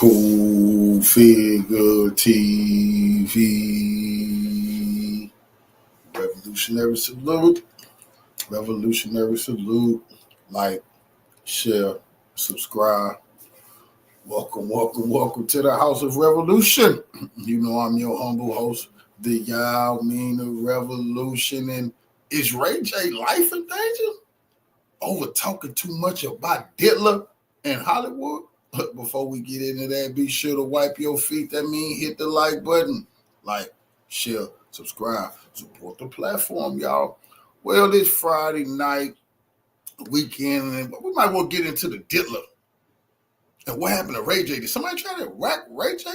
Cool Figure TV. Revolutionary salute. Revolutionary salute. Like, share, subscribe. Welcome to the House of Revolution. You know I'm your humble host, the Yalmina Revolution. And is Ray J life in danger? Over talking too much about Diddler and Hollywood? But before we get into that, be sure to wipe your feet. That means hit the like button. Like, share, subscribe, support the platform, y'all. Well, this Friday night, weekend, we might well get into the Diddler. And what happened to Ray J? Did somebody try to whack Ray J?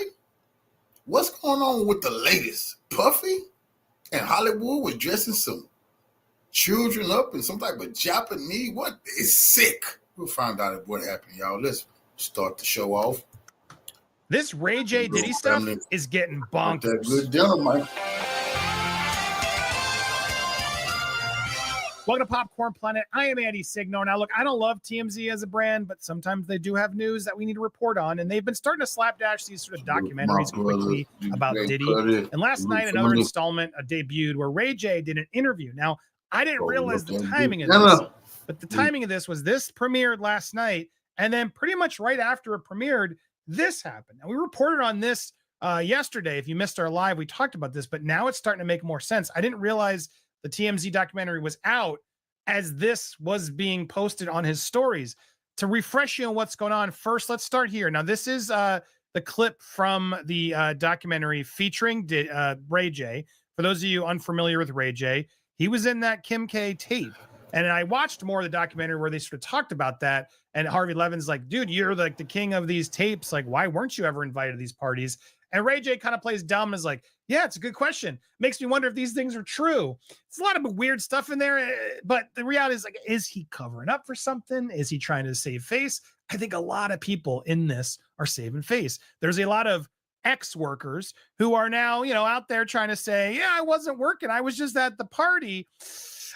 What's going on with the latest? Puffy and Hollywood was dressing some children up in some type of Japanese. What is sick? We'll find out what happened, y'all. Let's start the show off. This Ray J Diddy stuff is getting bonkers. That good dinner, Mike. Welcome to Popcorn Planet. I am Andy Signo. Now, look, I don't love TMZ as a brand, but sometimes they do have news that we need to report on, and they've been starting to slapdash these sort of documentaries quickly about Diddy. And last night, another installment debuted where Ray J did an interview. Now, I didn't realize the timing of this, but the timing of this was this premiered last night, and then pretty much right after it premiered, this happened. Now, we reported on this yesterday. If you missed our live, we talked about this, but now it's starting to make more sense. I didn't realize the TMZ documentary was out as this was being posted on his stories. To refresh you on what's going on, first, let's start here. Now, this is the clip from the documentary featuring Ray J. For those of you unfamiliar with Ray J, he was in that Kim K tape. And I watched more of the documentary where they sort of talked about that. And Harvey Levin's like, dude, you're like the king of these tapes. Like, why weren't you ever invited to these parties? And Ray J kind of plays dumb, is like, yeah, it's a good question. Makes me wonder if these things are true. It's a lot of weird stuff in there, but the reality is, like, is he covering up for something? Is he trying to save face? I think a lot of people in this are saving face. There's a lot of ex-workers who are now, out there trying to say, yeah, I wasn't working. I was just at the party.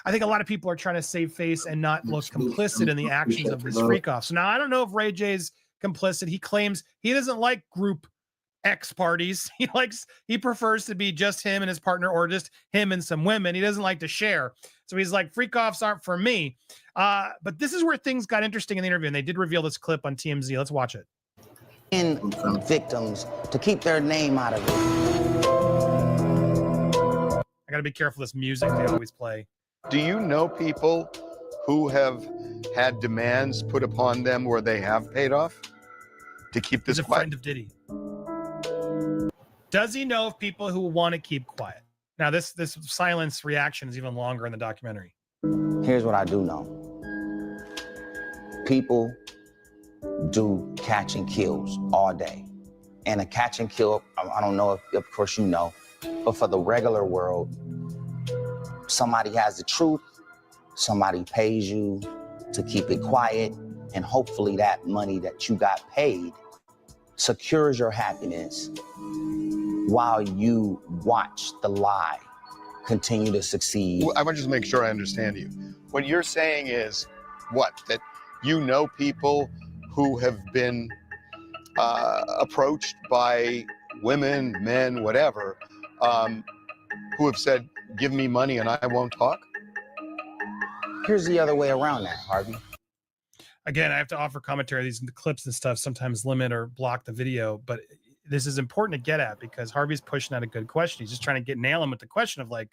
I think a lot of people are trying to save face and not look complicit in the actions of this freak off. So now I don't know if Ray J's complicit. He claims he doesn't like group X parties. He prefers to be just him and his partner, or just him and some women. He doesn't like to share. So he's like, freak offs aren't for me. But this is where things got interesting in the interview, and they did reveal this clip on TMZ. Let's watch it. In victims to keep their name out of it. I gotta be careful this music they always play. Do you know people who have had demands put upon them where they have paid off to keep this quiet? He's a friend of Diddy. Does he know of people who want to keep quiet? Now, this silence reaction is even longer in the documentary. Here's what I do know. People do catch and kills all day. And a catch and kill, I don't know if, of course, you know, but for the regular world, somebody has the truth, somebody pays you to keep it quiet, and hopefully that money that you got paid secures your happiness while you watch the lie continue to succeed. I want to just make sure I understand you. What you're saying is what? That you know people who have been approached by women, men, whatever, who have said, give me money and I won't talk? Here's the other way around that, Harvey. Again, I have to offer commentary. These clips and stuff sometimes limit or block the video, but this is important to get at because Harvey's pushing out a good question. He's just trying to nail him with the question of, like,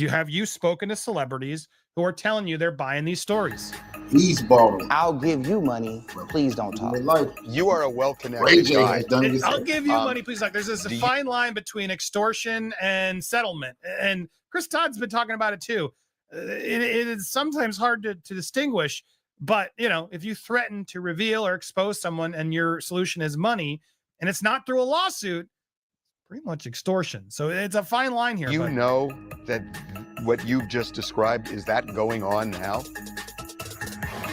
have you spoken to celebrities who are telling you they're buying these stories? He's borrowing. I'll give you money. Please don't talk. You are a well-connected guy. I'll give you money. Please talk. There's this fine line between extortion and settlement. And Chris Todd's been talking about it too. It is sometimes hard to distinguish. But, if you threaten to reveal or expose someone and your solution is money, and it's not through a lawsuit, pretty much extortion. So it's a fine line here. You know that what you've just described, is that going on now?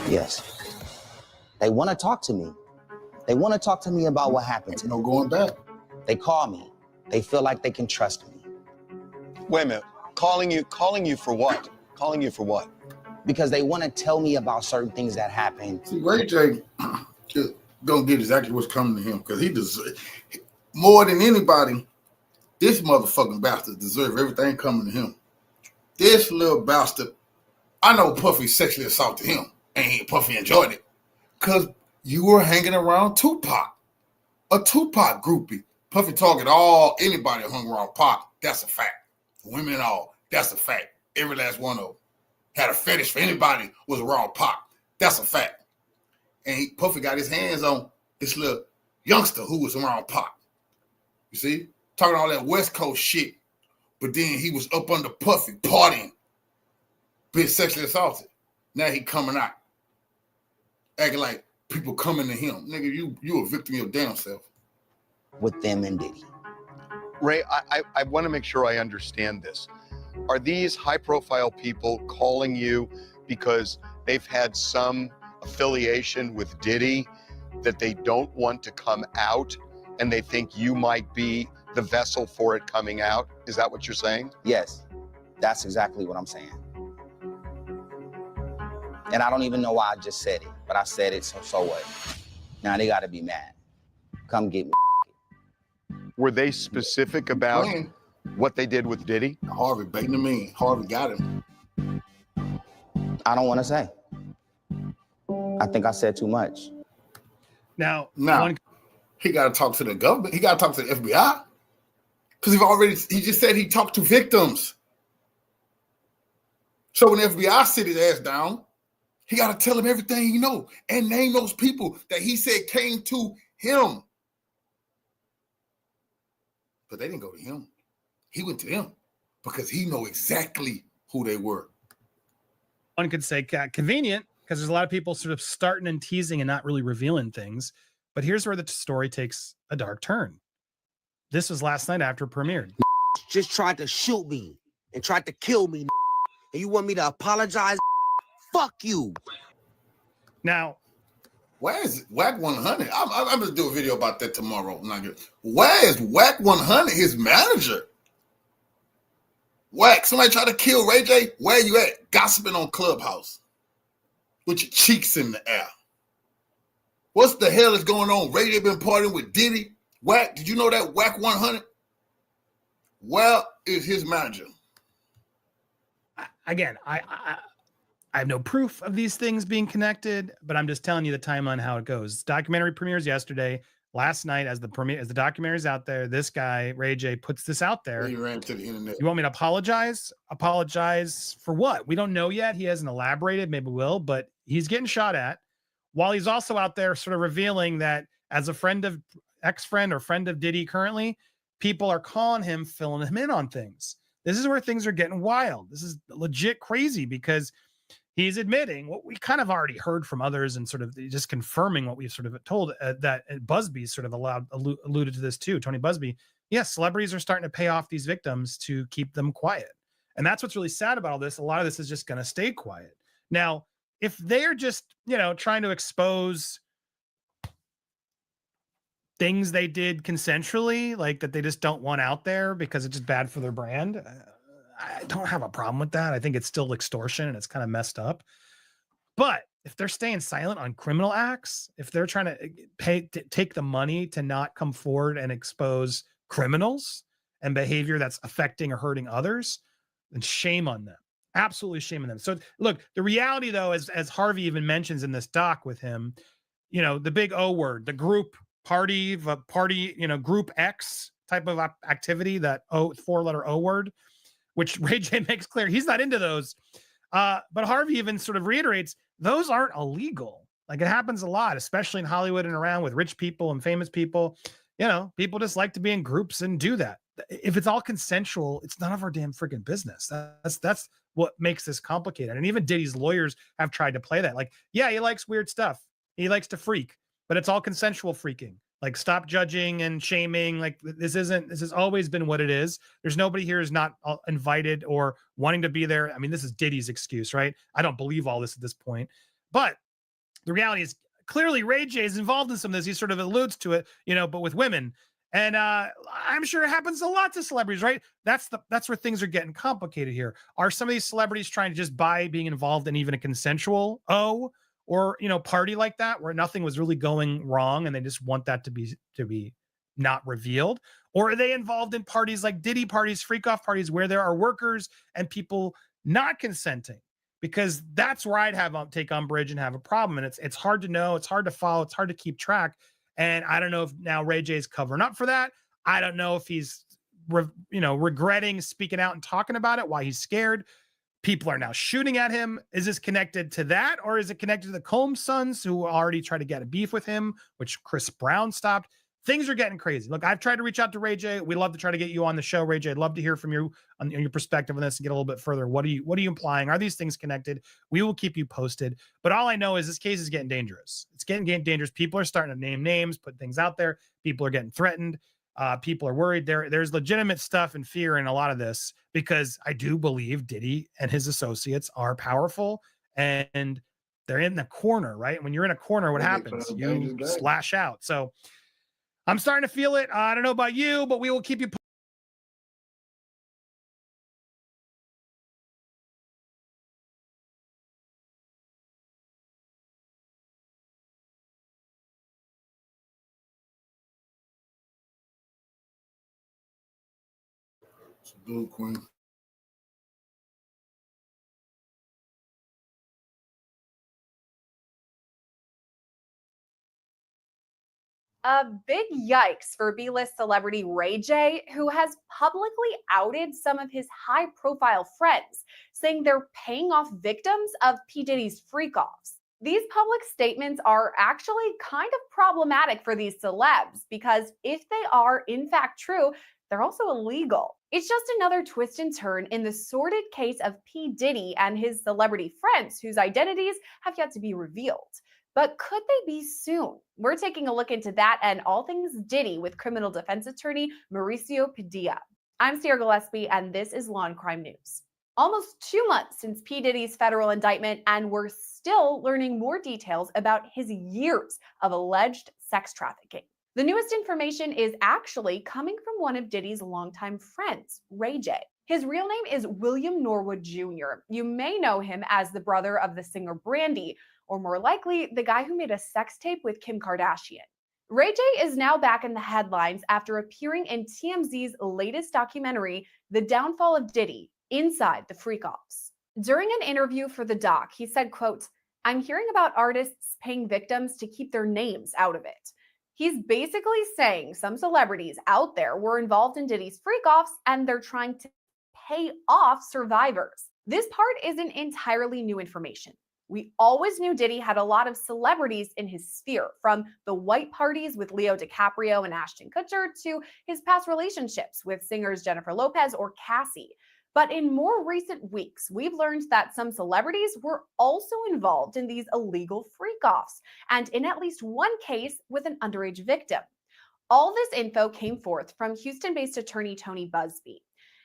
Yes. They want to talk to me. They want to talk to me about what happened to me. No going back. They call me. They feel like they can trust me. Wait a minute. Calling you for what? Calling you for what? Because they want to tell me about certain things that happened. See, Ray J, gonna get exactly what's coming to him because he deserves more than anybody. This motherfucking bastard deserves everything coming to him. This little bastard, I know Puffy sexually assaulted him, and Puffy enjoyed it because you were hanging around Tupac, a Tupac groupie. Puffy target anybody who hung around Pac. That's a fact. Women and all, that's a fact. Every last one of them had a fetish for anybody who was around Pac. That's a fact. And Puffy got his hands on this little youngster who was around Pac. You see? Talking all that West Coast shit. But then he was up under Puffy, partying, being sexually assaulted. Now he coming out. Acting like people coming to him. Nigga, you a victim of your damn self. With them and Diddy. Ray, I want to make sure I understand this. Are these high-profile people calling you because they've had some affiliation with Diddy that they don't want to come out and they think you might be the vessel for it coming out? Is that what you're saying? Yes, that's exactly what I'm saying. And I don't even know why I just said it, but I said it, so what? Now they gotta be mad. Come get me. Were they specific about what they did with Diddy? Harvey baiting him in. Harvey got him. I don't want to say. I think I said too much. Now he got to talk to the government. He got to talk to the FBI. Because he just said he talked to victims. So when the FBI sit his ass down, he got to tell him everything he know and name those people that he said came to him. But they didn't go to him. He went to them because he know exactly who they were. One could say convenient because there's a lot of people sort of starting and teasing and not really revealing things. But here's where the story takes a dark turn. This was last night after it premiered. Just tried to shoot me and tried to kill me. And you want me to apologize? Fuck you. Now, where is Wack 100? I'm going to do a video about that tomorrow. Where is Wack 100, his manager? Wack, somebody tried to kill Ray J? Where you at? Gossiping on Clubhouse with your cheeks in the air. What the hell is going on? Ray J been partying with Diddy. Wack, did you know that Wack 100? Where is his manager? Again, I have no proof of these things being connected, but I'm just telling you the timeline, how it goes. Documentary premieres yesterday. Last night, as the documentary is out there, this guy, Ray J, puts this out there. He ran to the internet. You want me to apologize? Apologize for what? We don't know yet. He hasn't elaborated. Maybe will, but he's getting shot at. While he's also out there sort of revealing that as a ex-friend or friend of Diddy currently, people are calling him, filling him in on things. This is where things are getting wild. This is legit crazy because he's admitting what we kind of already heard from others and sort of just confirming what we've sort of told that Busby sort of alluded to this too. Tony Busby. Yes, celebrities are starting to pay off these victims to keep them quiet. And that's what's really sad about all this. A lot of this is just going to stay quiet. Now, if they're just, trying to expose things they did consensually, like that they just don't want out there because it's just bad for their brand, I don't have a problem with that. I think it's still extortion and it's kind of messed up. But if they're staying silent on criminal acts, if they're trying to take the money to not come forward and expose criminals and behavior that's affecting or hurting others, then shame on them. Absolutely shame on them. So look, the reality though, as Harvey even mentions in this doc with him, the big O word, the group party, group X type of activity, that 4-letter O word, which Ray J makes clear he's not into those. But Harvey even sort of reiterates, those aren't illegal. Like, it happens a lot, especially in Hollywood and around with rich people and famous people. People just like to be in groups and do that. If it's all consensual, it's none of our damn freaking business. That's what makes this complicated. And even Diddy's lawyers have tried to play that. Like, yeah, he likes weird stuff. He likes to freak, but it's all consensual freaking. Like, stop judging and shaming. Like, this has always been what it is. There's nobody here who's not invited or wanting to be there. I mean, this is Diddy's excuse, right? I don't believe all this at this point, but the reality is clearly Ray J is involved in some of this. He sort of alludes to it, but with women. And I'm sure it happens a lot to celebrities, right? That's where things are getting complicated here. Are some of these celebrities trying to just buy being involved in even a consensual or, party like that where nothing was really going wrong and they just want that to be not revealed? Or are they involved in parties like Diddy parties, freak off parties, where there are workers and people not consenting? Because that's where I'd take umbrage and have a problem. And it's hard to know. It's hard to follow. It's hard to keep track. And I don't know if now Ray J's covering up for that. I don't know if he's, regretting speaking out and talking about it, why he's scared. People are now shooting at him. Is this connected to that? Or is it connected to the Combs sons who already tried to get a beef with him, which Chris Brown stopped? Things are getting crazy. Look, I've tried to reach out to Ray J. We'd love to try to get you on the show, Ray J. I'd love to hear from you on your perspective on this and get a little bit further. What are you implying? Are these things connected? We will keep you posted. But all I know is this case is getting dangerous. It's getting dangerous. People are starting to name names, put things out there. People are getting threatened. People are worried. There's legitimate stuff and fear in a lot of this, because I do believe Diddy and his associates are powerful and they're in the corner, right? When you're in a corner, what happens? You slash out. So I'm starting to feel it. I don't know about you, but we will keep you posted. Salute, Queen. A big yikes for B-list celebrity Ray J, who has publicly outed some of his high-profile friends, saying they're paying off victims of P. Diddy's freak-offs. These public statements are actually kind of problematic for these celebs, because if they are in fact true, they're also illegal. It's just another twist and turn in the sordid case of P. Diddy and his celebrity friends whose identities have yet to be revealed. But could they be soon? We're taking a look into that and all things Diddy with criminal defense attorney Mauricio Padilla. I'm Sierra Gillespie, and this is Law and Crime News. Almost 2 months since P. Diddy's federal indictment, and we're still learning more details about his years of alleged sex trafficking. The newest information is actually coming from one of Diddy's longtime friends, Ray J. His real name is William Norwood Jr. You may know him as the brother of the singer Brandy, or more likely, the guy who made a sex tape with Kim Kardashian. Ray J is now back in the headlines after appearing in TMZ's latest documentary, The Downfall of Diddy, Inside the Freak-Offs. During an interview for the doc, he said, quote, "I'm hearing about artists paying victims to keep their names out of it." He's basically saying some celebrities out there were involved in Diddy's freak-offs and they're trying to pay off survivors. This part isn't entirely new information. We always knew Diddy had a lot of celebrities in his sphere, from the white parties with Leo DiCaprio and Ashton Kutcher to his past relationships with singers Jennifer Lopez or Cassie. But in more recent weeks, we've learned that some celebrities were also involved in these illegal freak-offs, and in at least one case with an underage victim. All this info came forth from Houston-based attorney Tony Busby.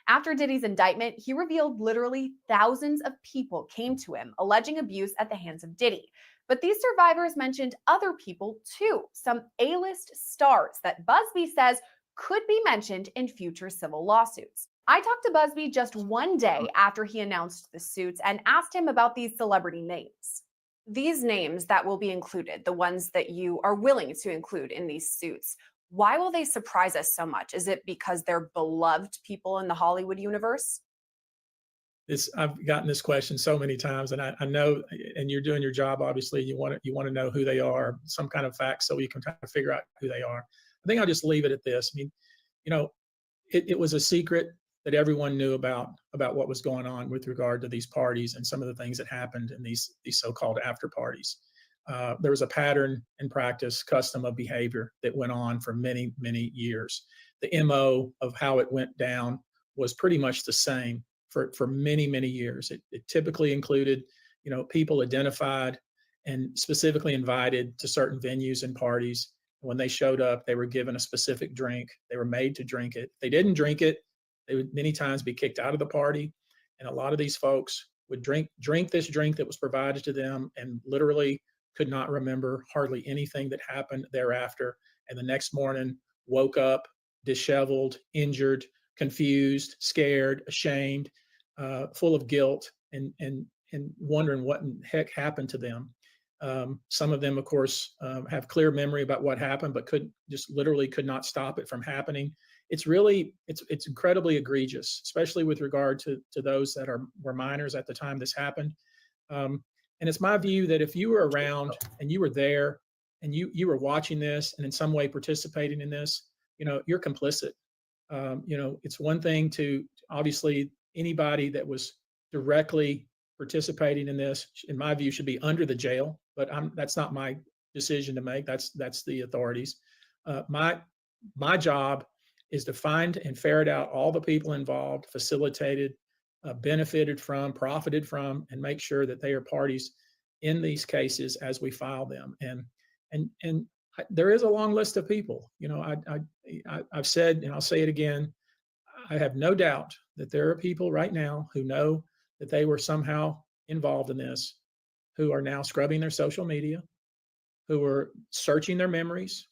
After Diddy's indictment, he revealed literally thousands of people came to him alleging abuse at the hands of Diddy. But these survivors mentioned other people too, some A-list stars that Busby says could be mentioned in future civil lawsuits. I talked to Busby just one day after he announced the suits and asked him about these celebrity names. These names that will be included, the ones that you are willing to include in these suits, why will they surprise us so much? Is it because they're beloved people in the Hollywood universe? I've gotten this question so many times, and I know, and you're doing your job, obviously, you want to know who they are, some kind of facts, so you can kind of figure out who they are. I think I'll just leave it at this. I mean, it was a secret that everyone knew about what was going on with regard to these parties and some of the things that happened in these so-called after parties. There was a pattern in practice, custom of behavior that went on for many, many years. The MO of how it went down was pretty much the same for many, many years. It typically included, people identified and specifically invited to certain venues and parties. When they showed up, they were given a specific drink. They were made to drink it. If they didn't drink it, they would many times be kicked out of the party. And a lot of these folks would drink this drink that was provided to them and literally could not remember hardly anything that happened thereafter. And the next morning woke up disheveled, injured, confused, scared, ashamed, full of guilt, and wondering what in heck happened to them. Some of them, of course, have clear memory about what happened, but literally could not stop it from happening. It's incredibly egregious, especially with regard to those that were minors at the time this happened. And it's my view that if you were around and you were there and you were watching this and in some way participating in this, you're complicit. It's one thing to, obviously, anybody that was directly participating in this, in my view, should be under the jail, but that's not my decision to make. That's the authorities. My job is to find and ferret out all the people involved, facilitated, benefited from, profited from, and make sure that they are parties in these cases as we file them. And there is a long list of people. I've said, and I'll say it again, I have no doubt that there are people right now who know that they were somehow involved in this, who are now scrubbing their social media, who are searching their memories,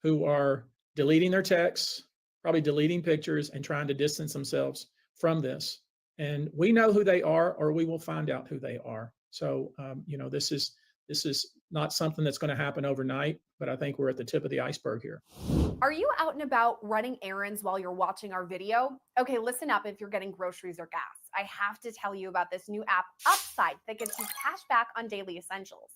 who are deleting their texts, probably deleting pictures, and trying to distance themselves from this. And we know who they are, or we will find out who they are. So, this is not something that's going to happen overnight, but I think we're at the tip of the iceberg here. Are you out and about running errands while you're watching our video? Okay, listen up if you're getting groceries or gas. I have to tell you about this new app, Upside, that gets you cash back on daily essentials.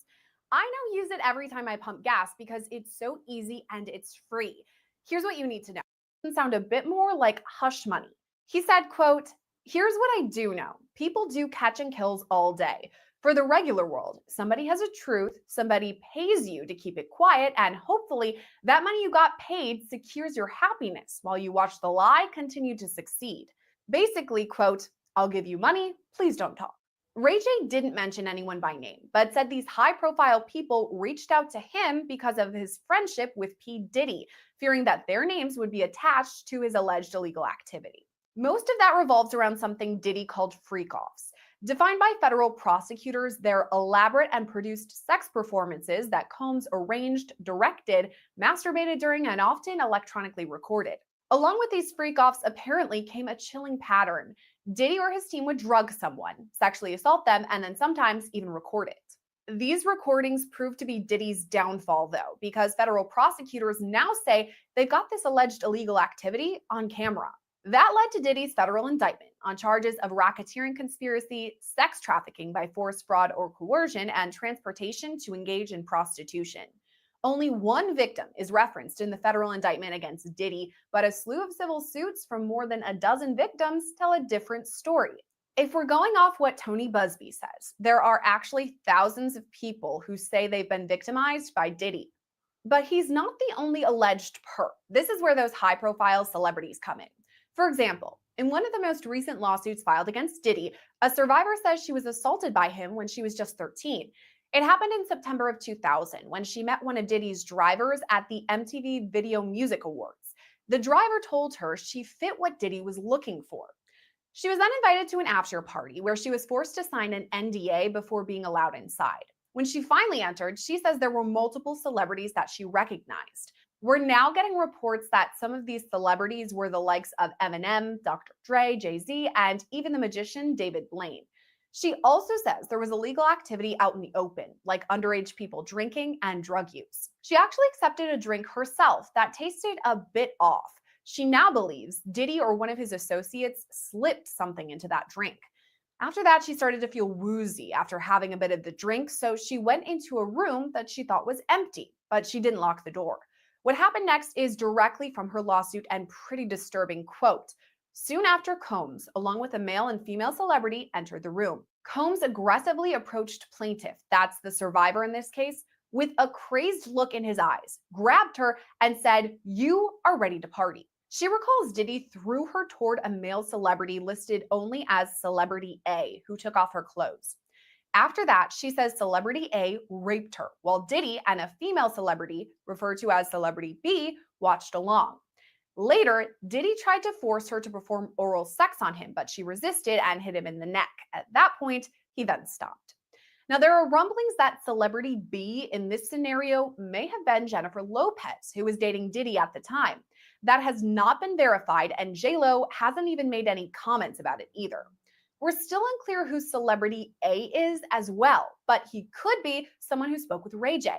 I now use it every time I pump gas because it's so easy and it's free. Here's what you need to know. It can sound a bit more like hush money. He said, quote, "Here's what I do know. People do catch and kills all day. For the regular world, somebody has a truth, somebody pays you to keep it quiet, and hopefully that money you got paid secures your happiness while you watch the lie continue to succeed." Basically, quote, "I'll give you money, please don't talk." Ray J didn't mention anyone by name, but said these high-profile people reached out to him because of his friendship with P Diddy, fearing that their names would be attached to his alleged illegal activity. Most of that revolves around something Diddy called freak-offs. Defined by federal prosecutors, they're elaborate and produced sex performances that Combs arranged, directed, masturbated during, and often electronically recorded. Along with these freak-offs apparently came a chilling pattern. Diddy or his team would drug someone, sexually assault them, and then sometimes even record it. These recordings proved to be Diddy's downfall, though, because federal prosecutors now say they've got this alleged illegal activity on camera. That led to Diddy's federal indictment on charges of racketeering conspiracy, sex trafficking by force, fraud, or coercion, and transportation to engage in prostitution. Only one victim is referenced in the federal indictment against Diddy, but a slew of civil suits from more than a dozen victims tell a different story. If we're going off what Tony Busby says, there are actually thousands of people who say they've been victimized by Diddy. But he's not the only alleged perp. This is where those high-profile celebrities come in. For example, in one of the most recent lawsuits filed against Diddy, a survivor says she was assaulted by him when she was just 13. It happened in September of 2000 when she met one of Diddy's drivers at the MTV Video Music Awards. The driver told her she fit what Diddy was looking for. She was then invited to an after party where she was forced to sign an NDA before being allowed inside. When she finally entered, she says there were multiple celebrities that she recognized. We're now getting reports that some of these celebrities were the likes of Eminem, Dr. Dre, Jay-Z, and even the magician David Blaine. She also says there was illegal activity out in the open, like underage people drinking and drug use. She actually accepted a drink herself that tasted a bit off. She now believes Diddy or one of his associates slipped something into that drink. After that, she started to feel woozy after having a bit of the drink, so she went into a room that she thought was empty, but she didn't lock the door. What happened next is directly from her lawsuit and pretty disturbing. Quote, "Soon after, Combs, along with a male and female celebrity, entered the room. Combs aggressively approached plaintiff," that's the survivor in this case, "with a crazed look in his eyes, grabbed her, and said, 'You are ready to party.'" She recalls Diddy threw her toward a male celebrity listed only as Celebrity A, who took off her clothes. After that, she says Celebrity A raped her, while Diddy and a female celebrity, referred to as Celebrity B, watched along. Later, Diddy tried to force her to perform oral sex on him, but she resisted and hit him in the neck. At that point, he then stopped. Now, there are rumblings that Celebrity B in this scenario may have been Jennifer Lopez, who was dating Diddy at the time. That has not been verified, and J-Lo hasn't even made any comments about it either. We're still unclear who celebrity A is as well, but he could be someone who spoke with Ray J.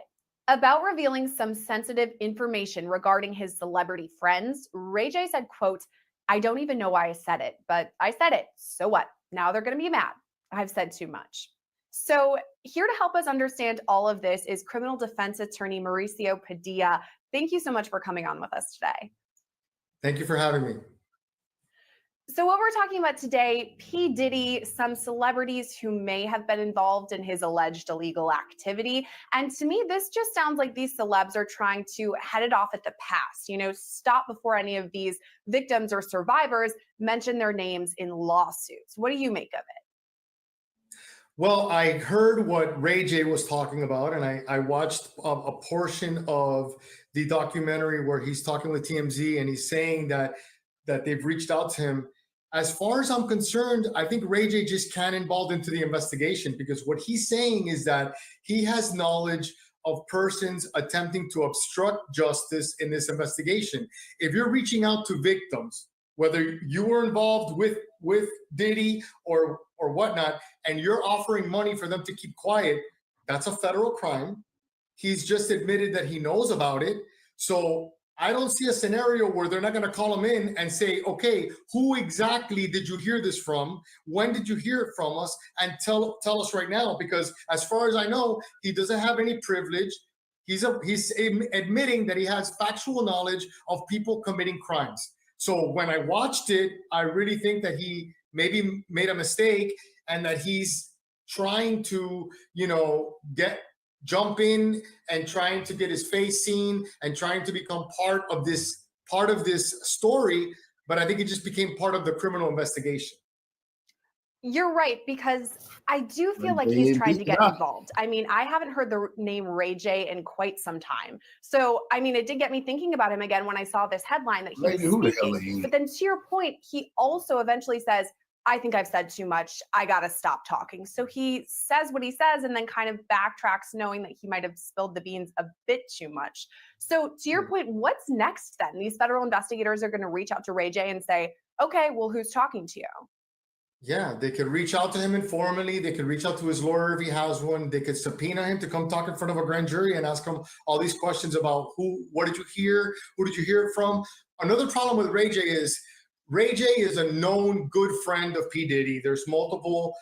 About revealing some sensitive information regarding his celebrity friends, Ray J said, quote, "I don't even know why I said it, but I said it. So what? Now they're going to be mad. I've said too much." So here to help us understand all of this is criminal defense attorney Mauricio Padilla. Thank you so much for coming on with us today. Thank you for having me. So what we're talking about today, P Diddy, some celebrities who may have been involved in his alleged illegal activity. And to me, this just sounds like these celebs are trying to head it off at the pass, stop before any of these victims or survivors mention their names in lawsuits. What do you make of it? Well, I heard what Ray J was talking about, and I watched a portion of the documentary where he's talking with TMZ, and he's saying that they've reached out to him. As far as I'm concerned, I think Ray J just cannonballed into the investigation, because what he's saying is that he has knowledge of persons attempting to obstruct justice in this investigation. If you're reaching out to victims, whether you were involved with Diddy or whatnot, and you're offering money for them to keep quiet, that's a federal crime. He's just admitted that he knows about it. So I don't see a scenario where they're not going to call him in and say, okay, who exactly did you hear this from? When did you hear it from us? And tell us right now, because as far as I know, he doesn't have any privilege. He's admitting that he has factual knowledge of people committing crimes. So when I watched it, I really think that he maybe made a mistake, and that he's trying to, jump in and trying to get his face seen and trying to become part of this story. But I think it just became part of the criminal investigation. You're right, because I do feel like he's trying to get involved. I mean, I haven't heard the name Ray J in quite some time. So, I mean, it did get me thinking about him again when I saw this headline that he was speaking. But then to your point, he also eventually says, "I think I've said too much. I got to stop talking." So he says what he says and then kind of backtracks, knowing that he might have spilled the beans a bit too much. So to your point, what's next then? These federal investigators are going to reach out to Ray J and say, okay, well, who's talking to you? Yeah, they could reach out to him informally. They could reach out to his lawyer if he has one. They could subpoena him to come talk in front of a grand jury and ask him all these questions about what did you hear? Who did you hear it from? Another problem with Ray J is a known good friend of P Diddy. There's multiple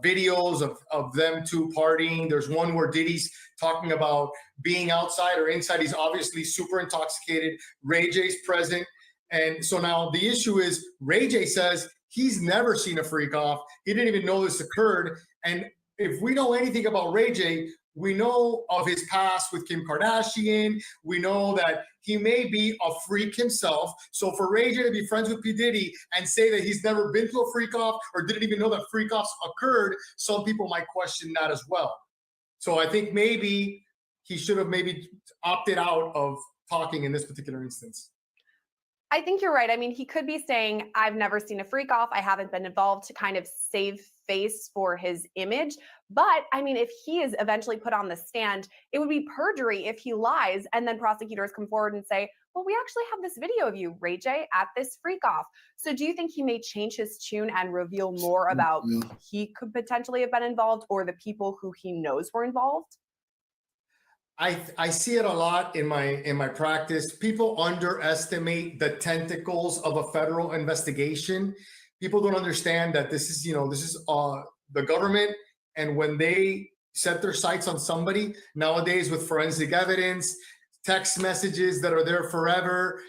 videos of them two partying. There's one where Diddy's talking about being outside or inside. He's obviously super intoxicated. Ray J's present. And so now the issue is Ray J says he's never seen a freak off. He didn't even know this occurred. And if we know anything about Ray J, we know of his past with Kim Kardashian. We know that he may be a freak himself. So for Ray J to be friends with P Diddy and say that he's never been to a freak off or didn't even know that freak offs occurred, some people might question that as well. So I think maybe he should have maybe opted out of talking in this particular instance. I think you're right. I mean, he could be saying, I've never seen a freak off. I haven't been involved, to kind of save face for his image. But I mean, if he is eventually put on the stand, it would be perjury if he lies and then prosecutors come forward and say, well, we actually have this video of you, Ray J, at this freak off. So do you think he may change his tune and reveal more about he could potentially have been involved or the people who he knows were involved? I see it a lot in my practice. People underestimate the tentacles of a federal investigation. People don't understand that this is the government, and when they set their sights on somebody nowadays with forensic evidence, text messages that are there forever,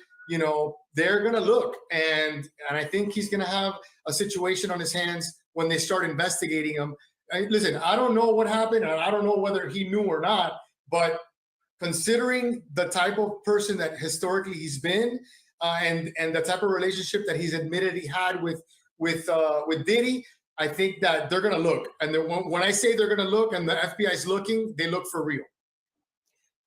they're gonna look, and I think he's gonna have a situation on his hands when they start investigating him. Listen, I don't know what happened, and I don't know whether he knew or not. But considering the type of person that historically he's been, and the type of relationship that he's admitted he had with Diddy, I think that they're gonna look. And when I say they're gonna look, and the FBI's looking, they look for real.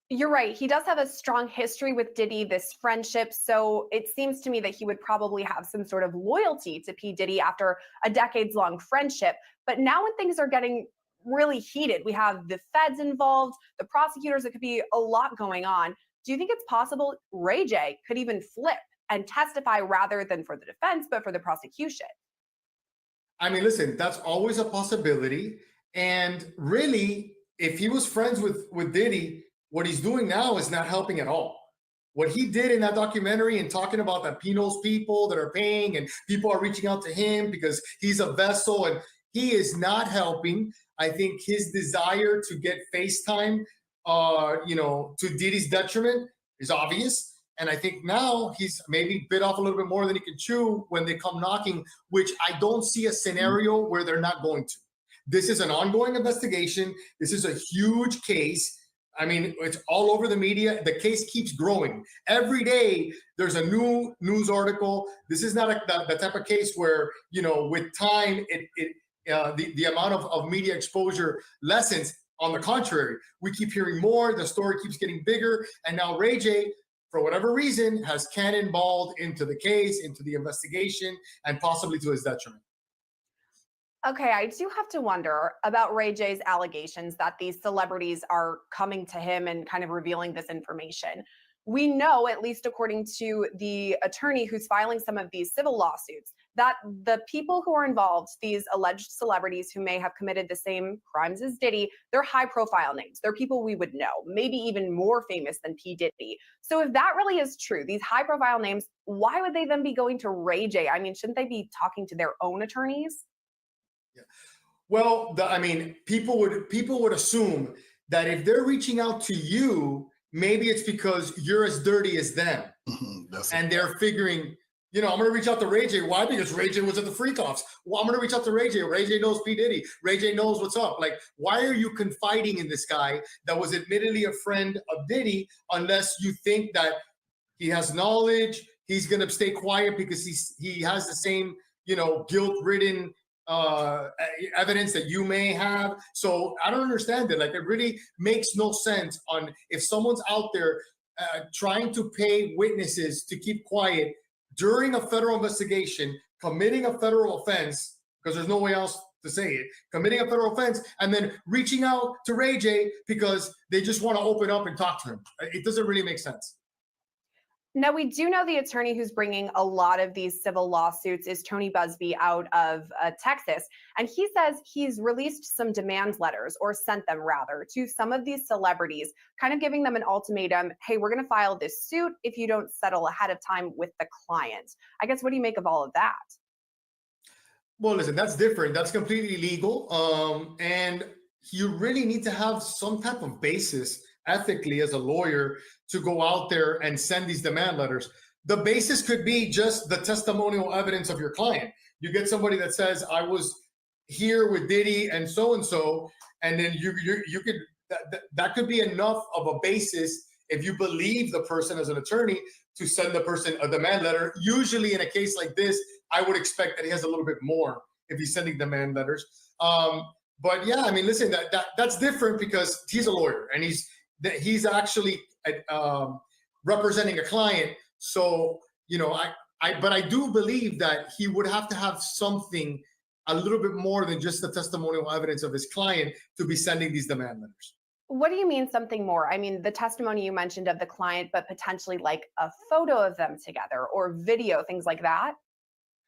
You're right. He does have a strong history with Diddy, this friendship. So it seems to me that he would probably have some sort of loyalty to P Diddy after a decades-long friendship. But now when things are getting really heated, we have the feds involved, the prosecutors, it could be a lot going on. Do you think it's possible Ray J could even flip and testify rather than for the defense, but for the prosecution? I mean, listen, that's always a possibility. And really, if he was friends with Diddy, what he's doing now is not helping at all. What he did in that documentary and talking about that he knows people that are paying and people are reaching out to him because he's a vessel and he is not helping. I think his desire to get FaceTime, to Diddy's detriment is obvious. And I think now he's maybe bit off a little bit more than he can chew when they come knocking, which I don't see a scenario where they're not going to. This is an ongoing investigation. This is a huge case. I mean, it's all over the media. The case keeps growing. Every day, there's a new news article. This is not the type of case where, with time, the amount of media exposure lessens. On the contrary, we keep hearing more. The story keeps getting bigger. And now Ray J, for whatever reason, has cannonballed into the case, into the investigation, and possibly to his detriment. Okay, I do have to wonder about Ray J's allegations that these celebrities are coming to him and kind of revealing this information. We know, at least according to the attorney who's filing some of these civil lawsuits, that the people who are involved, these alleged celebrities who may have committed the same crimes as Diddy, they're high profile names. They're people we would know, maybe even more famous than P Diddy. So if that really is true, these high profile names, why would they then be going to Ray J? I mean, shouldn't they be talking to their own attorneys? Yeah. Well, people would assume that if they're reaching out to you, maybe it's because you're as dirty as them. And they're figuring, I'm going to reach out to Ray J. Why? Because Ray J was at the freak offs. Well, I'm going to reach out to Ray J. Ray J knows P. Diddy. Ray J knows what's up. Like, why are you confiding in this guy that was admittedly a friend of Diddy unless you think that he has knowledge, he's going to stay quiet because he has the same, guilt-ridden evidence that you may have. So I don't understand it. Like, it really makes no sense on if someone's out there trying to pay witnesses to keep quiet during a federal investigation, committing a federal offense, because there's no way else to say it, committing a federal offense, and then reaching out to Ray J because they just want to open up and talk to him. It doesn't really make sense. Now, we do know the attorney who's bringing a lot of these civil lawsuits is Tony Busby out of Texas. And he says he's released some demand letters, or sent them rather, to some of these celebrities, kind of giving them an ultimatum. Hey, we're going to file this suit if you don't settle ahead of time with the client. I guess, what do you make of all of that? Well, listen, that's different. That's completely legal. And you really need to have some type of basis ethically as a lawyer to go out there and send these demand letters. The basis could be just the testimonial evidence of your client. You get somebody that says, I was here with Diddy and so, and then you could, that could be enough of a basis if you believe the person as an attorney to send the person a demand letter. Usually in a case like this, I would expect that he has a little bit more if he's sending demand letters. But yeah, I mean, listen, that's different because he's a lawyer and he's actually representing a client. So, but I do believe that he would have to have something a little bit more than just the testimonial evidence of his client to be sending these demand letters. What do you mean something more? I mean, the testimony you mentioned of the client, but potentially like a photo of them together or video, things like that?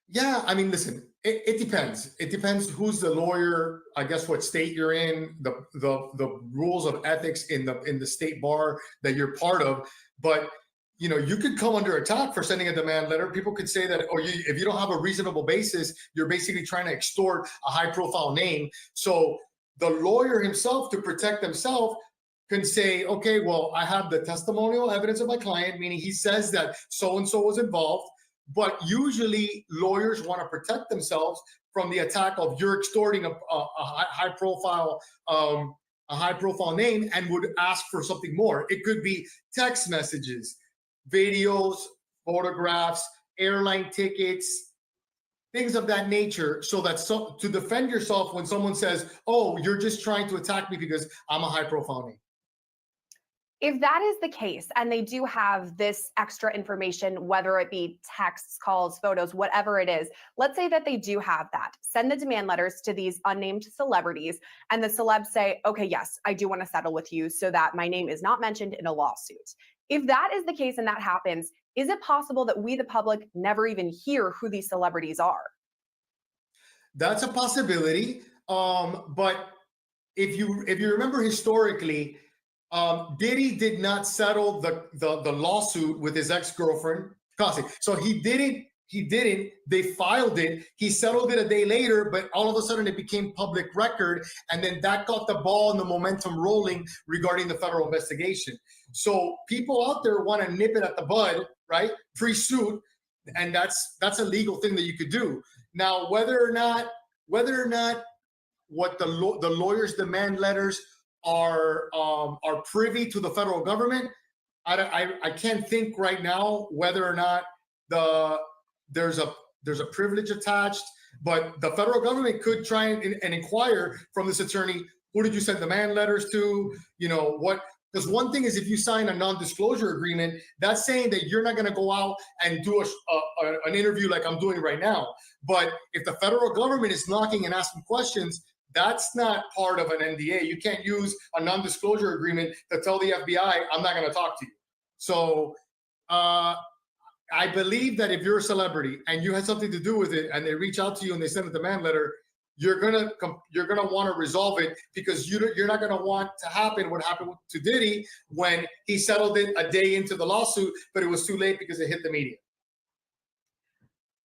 Yeah, I mean, listen, it depends. It depends who's the lawyer, I guess what state you're in, the rules of ethics in the state bar that you're part of. But, you could come under attack for sending a demand letter. People could say that, if you don't have a reasonable basis, you're basically trying to extort a high profile name. So the lawyer himself, to protect himself, can say, okay, well, I have the testimonial evidence of my client, meaning he says that so-and-so was involved. But usually lawyers want to protect themselves from the attack of you're extorting a high profile name, and would ask for something more. It could be text messages, videos, photographs, airline tickets, things of that nature, so that to defend yourself when someone says, oh, you're just trying to attack me because I'm a high profile name. If that is the case, and they do have this extra information, whether it be texts, calls, photos, whatever it is, let's say that they do have that. Send the demand letters to these unnamed celebrities, and the celebs say, okay, yes, I do want to settle with you so that my name is not mentioned in a lawsuit. If that is the case and that happens, is it possible that we, the public, never even hear who these celebrities are? That's a possibility. But if you remember historically, Diddy did not settle the lawsuit with his ex-girlfriend, Kasi. So he didn't. They filed it. He settled it a day later, but all of a sudden it became public record, and then that got the ball and the momentum rolling regarding the federal investigation. So people out there want to nip it at the bud, right? Pre-suit, and that's a legal thing that you could do. Now, whether or not what the lawyers' demand letters are privy to the federal government, I can't think right now whether or not there's a privilege attached, but the federal government could try and inquire from this attorney, who did you send demand letters to? You know what? Because one thing is, if you sign a non-disclosure agreement, that's saying that you're not going to go out and do an interview like I'm doing right now. But if the federal government is knocking and asking questions, that's not part of an NDA. You can't use a non-disclosure agreement to tell the FBI, I'm not going to talk to you. So I believe that if you're a celebrity and you had something to do with it, and they reach out to you and they send a demand letter, you're gonna want to resolve it, because you're not gonna want to happen what happened to Diddy when he settled it a day into the lawsuit, but it was too late because it hit the media.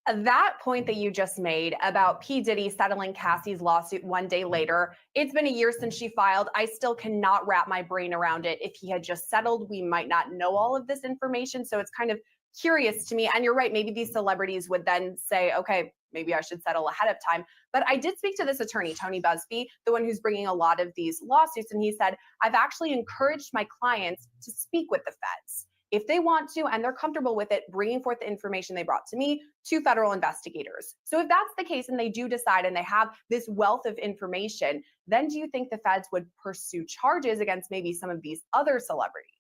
That point that you just made about P Diddy settling Cassie's lawsuit one day later, it's been a year since she filed. I still cannot wrap my brain around it. If he had just settled, we might not know all of this information. So it's kind of curious to me. And you're right, maybe these celebrities would then say, okay, maybe I should settle ahead of time. But I did speak to this attorney, Tony Busby, the one who's bringing a lot of these lawsuits. And he said, I've actually encouraged my clients to speak with the feds if they want to, and they're comfortable with it, bringing forth the information they brought to me to federal investigators. So if that's the case and they do decide and they have this wealth of information, then do you think the feds would pursue charges against maybe some of these other celebrities?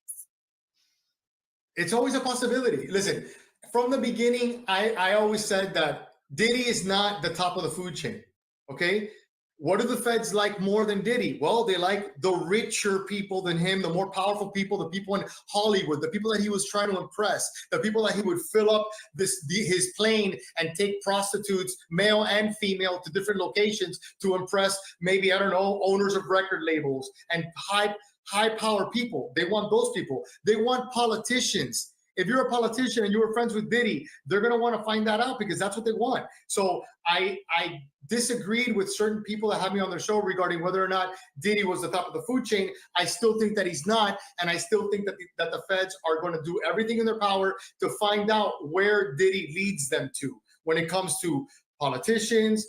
It's always a possibility. Listen, from the beginning, I always said that Diddy is not the top of the food chain, okay? What do the feds like more than Diddy? Well, they like the richer people than him, the more powerful people, the people in Hollywood, the people that he was trying to impress, the people that he would fill up his plane and take prostitutes, male and female, to different locations to impress maybe, I don't know, owners of record labels and high power people. They want those people. They want politicians. If you're a politician and you were friends with Diddy, they're going to want to find that out, because that's what they want. So I disagreed with certain people that had me on their show regarding whether or not Diddy was the top of the food chain. I still think that he's not. And I still think that the feds are going to do everything in their power to find out where Diddy leads them to when it comes to politicians,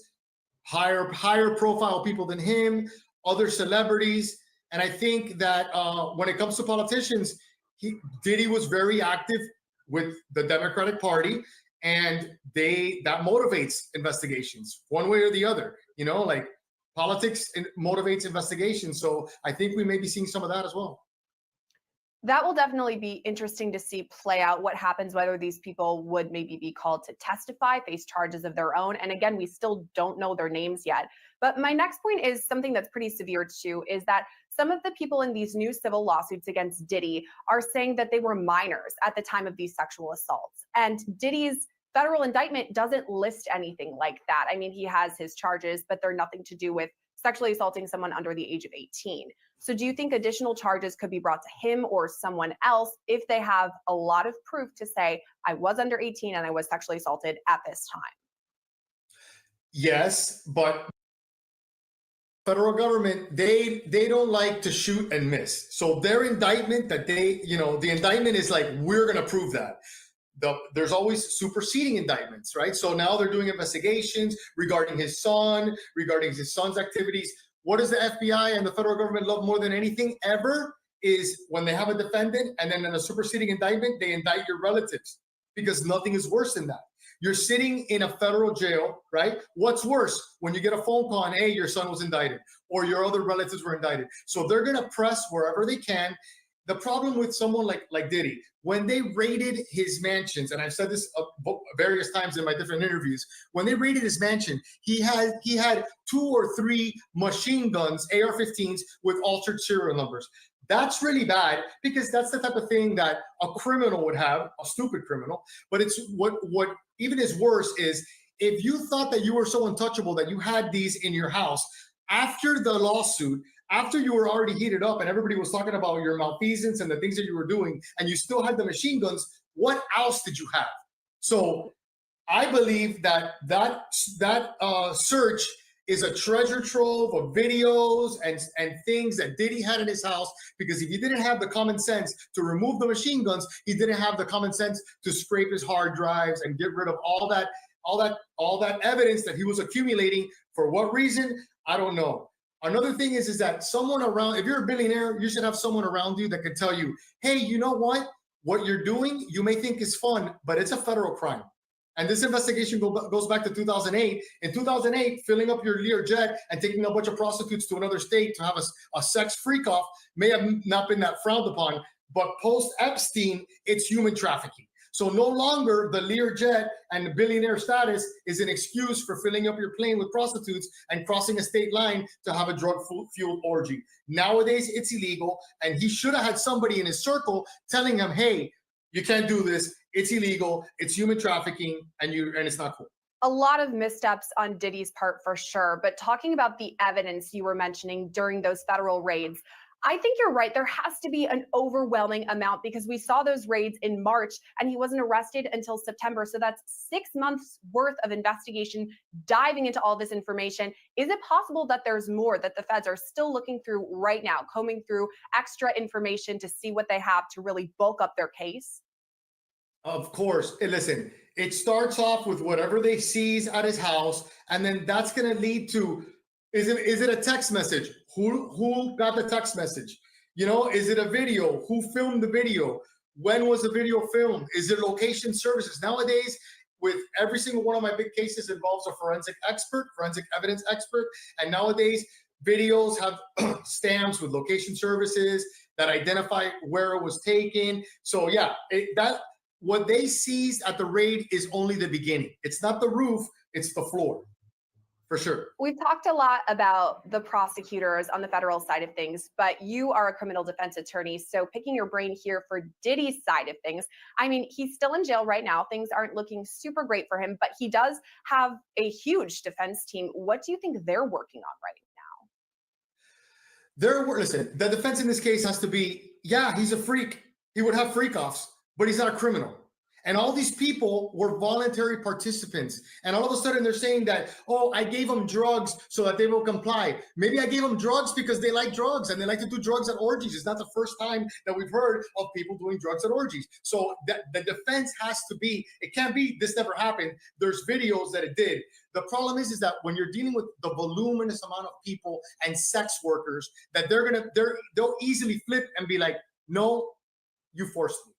higher profile people than him, other celebrities. And I think that when it comes to politicians, Diddy was very active with the Democratic Party, and that motivates investigations one way or the other. You know, like politics motivates investigations. So I think we may be seeing some of that as well. That will definitely be interesting to see play out what happens, whether these people would maybe be called to testify, face charges of their own. And again, we still don't know their names yet. But my next point is something that's pretty severe too, is that some of the people in these new civil lawsuits against Diddy are saying that they were minors at the time of these sexual assaults. And Diddy's federal indictment doesn't list anything like that. I mean, he has his charges, but they're nothing to do with sexually assaulting someone under the age of 18. So do you think additional charges could be brought to him or someone else if they have a lot of proof to say, I was under 18 and I was sexually assaulted at this time? Yes, but federal government, they don't like to shoot and miss. So their indictment that the indictment is like, we're going to prove that. There's always superseding indictments, right? So now they're doing investigations regarding his son's activities. What does the FBI and the federal government love more than anything ever is when they have a defendant and then in a superseding indictment, they indict your relatives, because nothing is worse than that. You're sitting in a federal jail, right? What's worse when you get a phone call and, hey, your son was indicted or your other relatives were indicted. So they're going to press wherever they can. The problem with someone like Diddy, when they raided his mansions, and I've said this various times in my different interviews, when they raided his mansion, he had 2 or 3 machine guns, AR-15s, with altered serial numbers. That's really bad, because that's the type of thing that a criminal would have, a stupid criminal. But it's what even is worse is if you thought that you were so untouchable that you had these in your house after the lawsuit, after you were already heated up and everybody was talking about your malfeasance and the things that you were doing, and you still had the machine guns, what else did you have? So I believe that search is a treasure trove of videos and things that Diddy had in his house, because if he didn't have the common sense to remove the machine guns, he didn't have the common sense to scrape his hard drives and get rid of all that evidence that he was accumulating. For what reason? I don't know. Another thing is that someone around, if you're a billionaire, you should have someone around you that can tell you, hey, you know what? What you're doing, you may think is fun, but it's a federal crime. And this investigation goes back to 2008. In 2008, filling up your Learjet and taking a bunch of prostitutes to another state to have a sex freak-off may have not been that frowned upon, but post-Epstein, it's human trafficking. So no longer the Learjet and the billionaire status is an excuse for filling up your plane with prostitutes and crossing a state line to have a drug-fueled orgy. Nowadays, it's illegal, and he should have had somebody in his circle telling him, hey, you can't do this. It's illegal. It's human trafficking, and it's not cool. A lot of missteps on Diddy's part for sure, but talking about the evidence you were mentioning during those federal raids, I think you're right. There has to be an overwhelming amount, because we saw those raids in March and he wasn't arrested until September. So that's 6 months worth of investigation diving into all this information. Is it possible that there's more that the feds are still looking through right now, combing through extra information to see what they have to really bulk up their case? Of course. Listen, it starts off with whatever they seize at his house, and then that's going to lead to, is it a text message? Who got the text message? You know, is it a video? Who filmed the video? When was the video filmed? Is it location services? Nowadays, with every single one of my big cases involves a forensic evidence expert, and nowadays videos have stamps with location services that identify where it was taken. So yeah, what they seized at the raid is only the beginning. It's not the roof, it's the floor. For sure. We've talked a lot about the prosecutors on the federal side of things, but you are a criminal defense attorney. So picking your brain here for Diddy's side of things, I mean, he's still in jail right now. Things aren't looking super great for him, but he does have a huge defense team. What do you think they're working on right now? Listen, the defense in this case has to be, yeah, he's a freak. He would have freak-offs, but he's not a criminal. And all these people were voluntary participants. And all of a sudden they're saying that, oh, I gave them drugs so that they will comply. Maybe I gave them drugs because they like drugs and they like to do drugs at orgies. It's not the first time that we've heard of people doing drugs at orgies. So the defense has to be, it can't be this never happened. There's videos that it did. The problem is that when you're dealing with the voluminous amount of people and sex workers, that they'll easily flip and be like, no, you forced me.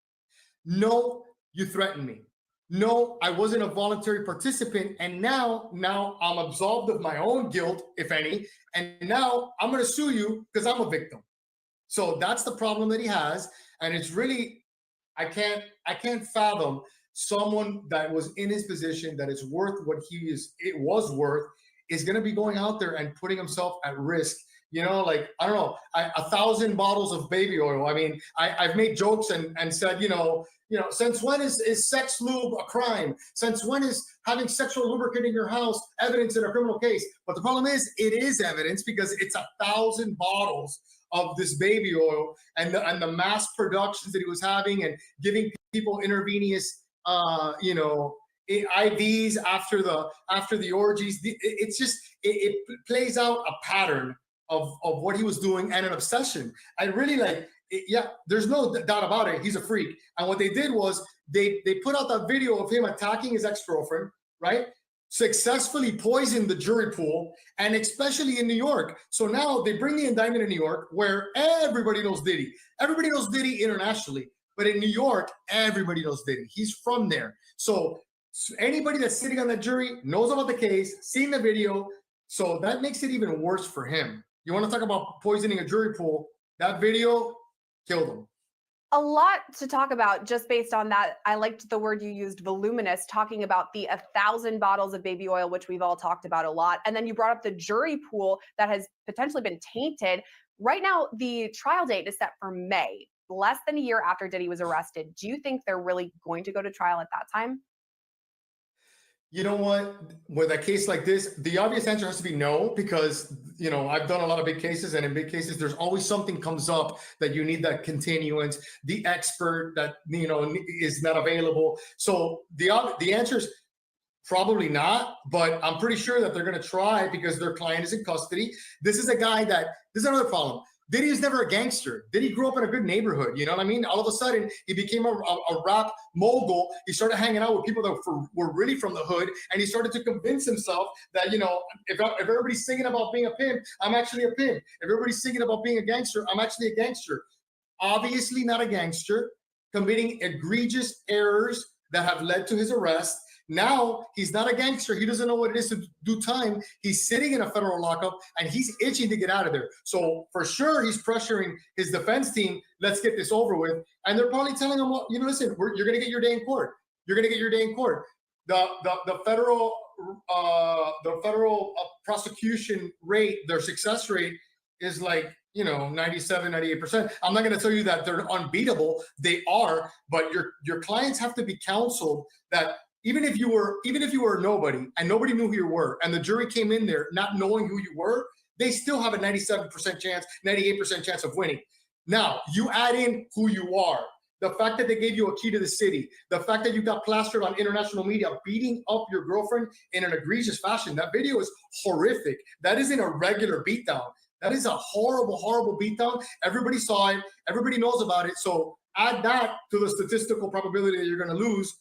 No, you threatened me. No, I wasn't a voluntary participant. And now I'm absolved of my own guilt, if any. And now I'm going to sue you because I'm a victim. So that's the problem that he has. And it's really, I can't fathom someone that was in his position that is worth what it was worth is going to be going out there and putting himself at risk. You know, like, I don't know, 1,000 bottles of baby oil. I mean, I've made jokes and said, you know, since when is sex lube a crime? Since when is having sexual lubricant in your house evidence in a criminal case? But the problem is, it is evidence because it's 1,000 bottles of this baby oil and the mass productions that he was having and giving people intravenous, IVs after the orgies. It's just, it plays out a pattern of what he was doing and an obsession. I really there's no doubt about it. He's a freak. And what they did was they put out that video of him attacking his ex-girlfriend, right? Successfully poisoned the jury pool, and especially in New York. So now they bring the indictment in New York where everybody knows Diddy. Everybody knows Diddy internationally, but in New York, everybody knows Diddy. He's from there. So anybody that's sitting on that jury knows about the case, seen the video. So that makes it even worse for him. You want to talk about poisoning a jury pool? That video killed him. A lot to talk about just based on that. I liked the word you used, voluminous, talking about the 1,000 bottles of baby oil, which we've all talked about a lot. And then you brought up the jury pool that has potentially been tainted. Right now, the trial date is set for May, less than a year after Diddy was arrested. Do you think they're really going to go to trial at that time? You know what? With a case like this, the obvious answer has to be no, because I've done a lot of big cases, and in big cases, there's always something comes up that you need that continuance. The expert that is not available. So the answer is probably not, but I'm pretty sure that they're going to try because their client is in custody. This is a guy this is another problem. Diddy is never a gangster. Diddy grew up in a good neighborhood. You know what I mean? All of a sudden, he became a rap mogul. He started hanging out with people that were really from the hood, and he started to convince himself that, if everybody's singing about being a pimp, I'm actually a pimp. If everybody's singing about being a gangster, I'm actually a gangster. Obviously not a gangster, committing egregious errors that have led to his arrest. Now he's not a gangster. He doesn't know what it is to do time. He's sitting in a federal lockup, and he's itching to get out of there. So for sure, he's pressuring his defense team. Let's get this over with. And they're probably telling him, well, listen, you're going to get your day in court. You're going to get your day in court. The federal prosecution rate, their success rate is like 97, 98%. I'm not going to tell you that they're unbeatable. They are, but your clients have to be counseled that even if you were nobody and nobody knew who you were, and the jury came in there not knowing who you were, they still have a 97% chance, 98% chance of winning. Now, you add in who you are, the fact that they gave you a key to the city, the fact that you got plastered on international media beating up your girlfriend in an egregious fashion. That video is horrific. That isn't a regular beatdown. That is a horrible, horrible beatdown. Everybody saw it. Everybody knows about it. So add that to the statistical probability that you're going to lose,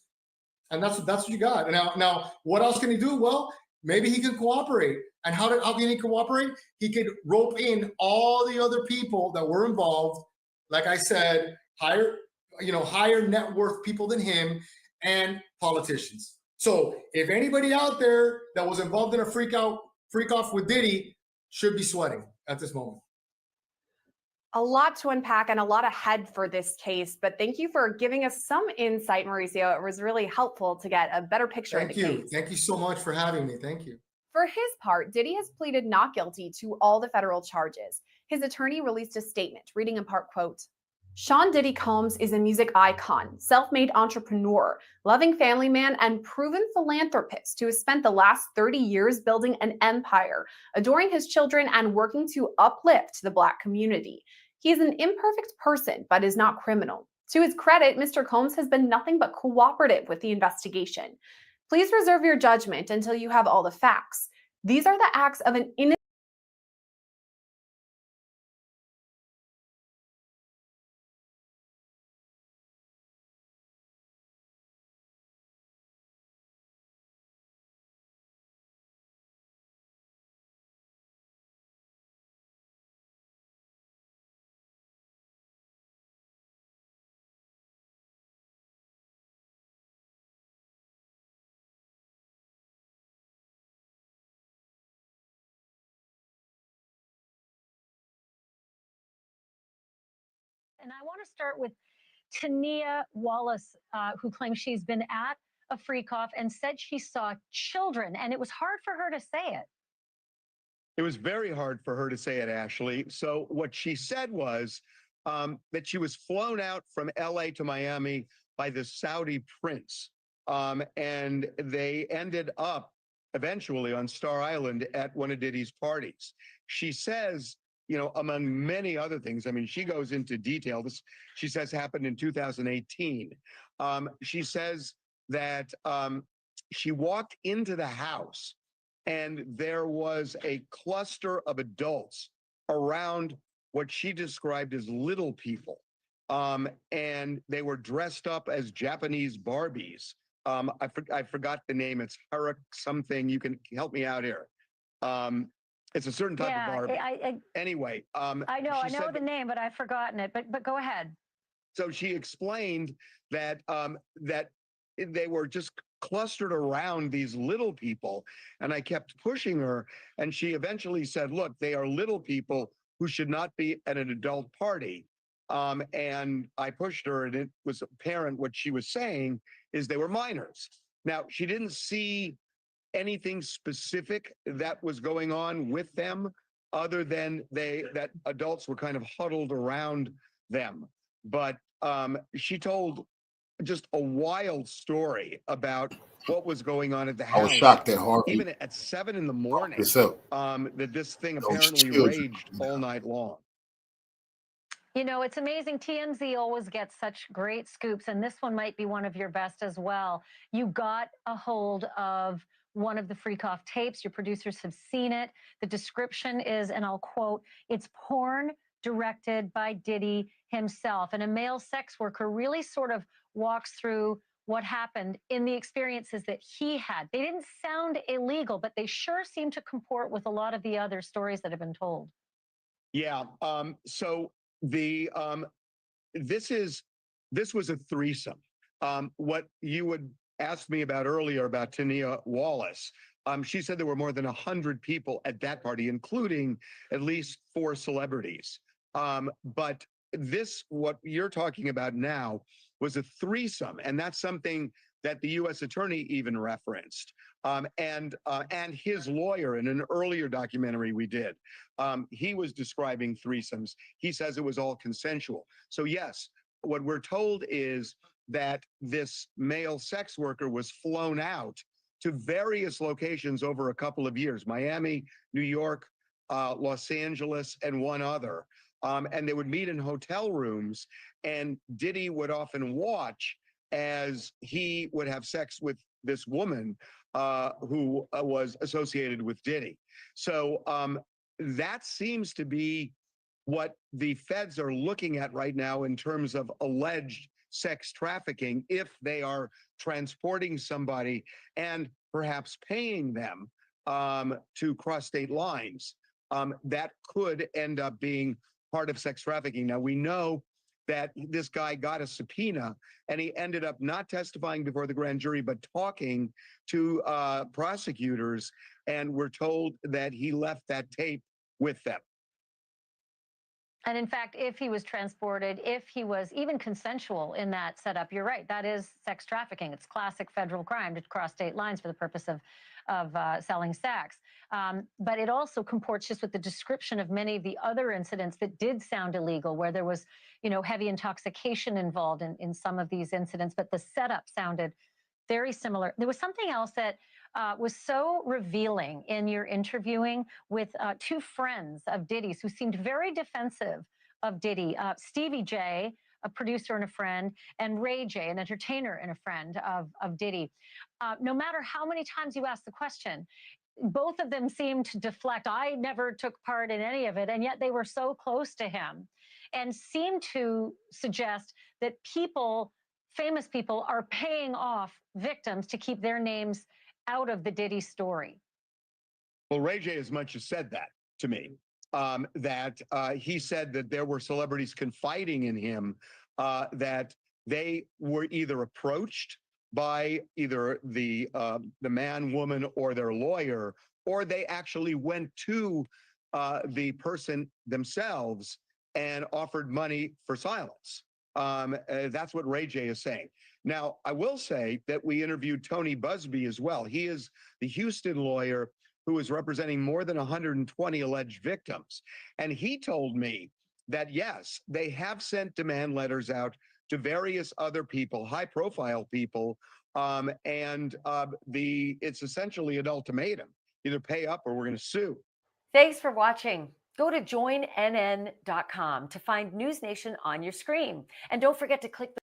and that's what you got. Now, what else can he do? Well, maybe he can cooperate. And how can he cooperate? He could rope in all the other people that were involved. Like I said, higher net worth people than him, and politicians. So if anybody out there that was involved in a freak off with Diddy should be sweating at this moment. A lot to unpack and a lot ahead for this case, but thank you for giving us some insight, Mauricio. It was really helpful to get a better picture of the case. Thank you so much for having me. Thank you. For his part, Diddy has pleaded not guilty to all the federal charges. His attorney released a statement reading in part, quote, Sean Diddy Combs is a music icon, self-made entrepreneur, loving family man, and proven philanthropist who has spent the last 30 years building an empire, adoring his children and working to uplift the Black community. He is an imperfect person, but is not criminal. To his credit, Mr. Combs has been nothing but cooperative with the investigation. Please reserve your judgment until you have all the facts. These are the acts of an innocent. And I want to start with Tania Wallace, who claims she's been at a freak off and said she saw children, and it was hard for her to say it. It was very hard for her to say it, Ashley. So what she said was that she was flown out from LA to Miami by the Saudi prince. And they ended up eventually on Star Island at one of Diddy's parties. She says, among many other things, I mean, she goes into detail. This, she says, happened in 2018. She says that she walked into the house and there was a cluster of adults around what she described as little people. And they were dressed up as Japanese Barbies. I forgot the name. It's Harak something. You can help me out here. It's a certain type of Barbie. Anyway, I know the name, but I've forgotten it. But go ahead. So she explained that that they were just clustered around these little people, and I kept pushing her, and she eventually said, "Look, they are little people who should not be at an adult party." And I pushed her, and it was apparent what she was saying is they were minors. Now, she didn't see anything specific that was going on with them other than that adults were kind of huddled around them. But she told just a wild story about what was going on at the I was house, shocked that Harvey, even at 7 in the morning, yourself, that this thing those apparently children. raged all night long. You know, it's amazing. TMZ always gets such great scoops, and this one might be one of your best as well. You got a hold of one of the Freakoff tapes. Your producers have seen it. The description is, and I'll quote, "It's porn directed by Diddy himself." And a male sex worker really sort of walks through what happened in the experiences that he had. They didn't sound illegal, but they sure seem to comport with a lot of the other stories that have been told. Yeah. So the this was a threesome. What you would ask me about earlier about Tania Wallace, she said there were more than 100 people at that party, including at least 4 celebrities. But this, what you're talking about now, was a threesome, and that's something that the U.S. attorney even referenced. And his lawyer in an earlier documentary we did, he was describing threesomes. He says it was all consensual. So yes, what we're told is that this male sex worker was flown out to various locations over a couple of years: Miami, New York, Los Angeles, and one other. And they would meet in hotel rooms, and Diddy would often watch as he would have sex with this woman who was associated with Diddy. So that seems to be what the feds are looking at right now in terms of alleged sex trafficking, if they are transporting somebody and perhaps paying them to cross state lines. That could end up being part of sex trafficking. Now, we know that this guy got a subpoena, and he ended up not testifying before the grand jury, but talking to prosecutors, and we're told that he left that tape with them. And in fact, if he was transported, if he was even consensual in that setup, you're right, that is sex trafficking. It's classic federal crime to cross state lines for the purpose of selling sex. But it also comports just with the description of many of the other incidents that did sound illegal, where there was, heavy intoxication involved in some of these incidents, but the setup sounded very similar. There was something else that was so revealing in your interviewing with 2 friends of Diddy's who seemed very defensive of Diddy. Stevie J, a producer and a friend, and Ray J, an entertainer and a friend of Diddy. No matter how many times you ask the question, both of them seemed to deflect. I never took part in any of it, and yet they were so close to him and seemed to suggest that famous people, are paying off victims to keep their names out of the Diddy story. Well, Ray J as much as said that to me, that he said that there were celebrities confiding in him, that they were either approached by either the man, woman, or their lawyer, or they actually went to the person themselves and offered money for silence. That's what Ray J is saying. Now, I will say that we interviewed Tony Busby as well. He is the Houston lawyer who is representing more than 120 alleged victims. And he told me that, yes, they have sent demand letters out to various other people, high-profile people, and it's essentially an ultimatum: either pay up or we're going to sue. Thanks for watching. Go to joinnn.com to find News Nation on your screen. And don't forget to click the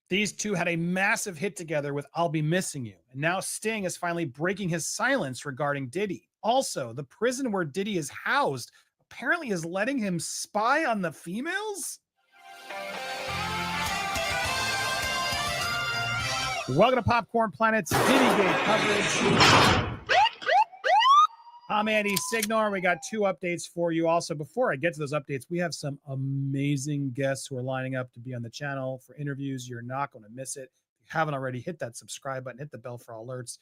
These two had a massive hit together with I'll Be Missing You. And now Sting is finally breaking his silence regarding Diddy. Also, the prison where Diddy is housed apparently is letting him spy on the females. Welcome to Popcorn Planet's Diddygate coverage. I'm Andy Signor. We got 2 updates for you. Also, before I get to those updates, we have some amazing guests who are lining up to be on the channel for interviews. You're not going to miss it. If you haven't already, hit that subscribe button, hit the bell for alerts.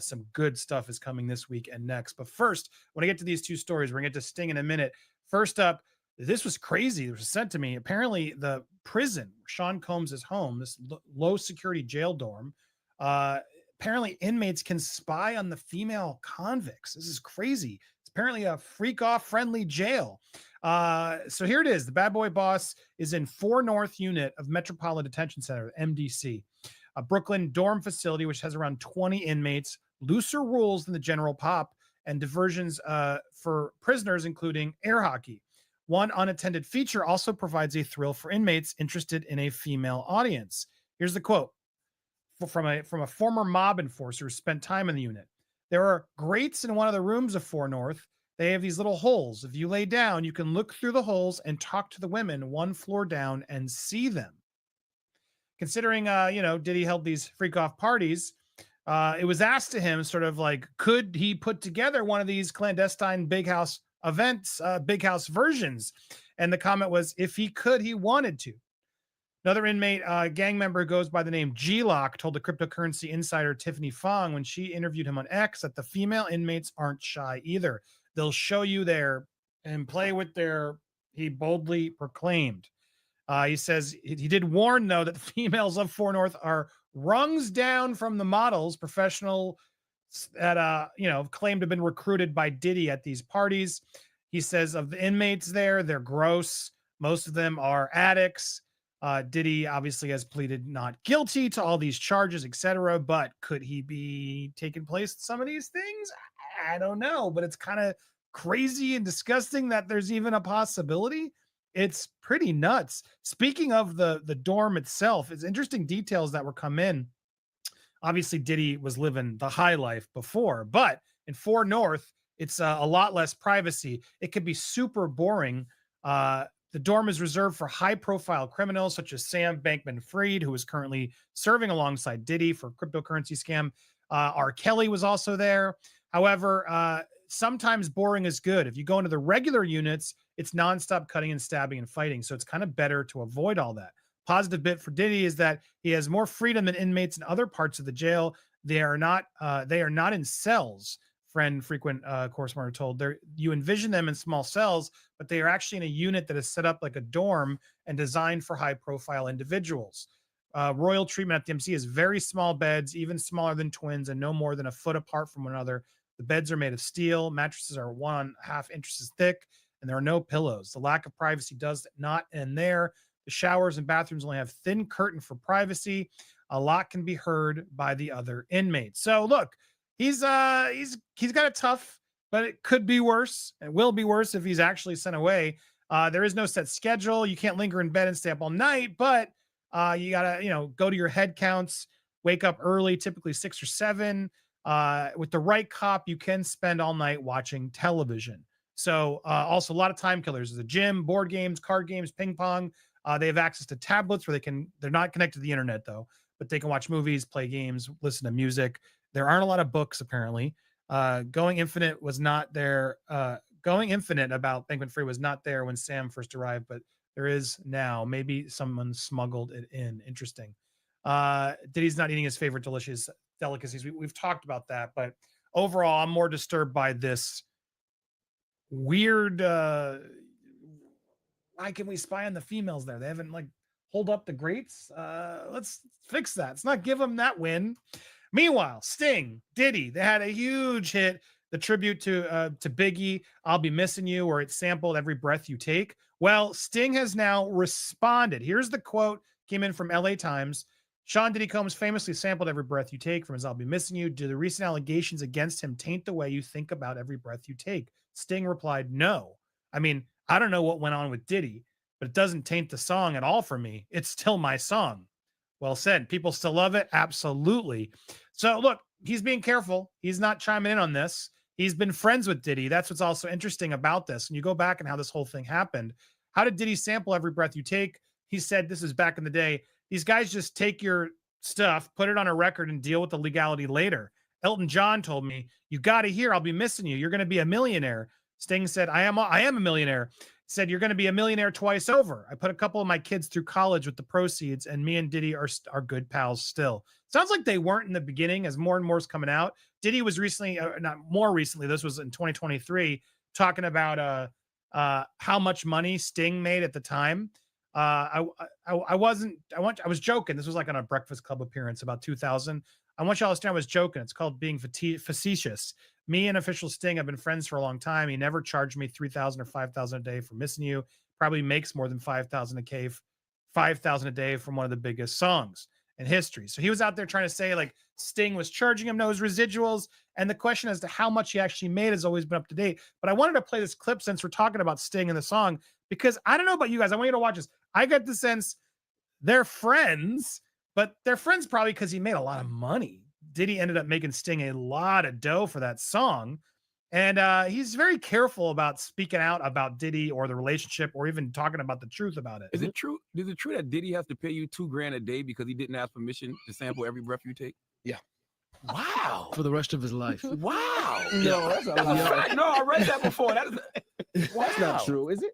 Some good stuff is coming this week and next. But first, when I get to these two stories, we're going to get to Sting in a minute. First up, this was crazy. It was sent to me. Apparently, the prison, Sean Combs' home, this low security jail dorm, apparently inmates can spy on the female convicts. This is crazy. It's apparently a freak off friendly jail. So here it is. The bad boy boss is in 4 North unit of Metropolitan Detention Center, MDC, a Brooklyn dorm facility, which has around 20 inmates, looser rules than the general pop, and diversions for prisoners, including air hockey. One unattended feature also provides a thrill for inmates interested in a female audience. Here's the quote from a former mob enforcer who spent time in the unit. There are grates in one of the rooms of 4 North. They have these little holes. If you lay down, you can look through the holes and talk to the women 1 floor down and see them. Considering, Diddy held these freak off parties, it was asked to him sort of like, could he put together one of these clandestine big house events, big house versions? And the comment was, if he could, he wanted to. Another inmate, gang member who goes by the name G-Lock, told the cryptocurrency insider Tiffany Fong when she interviewed him on X that the female inmates aren't shy either. They'll show you their and play with their, he boldly proclaimed. He says he did warn, though, that the females of 4 North are rungs down from the models, professional that, claimed to have been recruited by Diddy at these parties. He says of the inmates there, they're gross. Most of them are addicts. Diddy obviously has pleaded not guilty to all these charges, etc. But could he be taking place in some of these things? I don't know, but it's kind of crazy and disgusting that there's even a possibility. It's pretty nuts. Speaking of the dorm itself, it's interesting details that were come in. Obviously, Diddy was living the high life before, but in 4 North, it's a lot less privacy. It could be super boring. The dorm is reserved for high-profile criminals such as Sam Bankman-Fried, who is currently serving alongside Diddy for cryptocurrency scam. R. Kelly was also there. However, sometimes boring is good. If you go into the regular units, it's nonstop cutting and stabbing and fighting. So it's kind of better to avoid all that. Positive bit for Diddy is that he has more freedom than inmates in other parts of the jail. They are not in cells. Friend frequent correspondent told, you envision them in small cells, but they are actually in a unit that is set up like a dorm and designed for high profile individuals. Royal treatment at the MC is very small beds, even smaller than twins, and no more than a foot apart from one another. The beds are made of steel. Mattresses are 1.5 inches thick, and there are no pillows. The lack of privacy does not end there. The showers and bathrooms only have thin curtain for privacy. A lot can be heard by the other inmates. So look, he's got it tough, but it could be worse. It will be worse if he's actually sent away. There is no set schedule. You can't linger in bed and stay up all night, but you gotta, go to your head counts, wake up early, typically 6 or 7. With the right cop, you can spend all night watching television. So also a lot of time killers. There's a gym, board games, card games, ping pong. They have access to tablets where they're not connected to the internet though, but they can watch movies, play games, listen to music. There aren't a lot of books apparently. Going Infinite was not there. Going Infinite about Bankman-Fried was not there when Sam first arrived, but there is now. Maybe someone smuggled it in. Interesting. Diddy's not eating his favorite delicious delicacies. We've talked about that, but overall, I'm more disturbed by this weird. Why can we spy on the females there? They haven't hold up the grates. Let's fix that. Let's not give them that win. Meanwhile, Sting, Diddy, they had a huge hit. The tribute to Biggie, "I'll Be Missing You," where it sampled "Every Breath You Take." Well, Sting has now responded. Here's the quote, came in from LA Times. Sean Diddy Combs famously sampled "Every Breath You Take" from his "I'll Be Missing You." Do the recent allegations against him taint the way you think about every breath you take? Sting replied, no. I mean, I don't know what went on with Diddy, but it doesn't taint the song at all for me. It's still my song. Well said. People still love it. Absolutely. So look, he's being careful. He's not chiming in on this. He's been friends with Diddy. That's what's also interesting about this. And you go back and how this whole thing happened. How did Diddy sample "Every Breath You Take"? He said, this is back in the day, these guys just take your stuff, put it on a record, and deal with the legality later. Elton John told me, you got to hear "I'll Be Missing You. You're going to be a millionaire." Sting said, I am a millionaire. said, "You're going to be a millionaire twice over. I put a couple of my kids through college with the proceeds, and me and Diddy are good pals still." Sounds like they weren't in the beginning, as more and more is coming out. Diddy was recently, not more recently, this was in 2023, talking about how much money Sting made at the time. I was joking. This was like on a Breakfast Club appearance about 2000. I want y'all to understand I was joking. It's called being facetious. Me and official Sting have been friends for a long time. He never charged me $3,000 or $5,000 a day for missing you. Probably makes more than $5,000 a day from one of the biggest songs in history. So he was out there trying to say like Sting was charging him those residuals. And the question as to how much he actually made has always been up to date. But I wanted to play this clip since we're talking about Sting in the song, because I don't know about you guys. I want you to watch this. I get the sense they're friends, but they're friends probably because he made a lot of money. Diddy ended up making Sting a lot of dough for that song. And he's very careful about speaking out about Diddy or the relationship or even talking about the truth about it. Is it true? Is it true that Diddy has to pay you $2,000 a day because he didn't ask permission to sample every breath you take? Yeah. Wow. For the rest of his life. Wow. No, that's a lie. No, I read that before. Wow. That's not true, is it?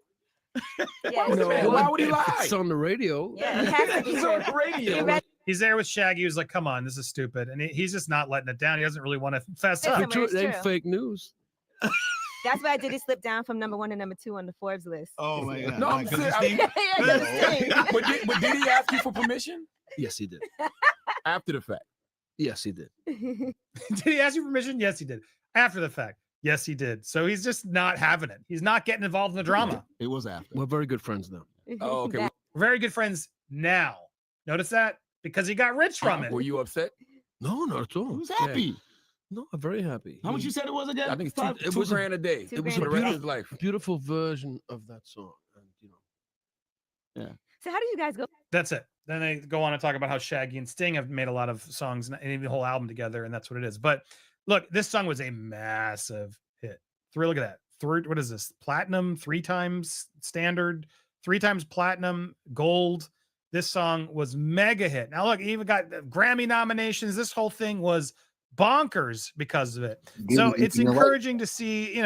Yeah, why would he lie? It's on the radio. Yeah, it has to be It's on the radio. He's there with Shaggy. He was like, come on, this is stupid. And he's just not letting it down. He doesn't really want to fess up. It ain't fake news. That's why Diddy slipped down from number 1 to number 2 on the Forbes list. Oh my God. No, I'm saying. but did he ask you for permission? Yes, he did. After the fact? Yes, he did. Did he ask you permission? Yes, he did. After the fact? Yes, he did. So he's just not having it. He's not getting involved in the drama. It was after. We're very good friends now. Oh, okay. We're very good friends now. Notice that? Because he got rich from it. Were you upset? No, not at all. Who's happy? Yeah. No, I'm very happy. How much you said it was again? I think it's It was $2,000 a day. It was for a the rest of his life. beautiful version of that song. And, Yeah. So how do you guys go? That's it. Then they go on to talk about how Shaggy and Sting have made a lot of songs and even the whole album together, and that's what it is. But look, this song was a massive hit. Look at that. What is this? Platinum, 3 times standard, 3 times platinum, gold. This song was mega hit. Now look, he even got Grammy nominations. This whole thing was bonkers because of it. So it's encouraging to see,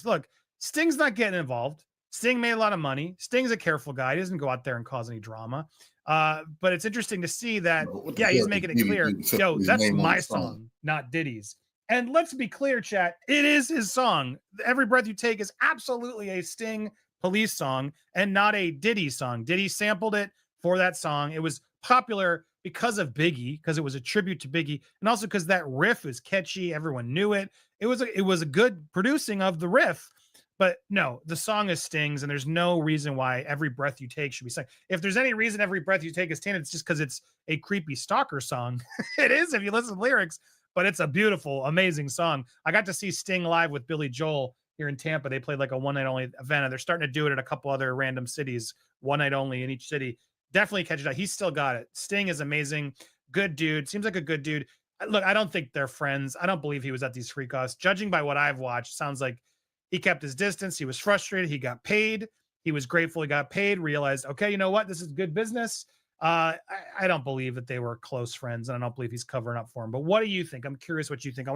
look, Sting's not getting involved. Sting made a lot of money. Sting's a careful guy. He doesn't go out there and cause any drama. But it's interesting to see that, he's making it clear, that's my song, not Diddy's. And let's be clear, chat, it is his song. Every Breath You Take is absolutely a Sting Police song and not a Diddy song. Diddy sampled it for that song. It was popular because of Biggie, because it was a tribute to Biggie, and also because that riff is catchy. Everyone knew it. It was a good producing of the riff. But no, the song is Sting's, and there's no reason why Every Breath You Take should be sung. If there's any reason Every Breath You Take is tainted, it's just because it's a creepy stalker song. It is if you listen to the lyrics, but it's a beautiful, amazing song. I got to see Sting live with Billy Joel here in Tampa. They played like a one night only event, and they're starting to do it at a couple other random cities, one night only in each city. Definitely catch it out. He's still got it. Sting is amazing. Good dude. Seems like a good dude. Look, I don't think they're friends. I don't believe he was at these freak-offs. Judging by what I've watched, sounds like he kept his distance. He was frustrated. He got paid. He was grateful he got paid, realized, okay, you know what? This is good business. I don't believe that they were close friends, and I don't believe he's covering up for him. But what do you think? I'm curious what you think.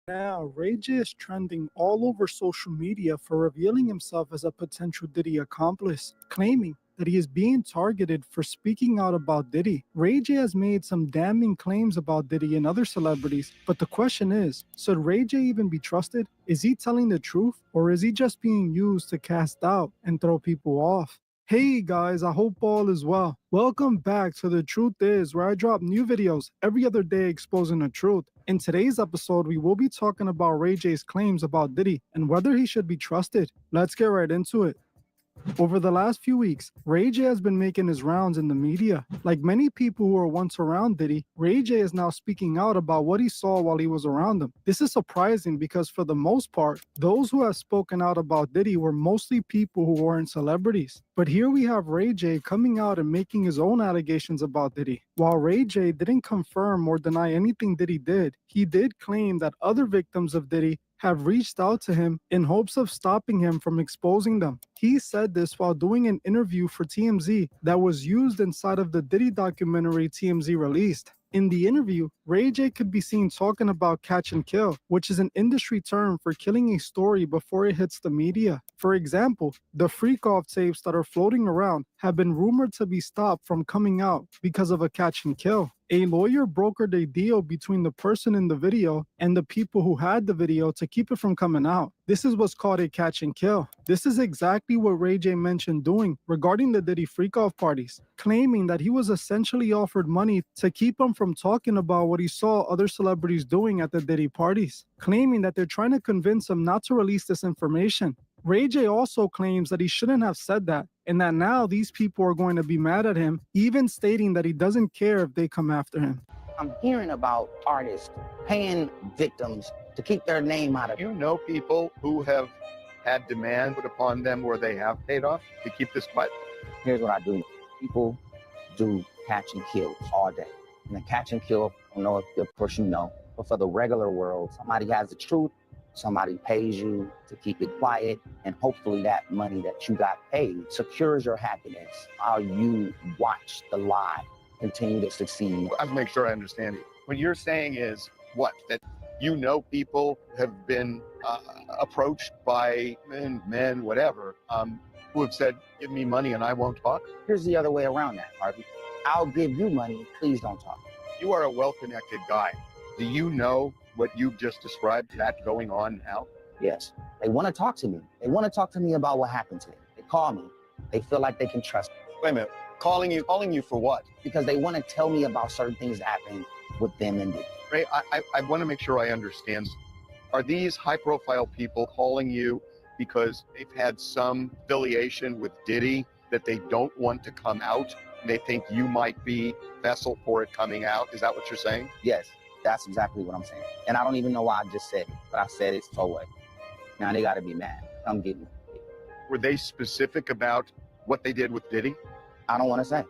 Now, Ray J is trending all over social media for revealing himself as a potential Diddy accomplice, claiming that he is being targeted for speaking out about Diddy. Ray J has made some damning claims about Diddy and other celebrities, but the question is, should Ray J even be trusted? Is he telling the truth, or is he just being used to cast doubt and throw people off? Hey guys, I hope all is well. Welcome back to The Truth Is, where I drop new videos every other day exposing the truth. In today's episode, we will be talking about Ray J's claims about Diddy and whether he should be trusted. Let's get right into it. Over the last few weeks, Ray J has been making his rounds in the media. Like many people who were once around Diddy, Ray J is now speaking out about what he saw while he was around him. This is surprising because for the most part, those who have spoken out about Diddy were mostly people who weren't celebrities. But here we have Ray J coming out and making his own allegations about Diddy. While Ray J didn't confirm or deny anything Diddy did, he did claim that other victims of Diddy have reached out to him in hopes of stopping him from exposing them. He said this while doing an interview for TMZ that was used inside of the Diddy documentary TMZ released. In the interview, Ray J could be seen talking about catch and kill, which is an industry term for killing a story before it hits the media. For example, the freak-off tapes that are floating around have been rumored to be stopped from coming out because of a catch and kill. A lawyer brokered a deal between the person in the video and the people who had the video to keep it from coming out. This is what's called a catch and kill. This is exactly what Ray J mentioned doing regarding the Diddy freak-off parties, claiming that he was essentially offered money to keep him from talking about what he saw other celebrities doing at the Diddy parties, claiming that they're trying to convince him not to release this information. Ray J also claims that he shouldn't have said that, and that now these people are going to be mad at him, even stating that he doesn't care if they come after him. I'm hearing about artists paying victims to keep their name out of it. You know people who have had demand put upon them where they have paid off to keep this quiet? Here's what I do. People do catch and kill all day. And the catch and kill, I don't know if of course you know, but for the regular world, somebody has the truth, somebody pays you to keep it quiet, and hopefully that money that you got paid secures your happiness while you watch the lie continue to succeed. I have to make sure I understand you. What you're saying is what? That you know people have been approached by men, whatever, who have said, give me money and I won't talk? Here's the other way around that, Harvey. I'll give you money, please don't talk. You are a well-connected guy. Do you know what you've just described, that going on now? Yes. They want to talk to me. They want to talk to me about what happened to them. They call me. They feel like they can trust me. Wait a minute. Calling you for what? Because they want to tell me about certain things that happened with them and Diddy. Ray, I want to make sure I understand. Are these high-profile people calling you because they've had some affiliation with Diddy that they don't want to come out? And they think you might be vessel for it coming out? Is that what you're saying? Yes. That's exactly what I'm saying. And I don't even know why I just said it, but I said it so what? Now they got to be mad. I'm getting it. Were they specific about what they did with Diddy? I don't want to say.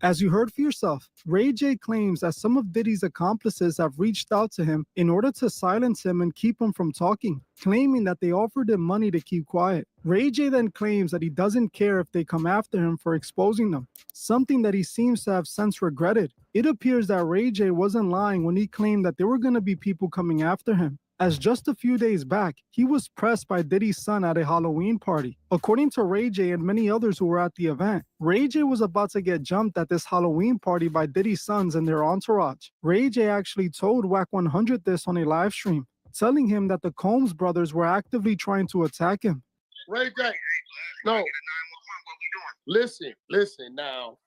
As you heard for yourself, Ray J claims that some of Diddy's accomplices have reached out to him in order to silence him and keep him from talking, claiming that they offered him money to keep quiet. Ray J then claims that he doesn't care if they come after him for exposing them, something that he seems to have since regretted. It appears that Ray J wasn't lying when he claimed that there were going to be people coming after him, as just a few days back, he was pressed by Diddy's son at a Halloween party. According to Ray J and many others who were at the event, Ray J was about to get jumped at this Halloween party by Diddy's sons and their entourage. Ray J actually told Wack 100 this on a live stream, telling him that the Combs brothers were actively trying to attack him. Ray J, no. Listen now.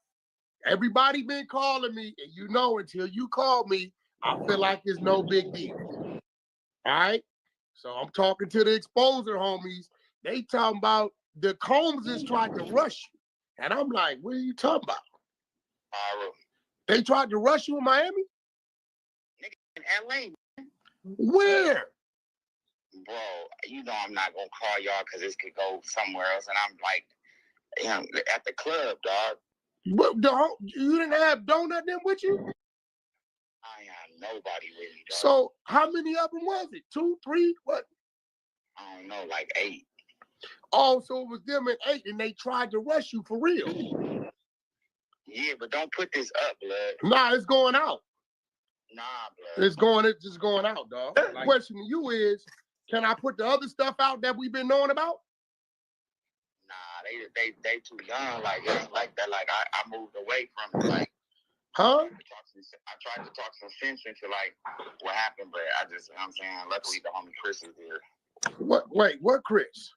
Everybody been calling me, and you know until you call me, I feel like it's no big deal. All right? So I'm talking to the exposer homies. They talking about the Combses tried to rush you. And I'm like, what are you talking about? They tried to rush you in Miami? Nigga, in LA. Where? Bro, you know I'm not gonna call y'all because this could go somewhere else. And I'm like, at the club, dog. What, you didn't have Donut then with you? I have nobody really, dog. So how many of them was it? 2, 3, what? I don't know, like 8. Oh, so it was them at 8 and they tried to rush you for real. Yeah, but don't put this up, blood. Nah, it's going out. Nah, blood. It's just going out, dog. The question to you is, can I put the other stuff out that we've been knowing about? Nah, they too young. Like it's like that. Like I moved away from it. Like, huh? I tried to talk some sense into like what happened, but I just, you know what I'm saying, luckily the homie Chris is here. What Chris?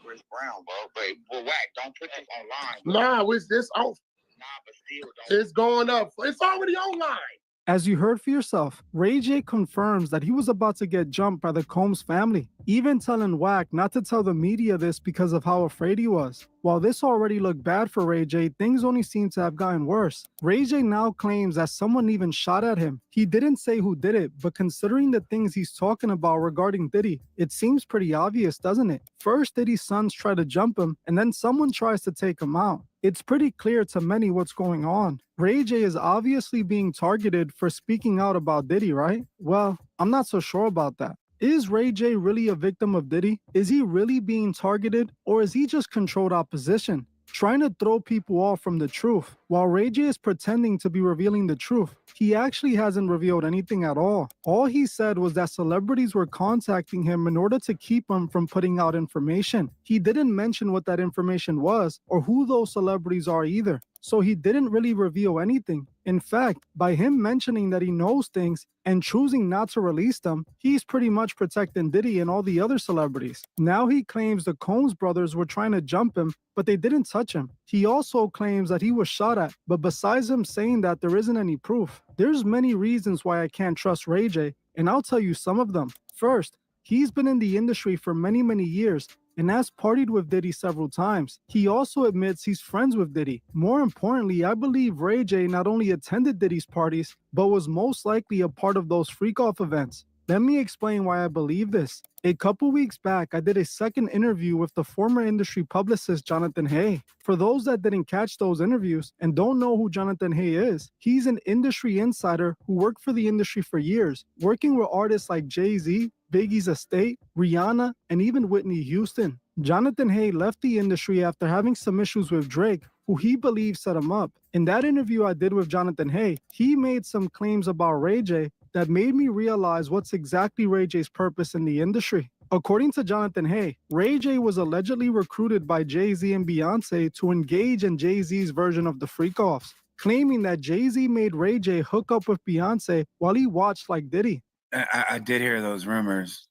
Chris Brown, bro. But Wack, don't put this online. Bro. Nah, it's this off. Nah, but still, don't. It's going up. It's already online. As you heard for yourself, Ray J confirms that he was about to get jumped by the Combs family, even telling Wack not to tell the media this because of how afraid he was. While this already looked bad for Ray J, things only seem to have gotten worse. Ray J now claims that someone even shot at him. He didn't say who did it, but considering the things he's talking about regarding Diddy, it seems pretty obvious, doesn't it? First, Diddy's sons try to jump him, and then someone tries to take him out. It's pretty clear to many what's going on. Ray J is obviously being targeted for speaking out about Diddy, right? Well, I'm not so sure about that. Is Ray J really a victim of Diddy? Is he really being targeted, or is he just controlled opposition, trying to throw people off from the truth? While Ray J is pretending to be revealing the truth, he actually hasn't revealed anything at all. All he said was that celebrities were contacting him in order to keep him from putting out information. He didn't mention what that information was or who those celebrities are either. So he didn't really reveal anything. In fact, by him mentioning that he knows things and choosing not to release them, he's pretty much protecting Diddy and all the other celebrities. Now he claims the Combs brothers were trying to jump him, but they didn't touch him. He also claims that he was shot at, but besides him saying that, there isn't any proof. There's many reasons why I can't trust Ray J, and I'll tell you some of them. First, he's been in the industry for many, many years and has partied with Diddy several times. He also admits he's friends with Diddy. More importantly, I believe Ray J not only attended Diddy's parties, but was most likely a part of those freak-off events. Let me explain why I believe this. A couple weeks back, I did a second interview with the former industry publicist Jonathan Hay. For those that didn't catch those interviews and don't know who Jonathan Hay is, he's an industry insider who worked for the industry for years, working with artists like Jay-Z, Biggie's estate, Rihanna, and even Whitney Houston. Jonathan Hay left the industry after having some issues with Drake, who he believes set him up. In that interview I did with Jonathan Hay, he made some claims about Ray J that made me realize what's exactly Ray J's purpose in the industry. According to Jonathan Hay, Ray J was allegedly recruited by Jay-Z and Beyonce to engage in Jay-Z's version of the freak-offs, claiming that Jay-Z made Ray J hook up with Beyonce while he watched like Diddy. I did hear those rumors,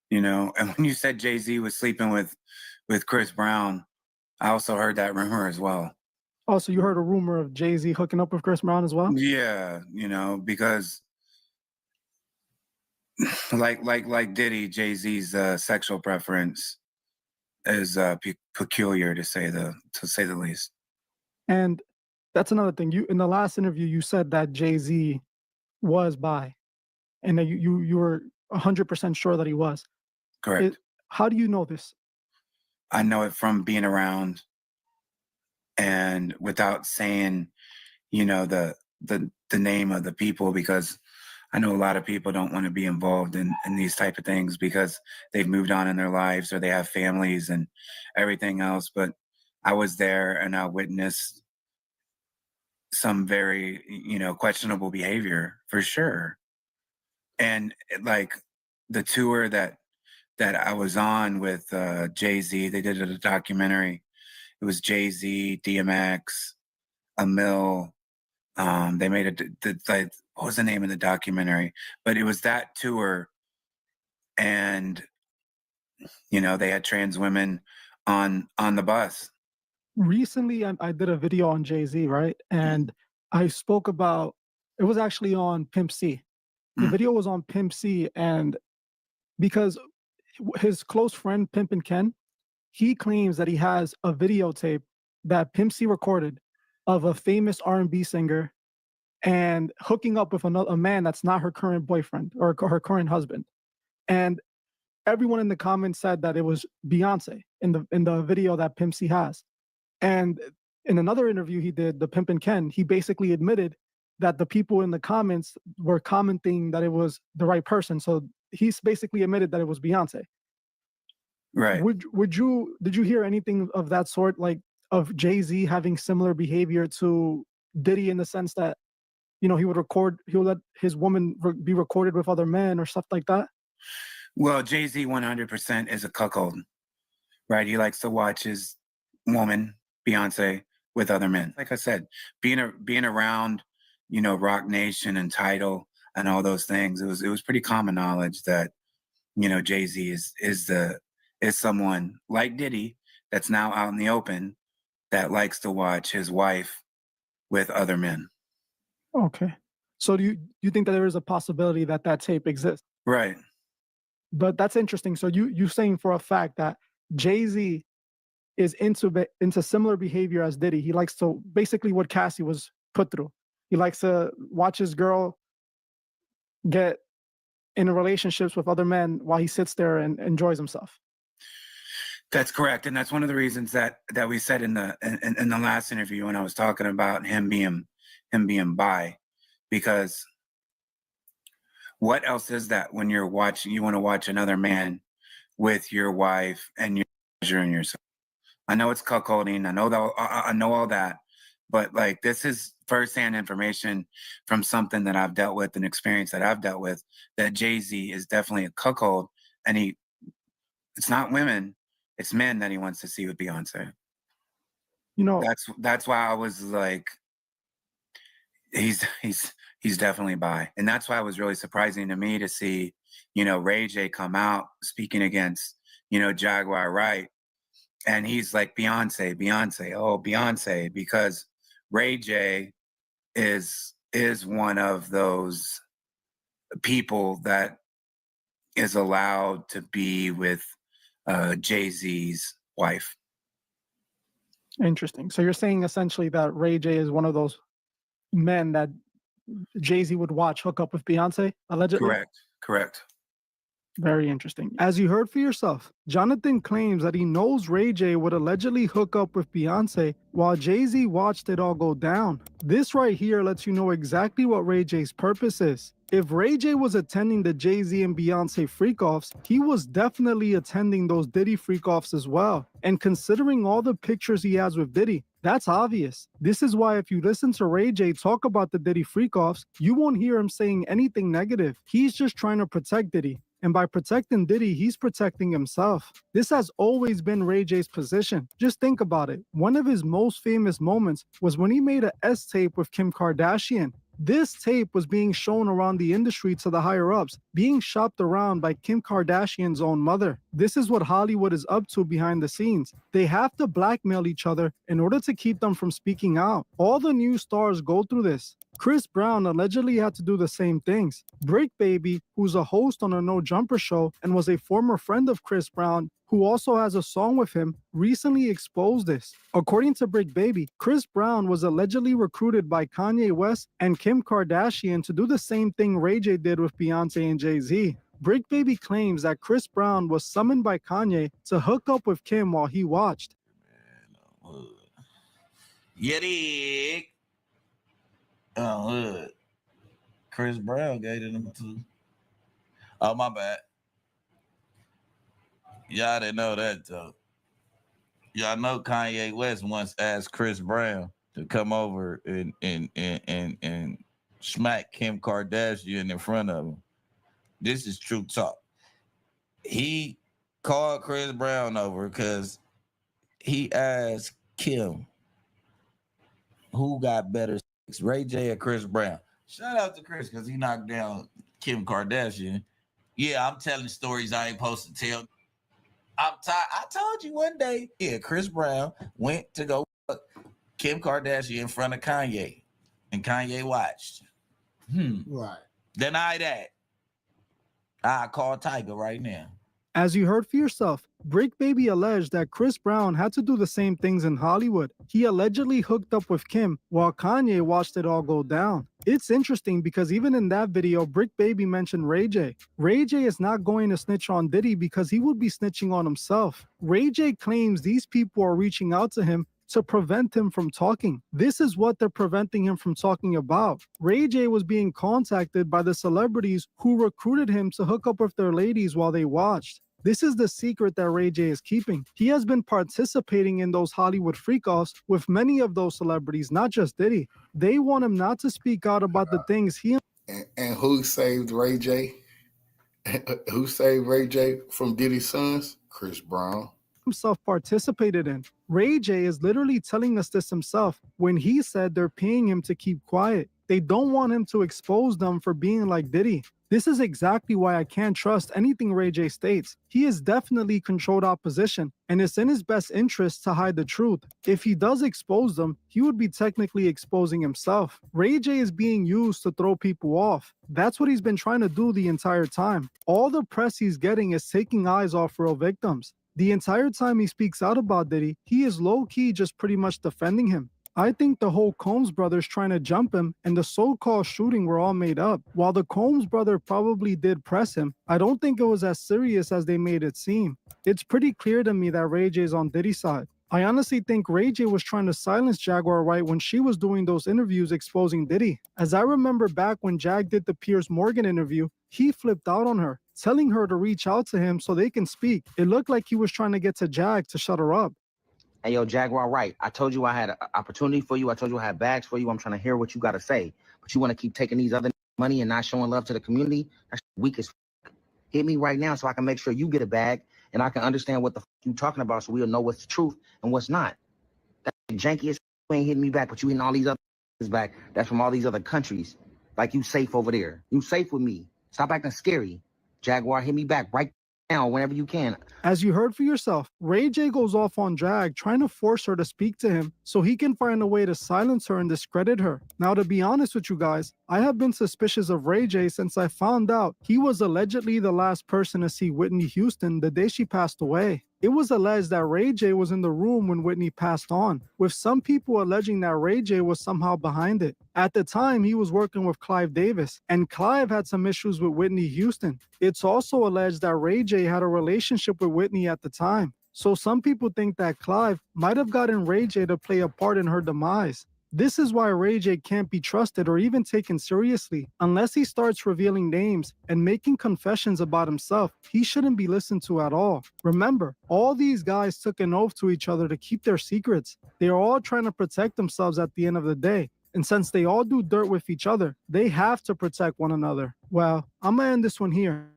you know, and when you said Jay-Z was sleeping with Chris Brown, I also heard that rumor as well. Oh, so you heard a rumor of Jay-Z hooking up with Chris Brown as well? Yeah, you know, because like Diddy, Jay-Z's sexual preference is peculiar to say the least. And that's another thing. You in the last interview you said that Jay-Z was bi, and that you were 100% sure that he was. Correct. How do you know this? I know it from being around, and without saying, you know, the name of the people, because I know a lot of people don't want to be involved in these type of things because they've moved on in their lives or they have families and everything else. But I was there and I witnessed some very, you know, questionable behavior for sure. And like the tour that I was on with Jay-Z, they did a documentary. It was Jay-Z, DMX, Amil. They made like, what was the name of the documentary? But it was that tour, and you know, they had trans women on the bus. Recently, I did a video on Jay-Z, right? And I spoke about, it was actually on Pimp C. The video was on Pimp C, and because his close friend, Pimpin' Ken, he claims that he has a videotape that Pimp C recorded of a famous R&B singer and hooking up with a man that's not her current boyfriend or her current husband. And everyone in the comments said that it was Beyonce in the video that Pimp C has. And in another interview he did, the Pimpin' Ken, he basically admitted that the people in the comments were commenting that it was the right person. So he's basically admitted that it was Beyonce. Right. Did you hear anything of that sort, like of Jay-Z having similar behavior to Diddy in the sense that, you know, he would let his woman be recorded with other men or stuff like that? Well, Jay-Z 100% is a cuckold, right? He likes to watch his woman, Beyonce, with other men. Like I said, being around, you know, Rock Nation and Tidal and all those things, it was pretty common knowledge that, you know, Jay-Z is someone like Diddy that's now out in the open that likes to watch his wife with other men. Okay. So do you think that there is a possibility that tape exists? Right. But that's interesting. So you saying for a fact that Jay-Z is into similar behavior as Diddy. He likes to, basically what Cassie was put through. He likes to watch his girl get in relationships with other men while he sits there and enjoys himself. That's correct, and that's one of the reasons that we said in the last interview when I was talking about him being bi, because what else is that when you're watching? You want to watch another man with your wife and you're measuring yourself. I know it's cuckolding. I know all that, but like this is firsthand information from something that I've dealt with, an experience that I've dealt with. That Jay-Z is definitely a cuckold, and it's not women, it's men that he wants to see with Beyonce. You know, that's why I was like, he's definitely bi, and that's why it was really surprising to me to see, Ray J come out speaking against, Jaguar Wright, and he's like Beyonce, oh Beyonce, because Ray J is one of those people that is allowed to be with Jay-Z's wife. Interesting. So you're saying essentially that Ray J is one of those men that Jay-Z would watch hook up with Beyonce, allegedly? Correct. Very interesting. As you heard for yourself, Jonathan claims that he knows Ray J would allegedly hook up with Beyonce while Jay-Z watched it all go down. This right here lets you know exactly what Ray J's purpose is. If Ray J was attending the Jay-Z and Beyonce freak-offs, he was definitely attending those Diddy freak-offs as well. And considering all the pictures he has with Diddy, that's obvious. This is why if you listen to Ray J talk about the Diddy freak-offs, you won't hear him saying anything negative. He's just trying to protect Diddy. And by protecting Diddy, he's protecting himself. This has always been Ray J's position. Just think about it. One of his most famous moments was when he made an S tape with Kim Kardashian. This tape was being shown around the industry to the higher-ups, being shopped around by Kim Kardashian's own mother. This is what Hollywood is up to behind the scenes. They have to blackmail each other in order to keep them from speaking out. All the new stars go through this. Chris Brown allegedly had to do the same things. Brick Baby, who's a host on a No Jumper show and was a former friend of Chris Brown, who also has a song with him, recently exposed this. According to Brick Baby, Chris Brown was allegedly recruited by Kanye West and Kim Kardashian to do the same thing Ray J did with Beyonce and Jay-Z. Brick Baby claims that Chris Brown was summoned by Kanye to hook up with Kim while he watched. Yeah, dig. Hood. Chris Brown gave it them too. Oh, my bad. Y'all didn't know that, though. Y'all know Kanye West once asked Chris Brown to come over and smack Kim Kardashian in front of him. This is true talk. He called Chris Brown over because he asked Kim, who got better sex, Ray J or Chris Brown? Shout out to Chris because he knocked down Kim Kardashian. Yeah, I'm telling stories I ain't supposed to tell. I'm tired. I told you one day, Chris Brown went to go fuck Kim Kardashian in front of Kanye, and Kanye watched. Right. Deny that. I call Tiger right now. As you heard for yourself, Brick Baby alleged that Chris Brown had to do the same things in Hollywood. He allegedly hooked up with Kim while Kanye watched it all go down. It's interesting because even in that video, Brick Baby mentioned Ray J. Ray J is not going to snitch on Diddy because he would be snitching on himself. Ray J claims these people are reaching out to him to prevent him from talking. This is what they're preventing him from talking about. Ray J was being contacted by the celebrities who recruited him to hook up with their ladies while they watched. This is the secret that Ray J is keeping. He has been participating in those Hollywood freak-offs with many of those celebrities, not just Diddy. They want him not to speak out about the things he... And who saved Ray J? Who saved Ray J from Diddy's sons? Chris Brown. Himself participated in. Ray J is literally telling us this himself when he said they're paying him to keep quiet. They don't want him to expose them for being like Diddy. This is exactly why I can't trust anything Ray J states. He is definitely controlled opposition, and it's in his best interest to hide the truth. If he does expose them, he would be technically exposing himself. Ray J is being used to throw people off. That's what he's been trying to do the entire time. All the press he's getting is taking eyes off real victims. The entire time he speaks out about Diddy, he is low-key just pretty much defending him. I think the whole Combs brothers trying to jump him and the so-called shooting were all made up. While the Combs brother probably did press him, I don't think it was as serious as they made it seem. It's pretty clear to me that Ray J is on Diddy's side. I honestly think Ray J was trying to silence Jaguar Wright when she was doing those interviews exposing Diddy. As I remember back when Jag did the Piers Morgan interview, he flipped out on her, telling her to reach out to him so they can speak. It looked like he was trying to get to Jag to shut her up. Hey, yo, Jaguar Wright, I told you I had an opportunity for you. I told you I had bags for you. I'm trying to hear what you got to say. But you want to keep taking these other money and not showing love to the community? That's weak as f***. Hit me right now so I can make sure you get a bag and I can understand what the f*** you talking about so we'll know what's the truth and what's not. That janky as f***, you ain't hitting me back, but you hitting all these other back. That's from all these other countries. Like you safe over there. You safe with me. Stop acting scary. Jaguar, hit me back right now whenever you can. As you heard for yourself, Ray J goes off on Jag, trying to force her to speak to him so he can find a way to silence her and discredit her. Now, to be honest with you guys, I have been suspicious of Ray J since I found out he was allegedly the last person to see Whitney Houston the day she passed away. It was alleged that Ray J was in the room when Whitney passed on, with some people alleging that Ray J was somehow behind it. At the time, he was working with Clive Davis, and Clive had some issues with Whitney Houston. It's also alleged that Ray J had a relationship with Whitney at the time. So some people think that Clive might have gotten Ray J to play a part in her demise. This is why Ray J can't be trusted or even taken seriously. Unless he starts revealing names and making confessions about himself, he shouldn't be listened to at all. Remember, all these guys took an oath to each other to keep their secrets. They are all trying to protect themselves at the end of the day. And since they all do dirt with each other, they have to protect one another. Well, I'm gonna end this one here.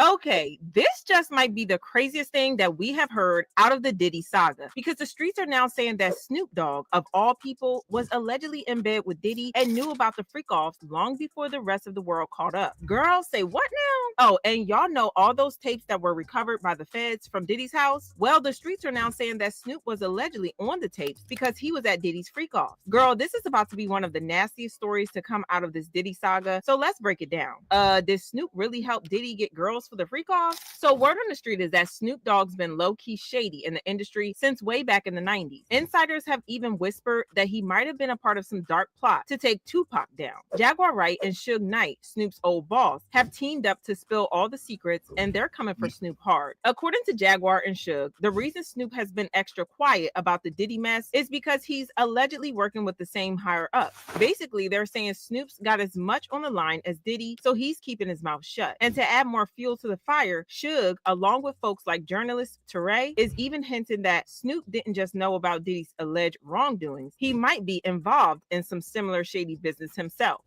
Okay, this just might be the craziest thing that we have heard out of the Diddy saga, because the streets are now saying that Snoop Dogg, of all people, was allegedly in bed with Diddy and knew about the freak-offs long before the rest of the world caught up. Girls, say what now? Oh, and y'all know all those tapes that were recovered by the feds from Diddy's house? Well, the streets are now saying that Snoop was allegedly on the tapes because he was at Diddy's freak-offs. Girl, this is about to be one of the nastiest stories to come out of this Diddy saga, so let's break it down. Did Snoop really help Diddy get girls for the freak off? So word on the street is that Snoop Dogg's been low-key shady in the industry since way back in the 90s. Insiders have even whispered that he might have been a part of some dark plot to take Tupac down. Jaguar Wright and Suge Knight, Snoop's old boss, have teamed up to spill all the secrets, and they're coming for Snoop hard. According to Jaguar and Suge, the reason Snoop has been extra quiet about the Diddy mess is because he's allegedly working with the same higher up. Basically, they're saying Snoop's got as much on the line as Diddy, so he's keeping his mouth shut. And to add more fuel to the fire, Suge, along with folks like journalist Teray, is even hinting that Snoop didn't just know about Diddy's alleged wrongdoings. He might be involved in some similar shady business himself.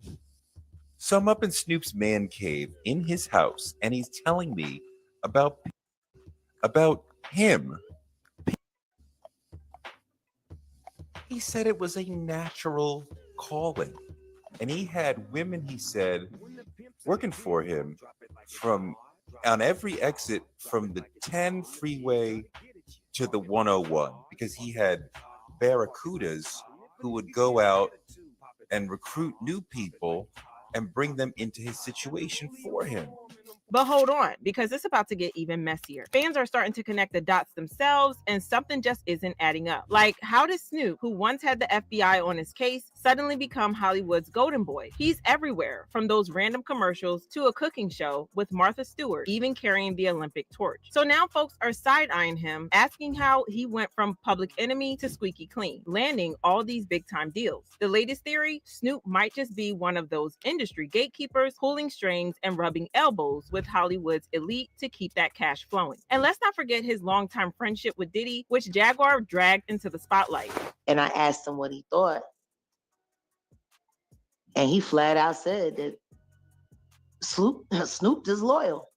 So I'm up in Snoop's man cave in his house, and he's telling me about him. He said it was a natural calling, and he had women, he said, working for him from on every exit from the 10 freeway to the 101, because he had barracudas who would go out and recruit new people and bring them into his situation for him. But hold on, because it's about to get even messier. Fans are starting to connect the dots themselves, and something just isn't adding up. Like, how did Snoop, who once had the FBI on his case, suddenly become Hollywood's golden boy? He's everywhere, from those random commercials to a cooking show with Martha Stewart, even carrying the Olympic torch. So now folks are side-eyeing him, asking how he went from public enemy to squeaky clean, landing all these big-time deals. The latest theory, Snoop might just be one of those industry gatekeepers pulling strings and rubbing elbows with with Hollywood's elite to keep that cash flowing. And let's not forget his longtime friendship with Diddy, which Jaguar dragged into the spotlight. And I asked him what he thought. And he flat out said that Snoop is loyal.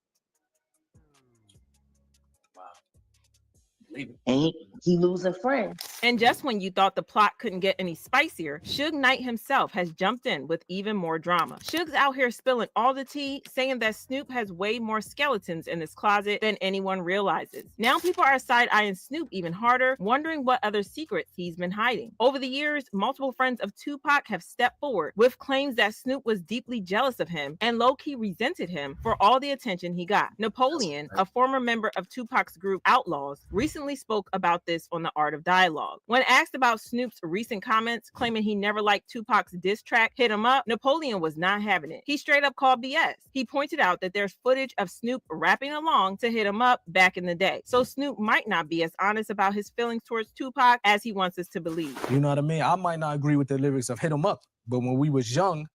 And he losing friends. And just when you thought the plot couldn't get any spicier, Suge Knight himself has jumped in with even more drama. Suge's out here spilling all the tea, saying that Snoop has way more skeletons in his closet than anyone realizes. Now people are side-eyeing Snoop even harder, wondering what other secrets he's been hiding. Over the years, multiple friends of Tupac have stepped forward with claims that Snoop was deeply jealous of him and low-key resented him for all the attention he got. Napoleon, a former member of Tupac's group Outlaws, recently spoke about this on The Art of Dialogue. When asked about Snoop's recent comments claiming he never liked Tupac's diss track, Hit 'Em Up, Napoleon was not having it. He straight up called BS. He pointed out that there's footage of Snoop rapping along to Hit 'Em Up back in the day. So Snoop might not be as honest about his feelings towards Tupac as he wants us to believe. You know what I mean? I might not agree with the lyrics of Hit 'Em Up, but when we was young,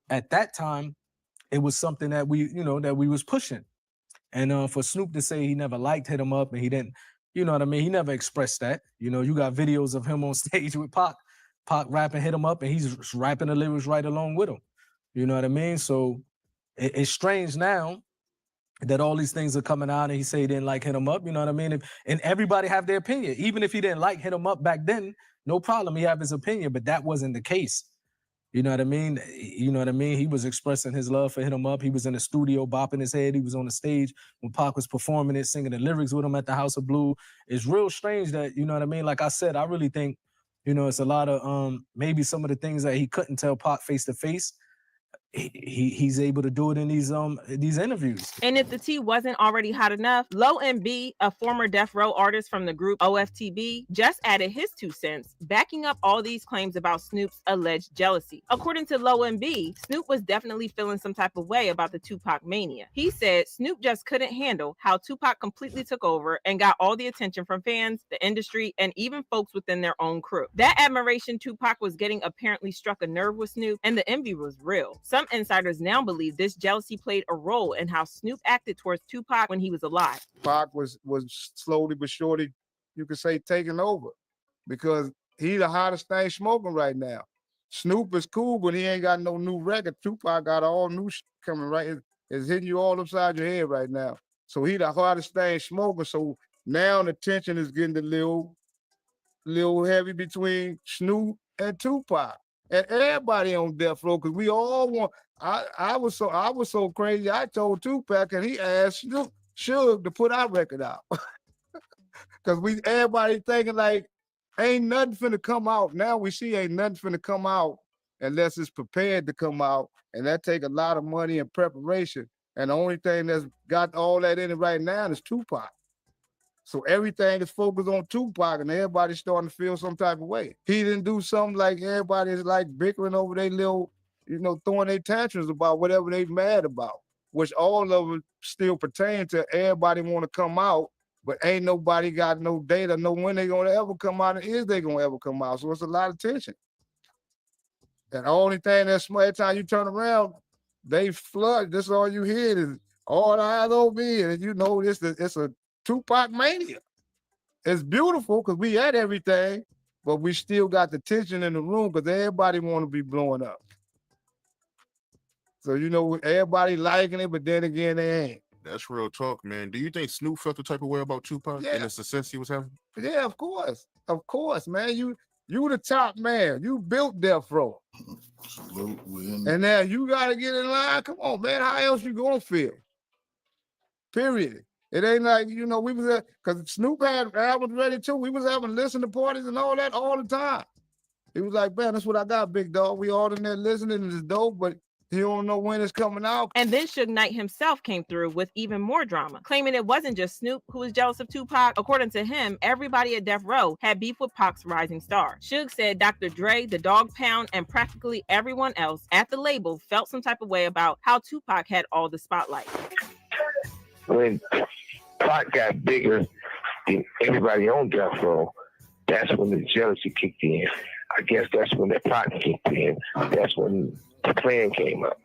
at that time, it was something that we was pushing. And for Snoop to say he never liked Hit 'Em Up and he didn't, you know what I mean? He never expressed that. You know, you got videos of him on stage with Pac rapping Hit 'Em Up, and he's rapping the lyrics right along with him. You know what I mean? So it's strange now that all these things are coming out and he say he didn't like Hit 'Em Up, you know what I mean? And everybody have their opinion. Even if he didn't like Hit 'Em Up back then, no problem, he have his opinion, but that wasn't the case. You know what I mean? You know what I mean? He was expressing his love for Hit 'Em Up. He was in the studio bopping his head. He was on the stage when Pac was performing it, singing the lyrics with him at the House of Blue. It's real strange that, you know what I mean? Like I said, I really think, you know, it's a lot of maybe some of the things that he couldn't tell Pac face to face. He's able to do it in these interviews. And if the tea wasn't already hot enough, Low MB, a former Death Row artist from the group OFTB, just added his 2 cents, backing up all these claims about Snoop's alleged jealousy. According to Low MB, Snoop was definitely feeling some type of way about the Tupac mania. He said Snoop just couldn't handle how Tupac completely took over and got all the attention from fans, the industry, and even folks within their own crew. That admiration Tupac was getting apparently struck a nerve with Snoop, and the envy was real. Some insiders now believe this jealousy played a role in how Snoop acted towards Tupac when he was alive. Pac was slowly but surely, you could say, taking over because he the hottest thing smoking right now. Snoop is cool, but he ain't got no new record. Tupac got all new shit coming right. It's hitting you all upside your head right now. So he the hottest thing smoking. So now the tension is getting a little heavy between Snoop and Tupac. And everybody on death row, because we all want. I was so crazy. I told Tupac, and he asked Suge to put our record out, because everybody thinking like ain't nothing finna come out. Now we see ain't nothing finna come out unless it's prepared to come out, and that take a lot of money and preparation. And the only thing that's got all that in it right now is Tupac. So everything is focused on Tupac, and everybody's starting to feel some type of way. He didn't do something like everybody's like bickering over their little, throwing their tantrums about whatever they mad about, which all of it still pertain to everybody want to come out, but ain't nobody got no data, know when they gonna ever come out, and is they gonna ever come out. So it's a lot of tension. And the only thing that's every time you turn around, they flood. This all you hear is all the eyes on me, and it's a Tupac mania. It's beautiful because we had everything, but we still got the tension in the room because everybody want to be blowing up. So everybody liking it, but then again they ain't. That's real talk, man. Do you think Snoop felt the type of way about Tupac in the success he was having? Yeah, of course, man. You the top man. You built Death Row. And now you gotta get in line. Come on, man. How else you gonna feel? Period. It ain't like, we was at, because Snoop had albums ready too. We was having listening parties and all that all the time. He was like, man, that's what I got, big dog. We all in there listening, and it's dope, but he don't know when it's coming out. And then Suge Knight himself came through with even more drama, claiming it wasn't just Snoop who was jealous of Tupac. According to him, everybody at Death Row had beef with Pac's rising star. Suge said Dr. Dre, the Dog Pound, and practically everyone else at the label felt some type of way about how Tupac had all the spotlight. When Pac got bigger than everybody on Death Row, that's when the jealousy kicked in. I guess that's when the plot kicked in. That's when the plan came up.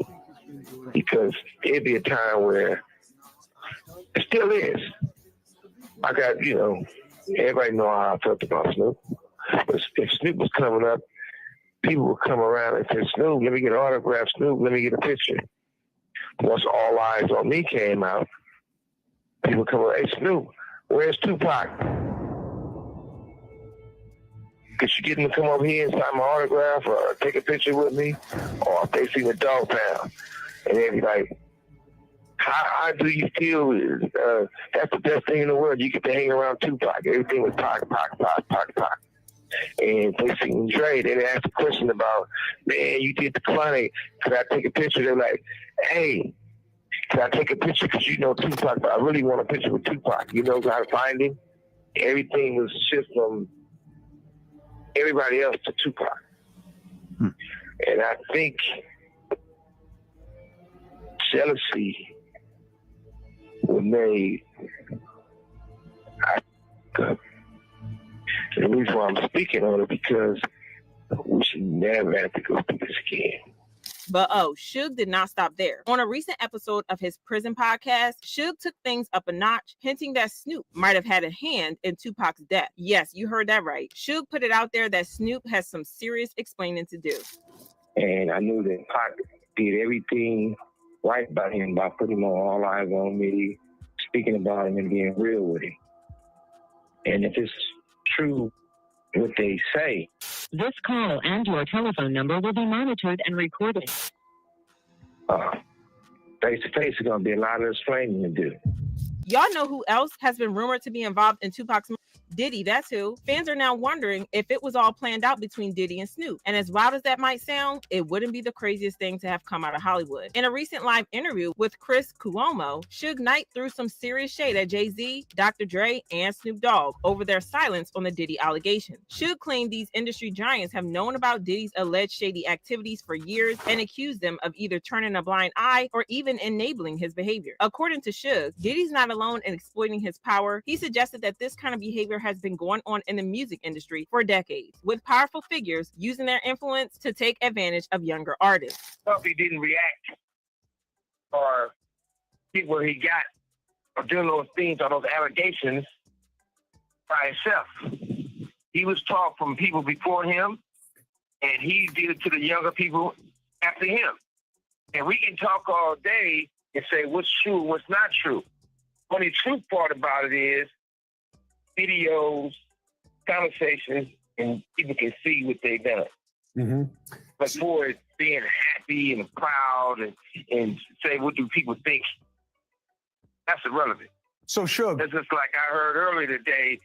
Because it'd be a time where It still is. I got, everybody know how I felt about Snoop. But if Snoop was coming up, people would come around and say, Snoop, let me get an autograph. Snoop, let me get a picture. Once All Eyes on Me came out, people come around, hey, Snoop, where's Tupac? Could you get him to come over here and sign my autograph or take a picture with me? Or if they see the Dog Pound, and they'd be like, how do you feel? That's the best thing in the world. You get to hang around Tupac. Everything was Pac. And they seen Dre. They asked a question about, man, you did the Chronic. Could I take a picture? They're like, hey, can I take a picture? Because you know Tupac, but I really want a picture with Tupac. You know how to find him? Everything was just from everybody else to Tupac. And I think jealousy was made. The reason why I'm speaking on it because we should never have to go through this again. But Suge did not stop there. On a recent episode of his prison podcast, Suge took things up a notch, hinting that Snoop might have had a hand in Tupac's death. Yes, you heard that right. Suge put it out there that Snoop has some serious explaining to do. And I knew that Pac did everything right by him by putting him on All Eyes on Me, speaking about him and being real with him. And if it's true what they say, this call and your telephone number will be monitored and recorded. Face to face is going to be a lot of explaining to do. Y'all know who else has been rumored to be involved in Tupac's murder? Diddy, that's who. Fans are now wondering if it was all planned out between Diddy and Snoop. And as wild as that might sound, it wouldn't be the craziest thing to have come out of Hollywood. In a recent live interview with Chris Cuomo, Suge Knight threw some serious shade at Jay-Z, Dr. Dre, and Snoop Dogg over their silence on the Diddy allegations. Suge claimed these industry giants have known about Diddy's alleged shady activities for years and accused them of either turning a blind eye or even enabling his behavior. According to Suge, Diddy's not alone in exploiting his power. He suggested that this kind of behavior has been going on in the music industry for decades, with powerful figures using their influence to take advantage of younger artists. He didn't react or see where he got or doing those things or those allegations by himself. He was taught from people before him, and he did it to the younger people after him. And we can talk all day and say what's true, what's not true. Only true part about it is videos, conversations, and people can see what they've done. Mm-hmm. But for it being happy and proud and say, what do people think? That's irrelevant. So Suge. It's just like I heard earlier today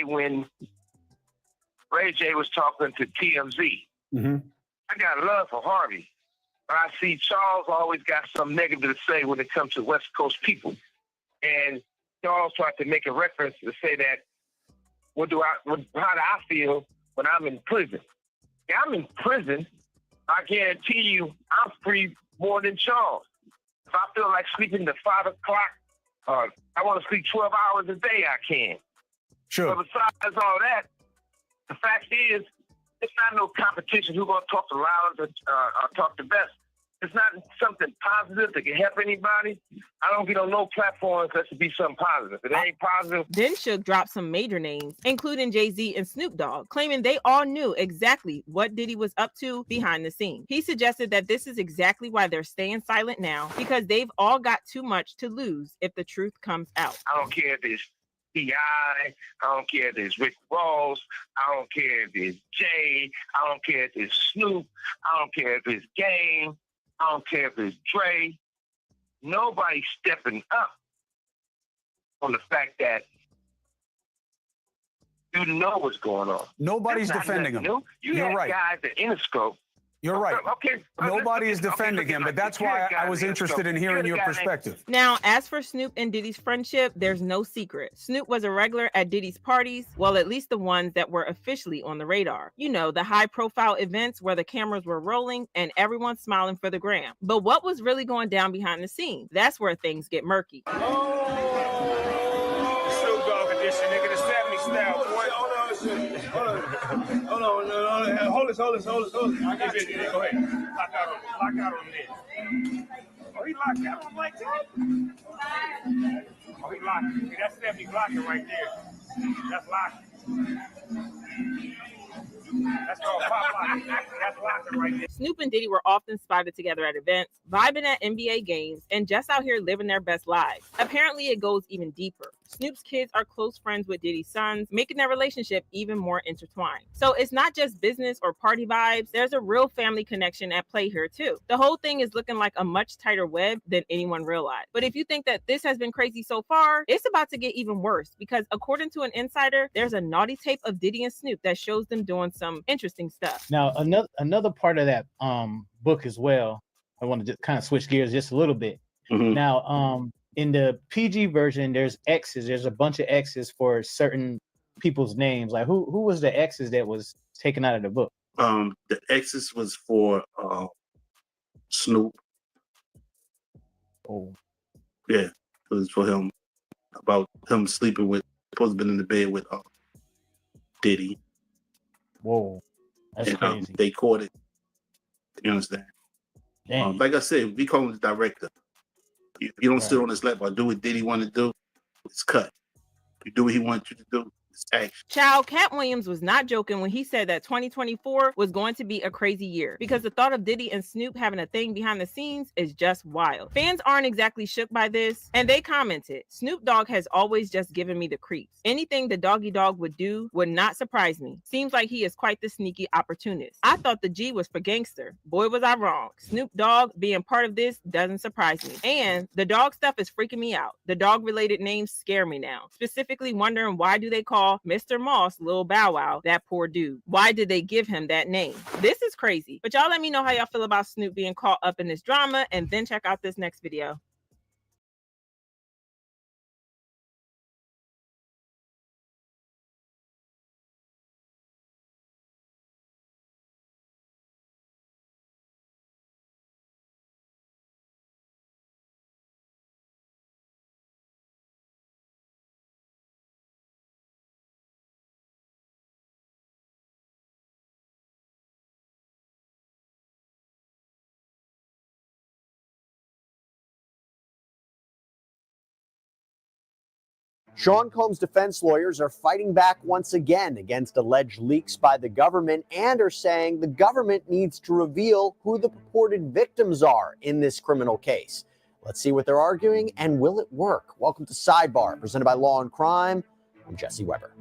when Ray J was talking to TMZ. Mm-hmm. I got love for Harvey. But I see Charles always got some negative to say when it comes to West Coast people. And Charles tried to make a reference to say that, how do I feel when I'm in prison? Yeah, I'm in prison. I guarantee you I'm free more than Charles. If I feel like sleeping to 5 o'clock, I want to sleep 12 hours a day, I can. Sure. But besides all that, the fact is, it's not no competition who's going to talk the loudest or talk the best. It's not something positive that can help anybody. I don't get on no platforms that should be something positive. If it ain't positive. Then Suge dropped some major names, including Jay-Z and Snoop Dogg, claiming they all knew exactly what Diddy was up to behind the scenes. He suggested that this is exactly why they're staying silent now, because they've all got too much to lose if the truth comes out. I don't care if it's P.I., I don't care if it's Rick Ross, I don't care if it's Jay, I don't care if it's Snoop, I don't care if it's Game, I don't care if it's Dre. Nobody's stepping up on the fact that you know what's going on. Nobody's defending him. You're right. Guys at Interscope. You're right. Okay. Nobody is defending him, but that's why I was interested in hearing your perspective. Now, as for Snoop and Diddy's friendship, there's no secret. Snoop was a regular at Diddy's parties, well, at least the ones that were officially on the radar. You know, the high-profile events where the cameras were rolling and everyone smiling for the gram. But what was really going down behind the scenes? That's where things get murky. Snoop Dogg edition, nigga, the 70s style, boy. Hold on. Hold this. I got you. Go ahead. Lock out on this. Oh, he locked that one like that? Oh, he locked it. See, that's 70 blocking right there. That's locking. That's called pop locking. That's locking right there. Snoop and Diddy were often spotted together at events, vibing at NBA games, and just out here living their best lives. Apparently, it goes even deeper. Snoop's kids are close friends with Diddy's sons, making their relationship even more intertwined. So it's not just business or party vibes, there's a real family connection at play here too. The whole thing is looking like a much tighter web than anyone realized. But if you think that this has been crazy so far, it's about to get even worse because according to an insider, there's a naughty tape of Diddy and Snoop that shows them doing some interesting stuff. Now, another part of that book as well, I want to just kind of switch gears just a little bit. Now, in the PG version, there's X's. There's a bunch of X's for certain people's names. Like who was the X's that was taken out of the book? The X's was for Snoop. Oh. Yeah, it was for him, about him sleeping with, supposed to been in the bed with Diddy. Whoa, that's crazy. They caught it. You understand? Like I said, we call him the director. If you don't sit on his lap or do what Diddy want to do, it's cut. You do what he wants you to do, it's action. Child, Cat Williams was not joking when he said that 2024 was going to be a crazy year because the thought of Diddy and Snoop having a thing behind the scenes is just wild. Fans aren't exactly shook by this, and they commented, Snoop Dogg has always just given me the creeps. Anything the doggy dog would do would not surprise me. Seems like he is quite the sneaky opportunist. I thought the G was for gangster. Boy, was I wrong. Snoop Dogg being part of this doesn't surprise me. And the dog stuff is freaking me out. The dog-related names scare me now. Specifically wondering why do they call Mr. Moss Lil Bow Wow that poor dude? Why did they give him that name? This is crazy. But y'all let me know how y'all feel about Snoop being caught up in this drama, and then check out this next video. Sean Combs' defense lawyers are fighting back once again against alleged leaks by the government and are saying the government needs to reveal who the purported victims are in this criminal case. Let's see what they're arguing, and will it work? Welcome to Sidebar, presented by Law and Crime. I'm Jesse Weber.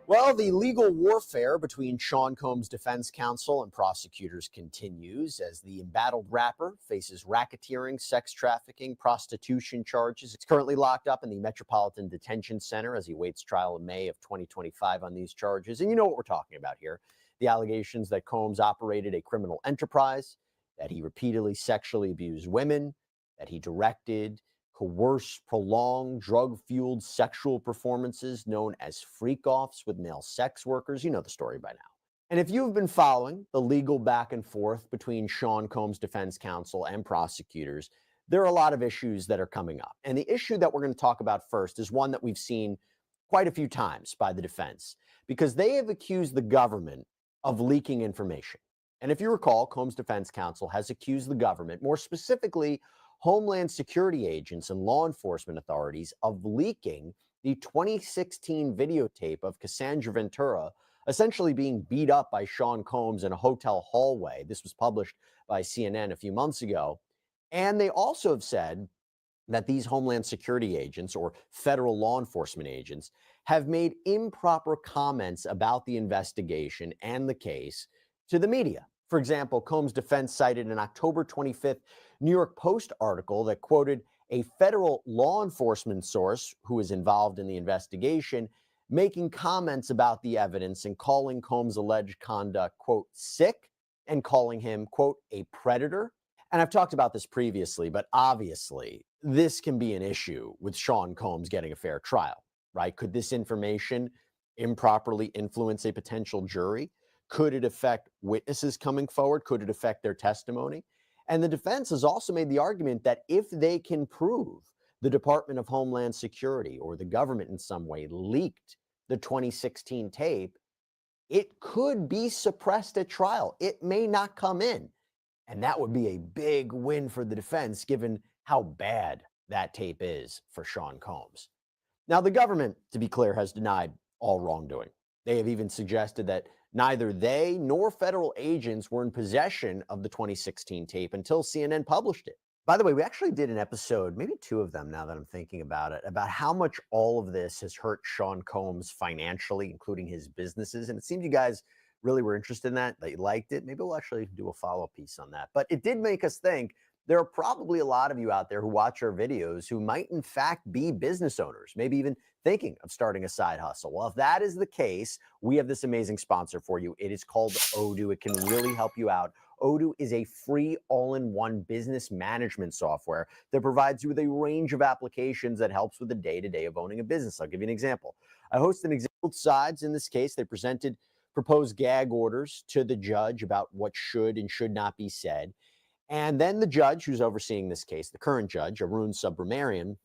Well, the legal warfare between Sean Combs' defense counsel and prosecutors continues as the embattled rapper faces racketeering, sex trafficking, prostitution charges. He's currently locked up in the Metropolitan Detention Center as he waits trial in May of 2025 on these charges. And you know what we're talking about here. The allegations that Combs operated a criminal enterprise, that he repeatedly sexually abused women, that he directed, coerced, prolonged, drug-fueled sexual performances known as freak-offs with male sex workers. You know the story by now. And if you've been following the legal back and forth between Sean Combs' defense counsel and prosecutors, there are a lot of issues that are coming up. And the issue that we're going to talk about first is one that we've seen quite a few times by the defense, because they have accused the government of leaking information. And if you recall, Combs' defense counsel has accused the government, more specifically Homeland Security agents and law enforcement authorities, of leaking the 2016 videotape of Cassandra Ventura essentially being beat up by Sean Combs in a hotel hallway. This was published by CNN a few months ago. And they also have said that these Homeland Security agents or federal law enforcement agents have made improper comments about the investigation and the case to the media. For example, Combs' defense cited an October 25th New York Post article that quoted a federal law enforcement source who is involved in the investigation making comments about the evidence and calling Combs' alleged conduct, quote, sick, and calling him, quote, a predator. And I've talked about this previously, but obviously this can be an issue with Sean Combs getting a fair trial, right? Could this information improperly influence a potential jury? Could it affect witnesses coming forward? Could it affect their testimony? And the defense has also made the argument that if they can prove the Department of Homeland Security or the government in some way leaked the 2016 tape, it could be suppressed at trial. It may not come in. And that would be a big win for the defense, given how bad that tape is for Sean Combs. Now, the government, to be clear, has denied all wrongdoing. They have even suggested that neither they nor federal agents were in possession of the 2016 tape until CNN published it. By the way, we actually did an episode, maybe 2 of them now that I'm thinking about it, about how much all of this has hurt Sean Combs financially, including his businesses. And it seems you guys really were interested in that you liked it. Maybe we'll actually do a follow-up piece on that. But it did make us think there are probably a lot of you out there who watch our videos who might in fact be business owners, maybe even thinking of starting a side hustle. Well, if that is the case, we have this amazing sponsor for you. It is called Odoo. It can really help you out. Odoo is a free all-in-one business management software that provides you with a range of applications that helps with the day-to-day of owning a business. I'll give you an example. I host an example. Both sides in this case, they presented proposed gag orders to the judge about what should and should not be said. And then the judge who's overseeing this case, the current judge, Arun Subramanian,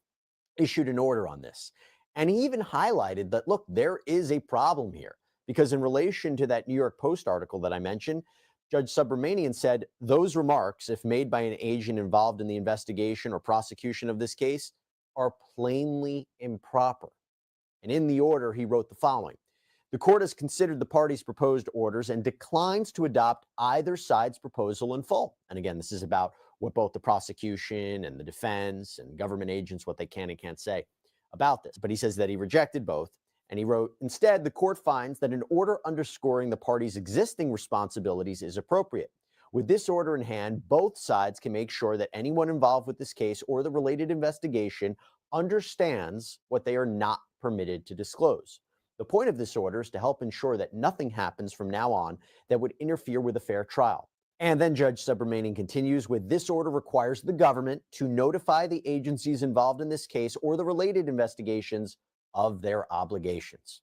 issued an order on this. And he even highlighted that, look, there is a problem here. Because in relation to that New York Post article that I mentioned, Judge Subramanian said those remarks, if made by an agent involved in the investigation or prosecution of this case, are plainly improper. And in the order, he wrote the following. The court has considered the parties' proposed orders and declines to adopt either side's proposal in full. And again, this is about what both the prosecution and the defense and government agents, what they can and can't say about this. But he says that he rejected both. And he wrote, instead, the court finds that an order underscoring the parties' existing responsibilities is appropriate. With this order in hand, both sides can make sure that anyone involved with this case or the related investigation understands what they are not permitted to disclose. The point of this order is to help ensure that nothing happens from now on that would interfere with a fair trial. And then Judge Subramanian continues with this order requires the government to notify the agencies involved in this case or the related investigations of their obligations.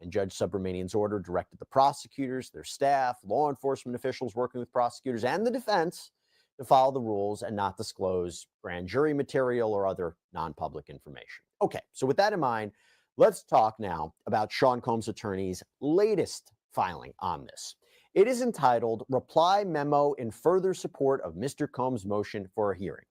And Judge Subramanian's order directed the prosecutors, their staff, law enforcement officials working with prosecutors, and the defense to follow the rules and not disclose grand jury material or other non-public information. Okay, so with that in mind, let's talk now about Sean Combs' attorney's latest filing on this. It is entitled Reply Memo in Further Support of Mr. Combs' Motion for a Hearing.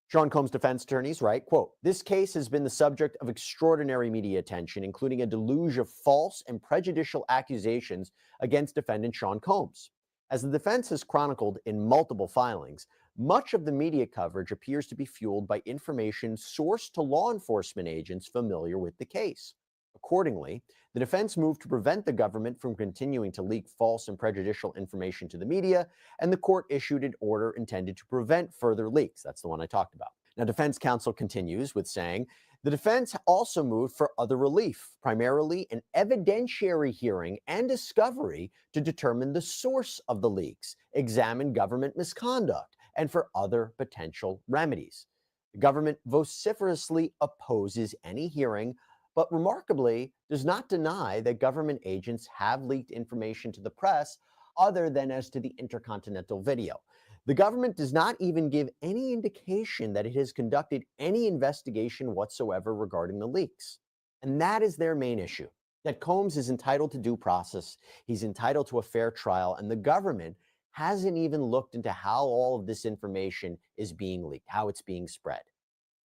Sean Combs' defense attorneys write, quote, this case has been the subject of extraordinary media attention, including a deluge of false and prejudicial accusations against defendant Sean Combs. As the defense has chronicled in multiple filings, much of the media coverage appears to be fueled by information sourced to law enforcement agents familiar with the case. Accordingly, the defense moved to prevent the government from continuing to leak false and prejudicial information to the media, and the court issued an order intended to prevent further leaks. That's the one I talked about. Now, defense counsel continues with saying, the defense also moved for other relief, primarily an evidentiary hearing and discovery to determine the source of the leaks, examine government misconduct, and for other potential remedies. The government vociferously opposes any hearing, but remarkably does not deny that government agents have leaked information to the press other than as to the intercontinental video. The government does not even give any indication that it has conducted any investigation whatsoever regarding the leaks. And that is their main issue, that Combs is entitled to due process, he's entitled to a fair trial, and the government hasn't even looked into how all of this information is being leaked, how it's being spread.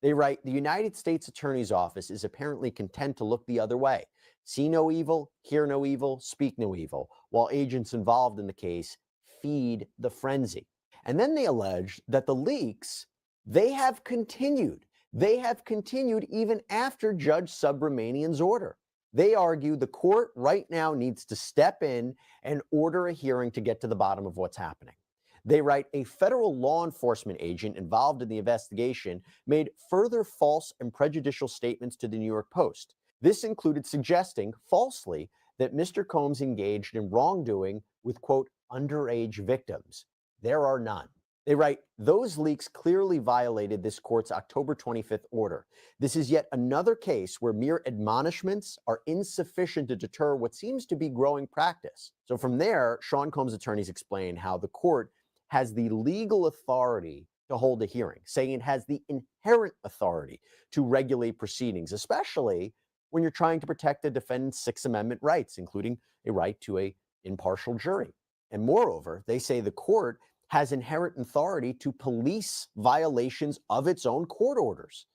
They write, the United States Attorney's Office is apparently content to look the other way, see no evil, hear no evil, speak no evil, while agents involved in the case feed the frenzy. And then they allege that the leaks, they have continued. They have continued even after Judge Subramanian's order. They argue the court right now needs to step in and order a hearing to get to the bottom of what's happening. They write, a federal law enforcement agent involved in the investigation made further false and prejudicial statements to the New York Post. This included suggesting falsely that Mr. Combs engaged in wrongdoing with, quote, underage victims. There are none. They write, those leaks clearly violated this court's October 25th order. This is yet another case where mere admonishments are insufficient to deter what seems to be growing practice. So from there, Sean Combs' attorneys explain how the court has the legal authority to hold a hearing, saying it has the inherent authority to regulate proceedings, especially when you're trying to protect a defendant's Sixth Amendment rights, including a right to an impartial jury. And moreover, they say the court has inherent authority to police violations of its own court orders.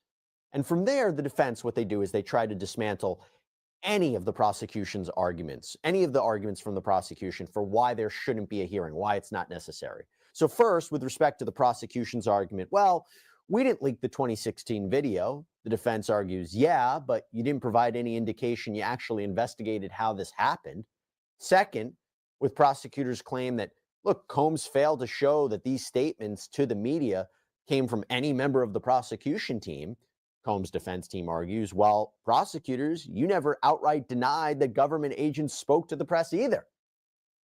And from there, the defense, what they do is they try to dismantle any of the prosecution's arguments, any of the arguments from the prosecution for why there shouldn't be a hearing, why it's not necessary. So first, with respect to the prosecution's argument, well, we didn't leak the 2016 video. The defense argues, yeah, but you didn't provide any indication you actually investigated how this happened. Second, with prosecutors' claim that, look, Combs failed to show that these statements to the media came from any member of the prosecution team, Combs' defense team argues, well, prosecutors, you never outright denied that government agents spoke to the press either.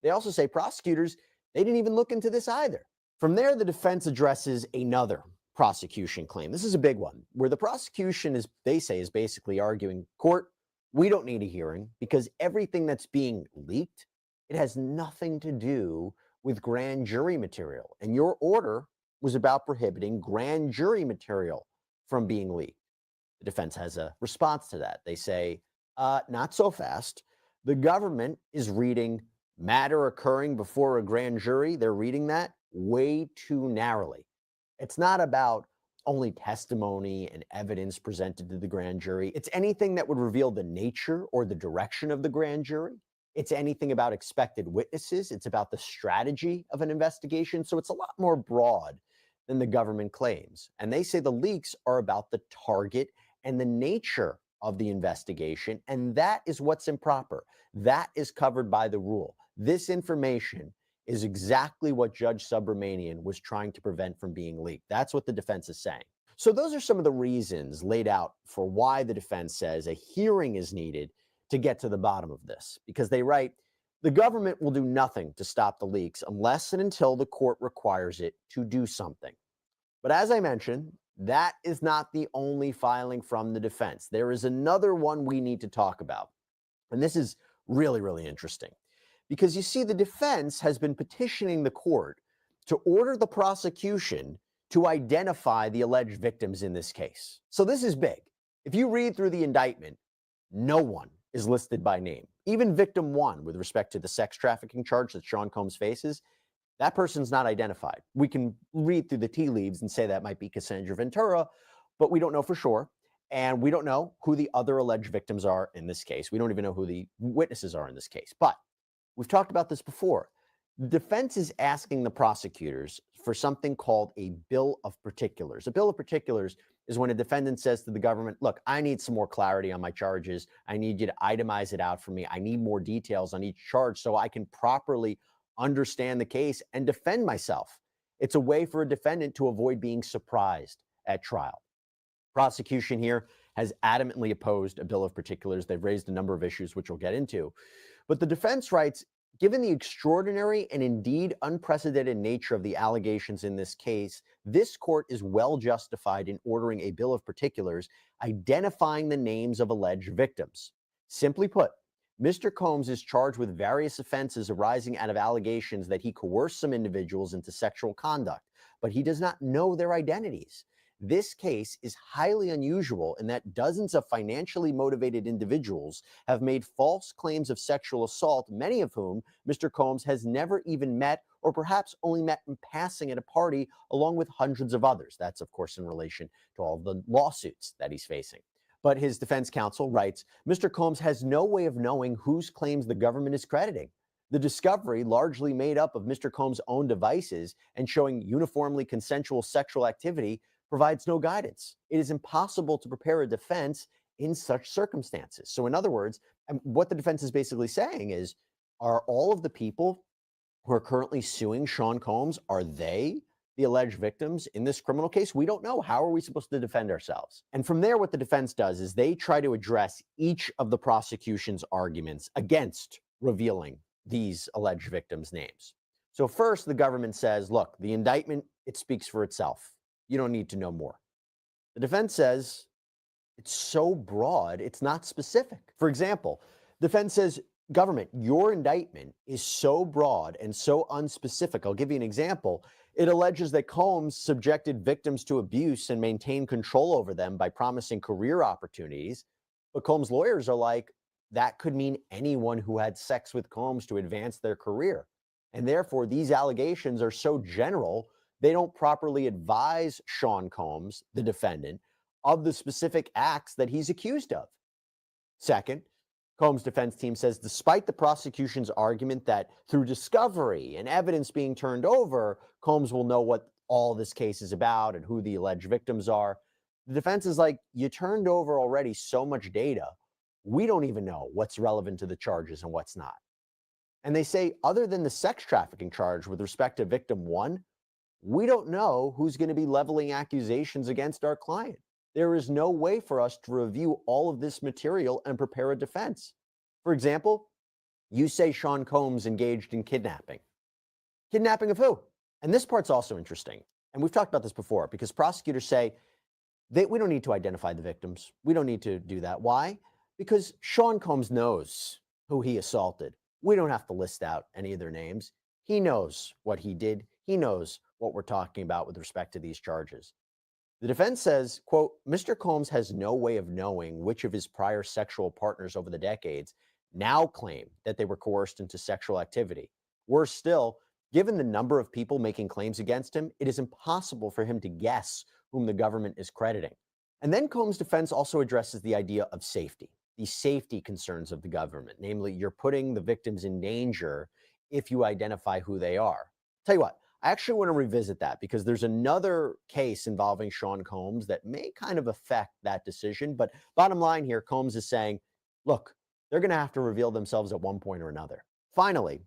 They also say prosecutors, they didn't even look into this either. From there, the defense addresses another prosecution claim. This is a big one, where the prosecution is, they say, is basically arguing, court, we don't need a hearing because everything that's being leaked, it has nothing to do with grand jury material. And your order was about prohibiting grand jury material from being leaked. The defense has a response to that. They say, not so fast. The government is reading matter occurring before a grand jury. They're reading that way too narrowly. It's not about only testimony and evidence presented to the grand jury. It's anything that would reveal the nature or the direction of the grand jury. It's anything about expected witnesses. It's about the strategy of an investigation. So it's a lot more broad than the government claims. And they say the leaks are about the target and the nature of the investigation. And that is what's improper. That is covered by the rule. This information is exactly what Judge Subramanian was trying to prevent from being leaked. That's what the defense is saying. So those are some of the reasons laid out for why the defense says a hearing is needed to get to the bottom of this. Because they write, the government will do nothing to stop the leaks unless and until the court requires it to do something. But as I mentioned, that is not the only filing from the defense. There is another one we need to talk about. And this is really, really interesting. Because you see, the defense has been petitioning the court to order the prosecution to identify the alleged victims in this case. So this is big. If you read through the indictment, no one is listed by name. Even victim one, with respect to the sex trafficking charge that Sean Combs faces, that person's not identified. We can read through the tea leaves and say that might be Cassandra Ventura, but we don't know for sure. And we don't know who the other alleged victims are in this case. We don't even know who the witnesses are in this case. But we've talked about this before. The defense is asking the prosecutors for something called a bill of particulars. A bill of particulars is when a defendant says to the government, look, I need some more clarity on my charges. I need you to itemize it out for me. I need more details on each charge so I can properly understand the case and defend myself. It's a way for a defendant to avoid being surprised at trial. Prosecution here has adamantly opposed a bill of particulars. They've raised a number of issues, which we'll get into. But the defense writes, given the extraordinary and indeed unprecedented nature of the allegations in this case, this court is well justified in ordering a bill of particulars identifying the names of alleged victims. Simply put, Mr. Combs is charged with various offenses arising out of allegations that he coerced some individuals into sexual conduct, but he does not know their identities. This case is highly unusual in that dozens of financially motivated individuals have made false claims of sexual assault, many of whom Mr. Combs has never even met or perhaps only met in passing at a party, along with hundreds of others. That's, of course, in relation to all the lawsuits that he's facing. But his defense counsel writes, Mr. Combs has no way of knowing whose claims the government is crediting. The discovery, largely made up of Mr. Combs' own devices and showing uniformly consensual sexual activity, provides no guidance. It is impossible to prepare a defense in such circumstances. So in other words, what the defense is basically saying is, are all of the people who are currently suing Sean Combs, are they the alleged victims in this criminal case? We don't know. How are we supposed to defend ourselves? And from there, what the defense does is they try to address each of the prosecution's arguments against revealing these alleged victims' names. So first, the government says, look, the indictment, it speaks for itself. You don't need to know more. The defense says it's so broad, it's not specific. For example, defense says, government, your indictment is so broad and so unspecific. I'll give you an example. It alleges that Combs subjected victims to abuse and maintained control over them by promising career opportunities. But Combs' lawyers are like, that could mean anyone who had sex with Combs to advance their career. And therefore, these allegations are so general, they don't properly advise Sean Combs, the defendant, of the specific acts that he's accused of. Second, Combs' defense team says despite the prosecution's argument that through discovery and evidence being turned over, Combs will know what all this case is about and who the alleged victims are, the defense is like, you turned over already so much data, we don't even know what's relevant to the charges and what's not. And they say, other than the sex trafficking charge with respect to victim one, we don't know who's going to be leveling accusations against our client. There is no way for us to review all of this material and prepare a defense. For example, you say Sean Combs engaged in kidnapping. Kidnapping of who? And this part's also interesting. And we've talked about this before because prosecutors say we don't need to identify the victims. We don't need to do that. Why? Because Sean Combs knows who he assaulted. We don't have to list out any of their names. He knows what he did. He knows what we're talking about with respect to these charges. The defense says, quote, Mr. Combs has no way of knowing which of his prior sexual partners over the decades now claim that they were coerced into sexual activity. Worse still, given the number of people making claims against him, it is impossible for him to guess whom the government is crediting. And then Combs' defense also addresses the idea of safety, the safety concerns of the government. Namely, you're putting the victims in danger if you identify who they are. Tell you what, I actually want to revisit that because there's another case involving Sean Combs that may kind of affect that decision. But bottom line here, Combs is saying, look, they're going to have to reveal themselves at one point or another. Finally,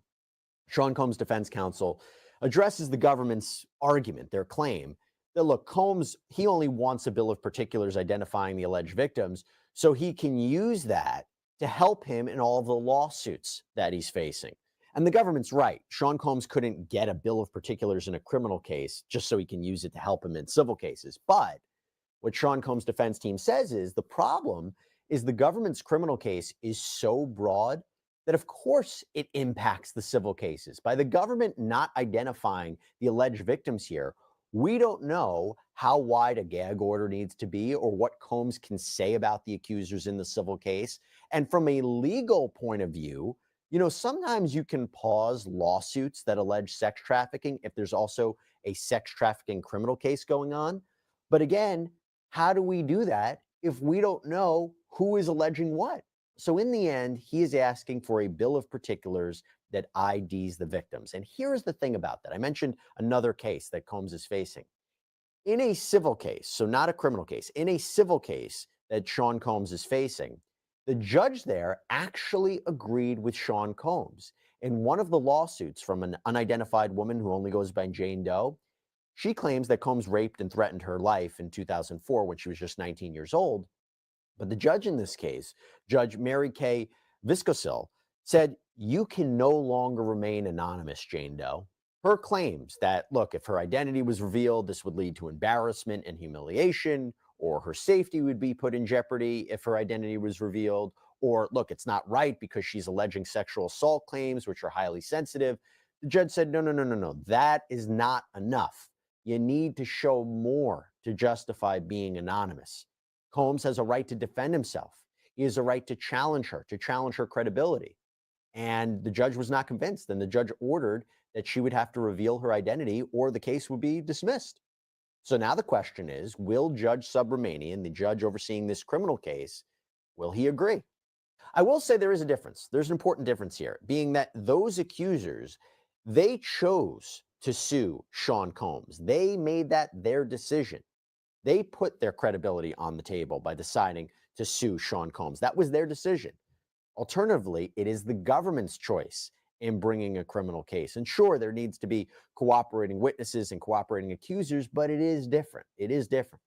Sean Combs' defense counsel addresses the government's argument, their claim, that look, Combs, he only wants a bill of particulars identifying the alleged victims so he can use that to help him in all of the lawsuits that he's facing. And the government's right. Sean Combs couldn't get a bill of particulars in a criminal case just so he can use it to help him in civil cases. But what Sean Combs' defense team says is the problem is the government's criminal case is so broad that of course it impacts the civil cases. By the government not identifying the alleged victims here, we don't know how wide a gag order needs to be or what Combs can say about the accusers in the civil case. And from a legal point of view, you know, sometimes you can pause lawsuits that allege sex trafficking if there's also a sex trafficking criminal case going on. But again, how do we do that if we don't know who is alleging what? So in the end, he is asking for a bill of particulars that IDs the victims. And here's the thing about that. I mentioned another case that Combs is facing. In a civil case, so not a criminal case, in a civil case that Sean Combs is facing, the judge there actually agreed with Sean Combs. In one of the lawsuits from an unidentified woman who only goes by Jane Doe, she claims that Combs raped and threatened her life in 2004 when she was just 19 years old. But the judge in this case, Judge Mary Kay Viscosil, said, you can no longer remain anonymous, Jane Doe. Her claims that, look, if her identity was revealed, this would lead to embarrassment and humiliation, or her safety would be put in jeopardy if her identity was revealed, or look, it's not right because she's alleging sexual assault claims, which are highly sensitive. The judge said, no, that is not enough. You need to show more to justify being anonymous. Combs has a right to defend himself. He has a right to challenge her credibility. And the judge was not convinced. And the judge ordered that she would have to reveal her identity or the case would be dismissed. So now the question is, will Judge Subramanian, the judge overseeing this criminal case, will he agree? I will say there is a difference. There's an important difference here, being that those accusers, they chose to sue Sean Combs. They made that their decision. They put their credibility on the table by deciding to sue Sean Combs. That was their decision. Alternatively, it is the government's choice in bringing a criminal case. And sure, there needs to be cooperating witnesses and cooperating accusers, but it is different. It is different.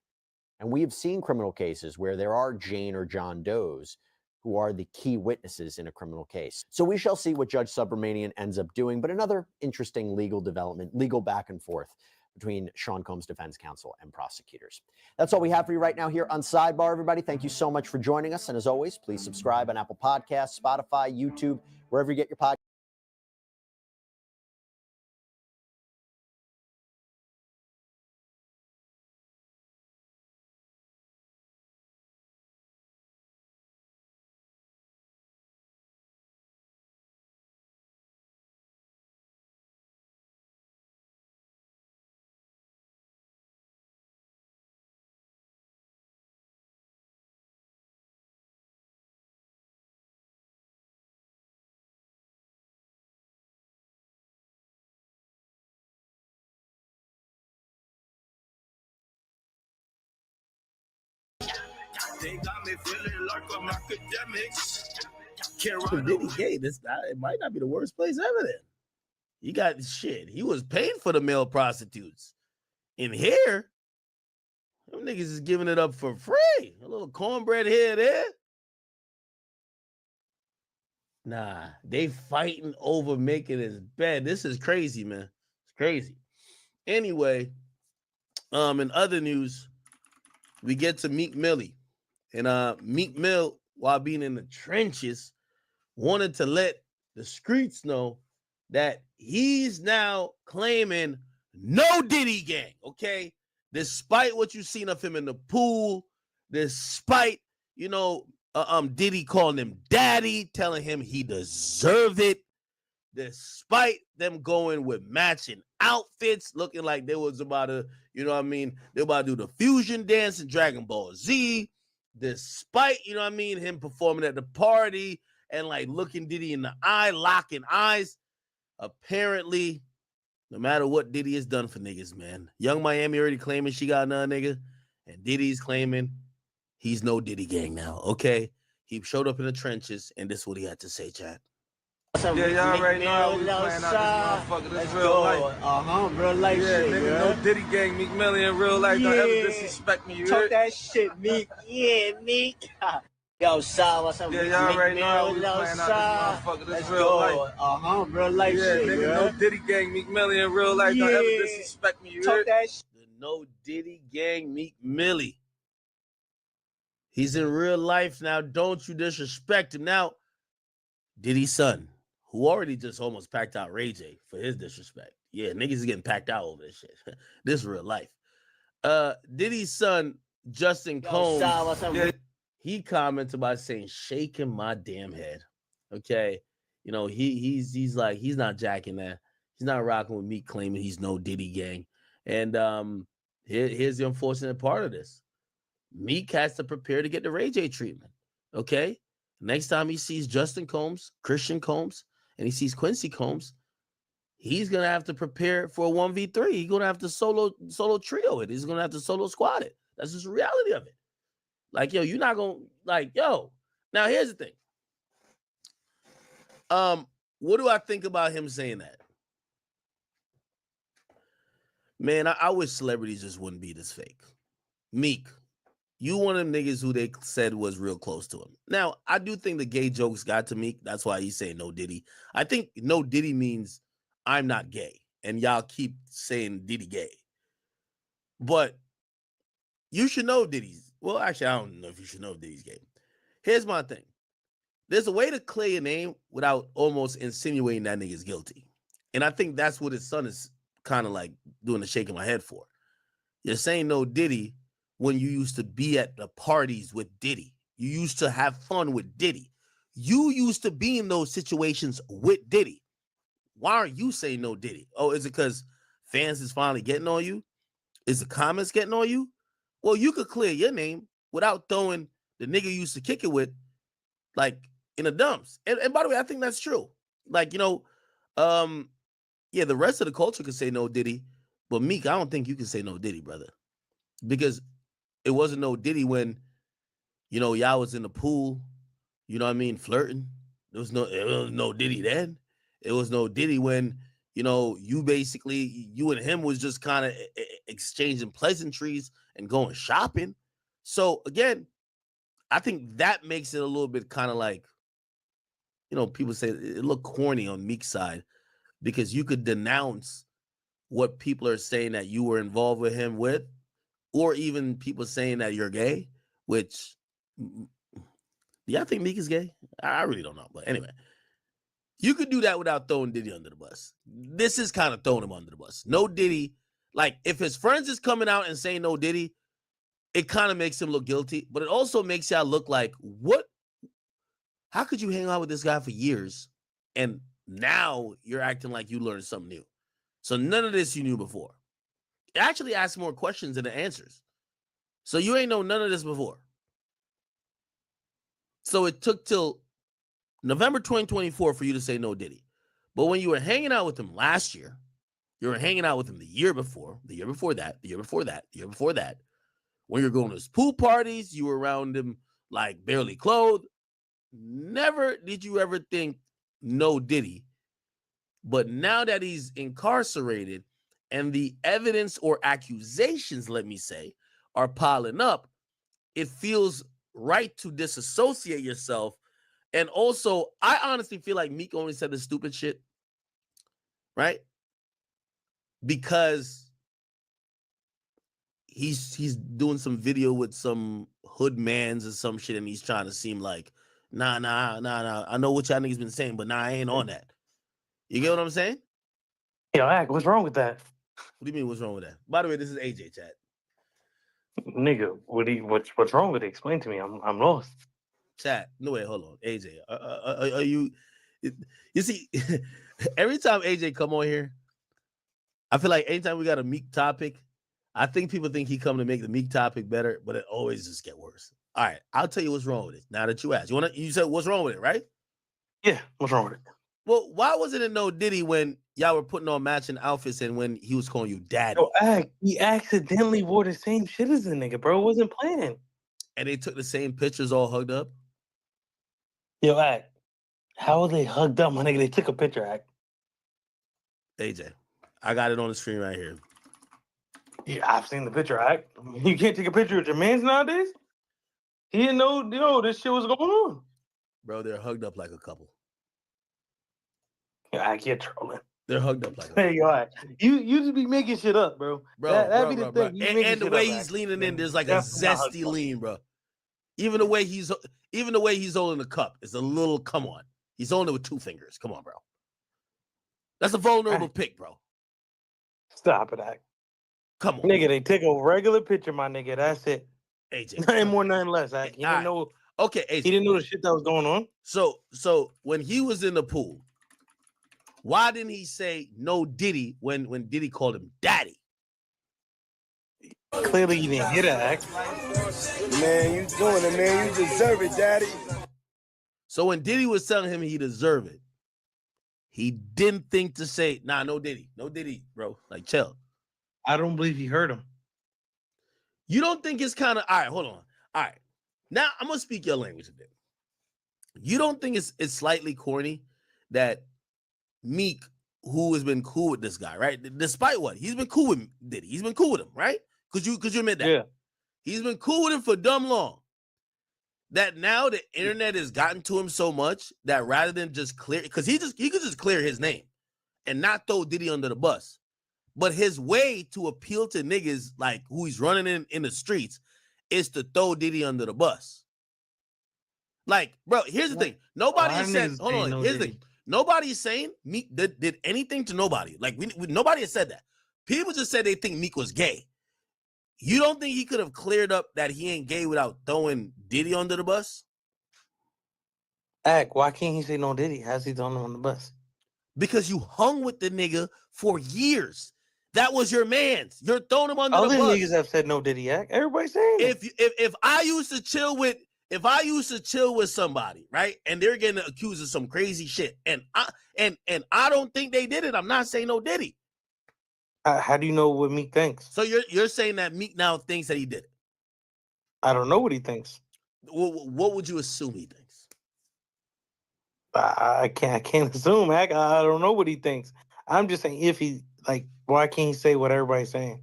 And we have seen criminal cases where there are Jane or John Does who are the key witnesses in a criminal case. So we shall see what Judge Subramanian ends up doing, but another interesting legal development, legal back and forth between Sean Combs' defense counsel and prosecutors. That's all we have for you right now here on Sidebar, everybody. Thank you so much for joining us. And as always, please subscribe on Apple Podcasts, Spotify, YouTube, wherever you get your podcasts. They got me feeling like I'm academic. Diddy gay. It might not be the worst place ever then. You got shit. He was paying for the male prostitutes. In here, them niggas is giving it up for free. A little cornbread here, there. Nah, they fighting over making his bed. This is crazy, man. It's crazy. Anyway, in other news, we get to Meek Millie. And Meek Mill, while being in the trenches, wanted to let the streets know that he's now claiming no Diddy gang, okay? Despite what you've seen of him in the pool, despite, Diddy calling him daddy, telling him he deserved it, despite them going with matching outfits, looking like they was about to, they about to do the fusion dance in Dragon Ball Z, despite, him performing at the party and like looking Diddy in the eye, locking eyes. Apparently, no matter what Diddy has done for niggas, man, Young Miami already claiming she got another nigga, and Diddy's claiming he's no Diddy gang now, okay? He showed up in the trenches, and this is what he had to say, chat. Yeah, y'all already know how we playing out this motherfucker. This real life. Real life shit, nigga, bro. no Diddy gang, Meek Millie in real life. Don't ever disrespect me, you Talk heard? that shit, Meek. Yeah, Meek. Yo, Sal, what's up? Yeah, y'all already know how we playing out this motherfucker. This real life. Real life shit, nigga, bro. no Diddy gang, Meek Millie in real life. Don't ever disrespect me, you Talk heard? that shit. The no Diddy gang, Meek Millie. He's in real life now. Don't you disrespect him. Now, Diddy's son, who already just almost packed out Ray J for his disrespect. Yeah, niggas is getting packed out over this shit. This is real life. Diddy's son, Justin Combs, Sal, what's up? he commented by saying, shaking my damn head. Okay. He's like, he's not jacking that. He's not rocking with me claiming he's no Diddy gang. And here's the unfortunate part of this. Meek has to prepare to get the Ray J treatment. Okay. Next time he sees Justin Combs, Christian Combs, and he sees Quincy Combs, he's gonna have to prepare for a 1v3. He's gonna have to solo trio it. He's gonna have to solo squad it. That's just the reality of it. Like, yo, you're not gonna Now here's the thing. What do I think about him saying that? Man, I wish celebrities just wouldn't be this fake. Meek, you one of them niggas who they said was real close to him. Now, I do think the gay jokes got to Meek. That's why he's saying no Diddy. I think no Diddy means I'm not gay. And y'all keep saying Diddy gay. But you should know Diddy's. Well, actually, I don't know if you should know Diddy's gay. Here's my thing. There's a way to clear your name without almost insinuating that nigga's guilty. And I think that's what his son is kind of like doing the shaking my head for. You're saying no Diddy when you used to be at the parties with Diddy. You used to have fun with Diddy. You used to be in those situations with Diddy. Why aren't you saying no Diddy? Oh, is it because fans is finally getting on you? Is the comments getting on you? Well, you could clear your name without throwing the nigga you used to kick it with, like, in the dumps. And by the way, I think that's true. Like, the rest of the culture could say no Diddy, but Meek, I don't think you can say no Diddy, brother. Because it wasn't no Diddy when, y'all was in the pool, flirting. There was no Diddy then. It was no Diddy when, you and him was just kind of exchanging pleasantries and going shopping. So again, I think that makes it a little bit kind of like, people say it look corny on Meek's side because you could denounce what people are saying that you were involved with him with, or even people saying that you're gay, which, do y'all think Meek is gay? I really don't know. But anyway, you could do that without throwing Diddy under the bus. This is kind of throwing him under the bus. No Diddy. Like, if his friends is coming out and saying no Diddy, it kind of makes him look guilty, but it also makes y'all look like, what? How could you hang out with this guy for years and now you're acting like you learned something new? So none of this you knew before. It actually asks more questions than it answers. So you ain't know none of this before. So it took till November 2024 for you to say no Diddy. But when you were hanging out with him last year, you were hanging out with him the year before that, the year before that, the year before that. When you're going to his pool parties, you were around him like barely clothed. Never did you ever think no Diddy. But now that he's incarcerated and the evidence or accusations, let me say, are piling up, it feels right to disassociate yourself. And also, I honestly feel like Meek only said the stupid shit, right? Because he's doing some video with some hood mans or some shit, and he's trying to seem like, nah. I know what y'all niggas been saying, but I ain't on that. You get what I'm saying? Yo, Ak, what's wrong with that? What do you mean, what's wrong with that? By the way, this is AJ, chat. Nigga, what's wrong with it? Explain to me. I'm lost. Chat. No, wait, hold on. AJ, are you... You see, every time AJ come on here, I feel like anytime we got a Meek topic, I think people think he come to make the Meek topic better, but it always just get worse. All right, I'll tell you what's wrong with it. Now that you asked, you said what's wrong with it, right? Yeah, what's wrong with it? Well, why wasn't it no Diddy when y'all were putting on matching outfits and when he was calling you daddy? Yo, Ak, he accidentally wore the same shit as the nigga, bro. It wasn't planned. And they took the same pictures all hugged up? Yo, Ak, how are they hugged up, my nigga? They took a picture, Ak. AJ, I got it on the screen right here. Yeah, I've seen the picture, Ak. You can't take a picture with your mans nowadays? He didn't know, this shit was going on. Bro, they're hugged up like a couple. Yeah, Ak, you're trolling. They're hugged up like a couple. Hey, yo, Ak, you just be making shit up, bro. That be the thing. And the way he's leaning in, there's like a zesty lean, bro. Even the way he's holding the cup is a little, come on. He's holding it with two fingers. Come on, bro. That's a vulnerable pick, bro. Stop it, Ak. Come on. Nigga, they take a regular picture, my nigga. That's it. AJ. Nothing more, nothing less, Ak. He didn't know. Okay, AJ. He didn't know the shit that was going on. So when he was in the pool, why didn't he say no Diddy when Diddy called him daddy? Clearly you didn't hear that, Ak. Man, you doing it, man. You deserve it, daddy. So when Diddy was telling him he deserved it, he didn't think to say, nah, no Diddy, bro. Like, chill. I don't believe he heard him. You don't think it's kind of, all right, hold on. All right. Now, I'm going to speak your language a bit. You don't think it's slightly corny that Meek, who has been cool with this guy, right? Despite what? He's been cool with Diddy. He's been cool with him, right? Could you admit that? Yeah. He's been cool with him for dumb long. That now the internet has gotten to him so much that rather than just clear, because he could just clear his name and not throw Diddy under the bus. But his way to appeal to niggas like who he's running in the streets is to throw Diddy under the bus. Like, bro, here's the thing. Nobody said, hold on, here's the thing. Nobody's saying Meek did anything to nobody. Like, nobody has said that. People just said they think Meek was gay. You don't think he could have cleared up that he ain't gay without throwing Diddy under the bus? Ak, why can't he say no Diddy? How's he throwing him on the bus? Because you hung with the nigga for years. That was your man's. You're throwing him under the bus. Other niggas have said no Diddy, Ak. Everybody's saying if I used to chill with somebody, right, and they're getting accused of some crazy shit, and I don't think they did it, I'm not saying no Diddy. How do you know what Meek thinks? So you're saying that Meek now thinks that he did it? I don't know what he thinks. What would you assume he thinks? I can't assume, Ak. I don't know what he thinks. I'm just saying if he, like, why can't he say what everybody's saying?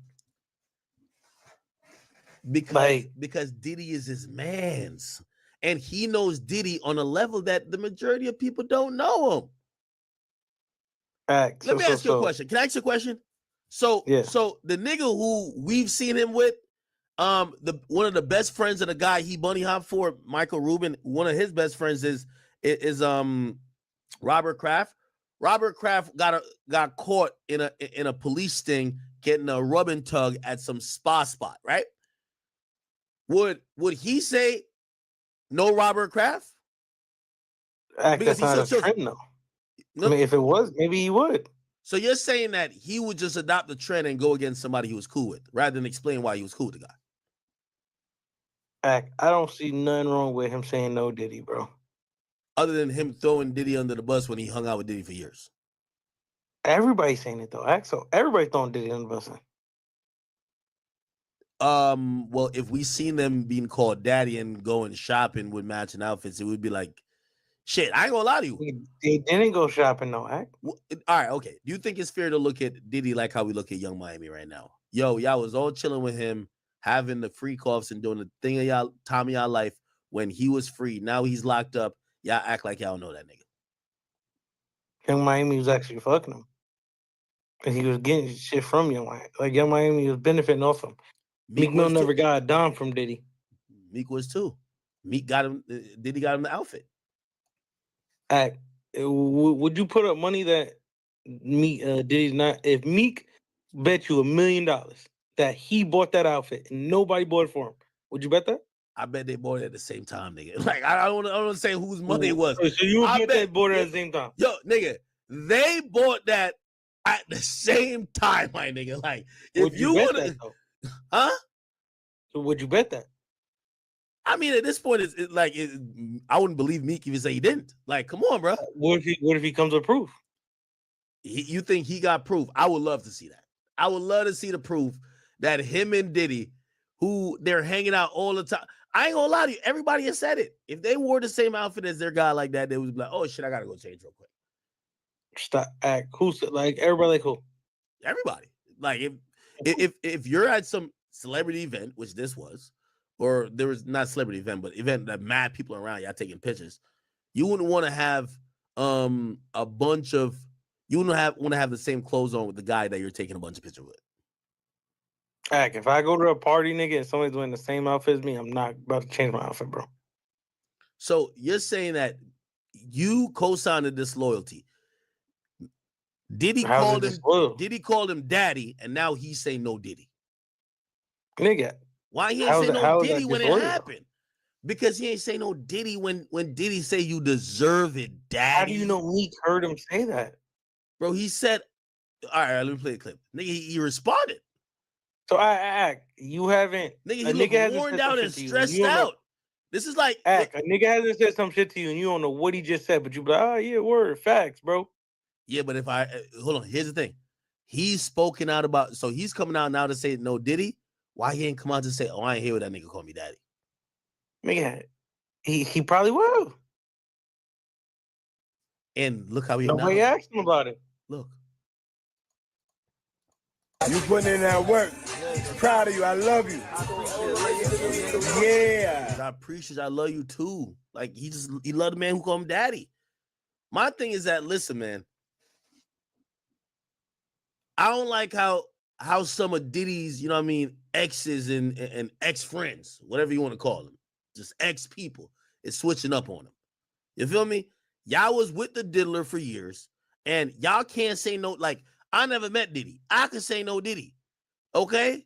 Because Diddy is his man's. And he knows Diddy on a level that the majority of people don't know him. Let me ask you a question. Can I ask you a question? So the nigga who we've seen him with, one of the best friends of the guy he bunny hopped for, Michael Rubin, one of his best friends is Robert Kraft. Robert Kraft got caught in a police sting getting a rub and tug at some spa spot, right? Would he say no Robert Kraft? That's not a trend, though. I mean, if it was, maybe he would. So you're saying that he would just adopt the trend and go against somebody he was cool with, rather than explain why he was cool with the guy? I don't see nothing wrong with him saying no Diddy, bro. Other than him throwing Diddy under the bus when he hung out with Diddy for years. Everybody's saying it, though, So everybody's throwing Diddy under the bus. Well, if we seen them being called daddy and going shopping with matching outfits, it would be like, shit. I ain't gonna lie to you. They didn't go shopping, though. All right, okay. Do you think it's fair to look at Diddy like how we look at Young Miami right now? Yo, y'all was all chilling with him, having the freak offs and doing the thing of y'all time of y'all life when he was free. Now he's locked up. Y'all act like y'all know that nigga. Young Miami was actually fucking him. And he was getting shit from Young Miami. Like, Young Miami was benefiting off him. Meek Mill never got a dime from Diddy. Meek was too. Meek got him. Diddy got him the outfit. Would you put up money that Meek Diddy's not? If Meek bet you $1 million that he bought that outfit and nobody bought it for him, would you bet that? I bet they bought it at the same time, nigga. Like I don't want to say whose money it was. So you would bet they bought it at the same time? Yo, nigga, they bought that at the same time, my nigga. Like, if you would have, huh? So would you bet that? I mean, at this point, I wouldn't believe Meek if he say he didn't. Like, come on, bro. What if he comes with proof? You think he got proof? I would love to see that. I would love to see the proof that him and Diddy, who they're hanging out all the time. I ain't gonna lie to you. Everybody has said it. If they wore the same outfit as their guy like that, they would be like, "Oh shit, I gotta go change real quick." Stop. Who's like everybody? Like who? Everybody. Like if you're at some celebrity event, which this was, or there was not celebrity event, but event that mad people around, y'all taking pictures, you wouldn't want to have a bunch of you wouldn't want to have the same clothes on with the guy that you're taking a bunch of pictures with. If I go to a party, nigga, and somebody's wearing the same outfit as me, I'm not about to change my outfit, bro. So you're saying that you co-signed a disloyalty. Diddy called him daddy, and now he say no Diddy. Nigga. Why he ain't say no Diddy when it happened? Because he ain't say no Diddy when Diddy say you deserve it, daddy. How do you know Meek heard him say that? Bro, he said, all right, let me play a clip. Nigga, he responded. So you haven't. Nigga, he looked worn down and stressed out. This is like a nigga hasn't said some shit to you and you don't know what he just said, but you be like, oh yeah, word, facts, bro. Yeah, but if I hold on, here's the thing. He's spoken out about, so he's coming out now to say no Diddy. Why he ain't come out to say, oh, I ain't hear what that nigga call me daddy? Nigga, he probably will. And look how he nobody asked him about it. Look. You putting in that work. Proud of you. I love you. Yeah. I appreciate you. I love you too. Like he loved the man who called him daddy. My thing is that, listen, man, I don't like how some of Diddy's, you know what I mean, exes and ex-friends, whatever you want to call them, just ex-people, is switching up on him. You feel me? Y'all was with the diddler for years, and y'all can't say no. Like, I never met Diddy. I can say no Diddy. Okay?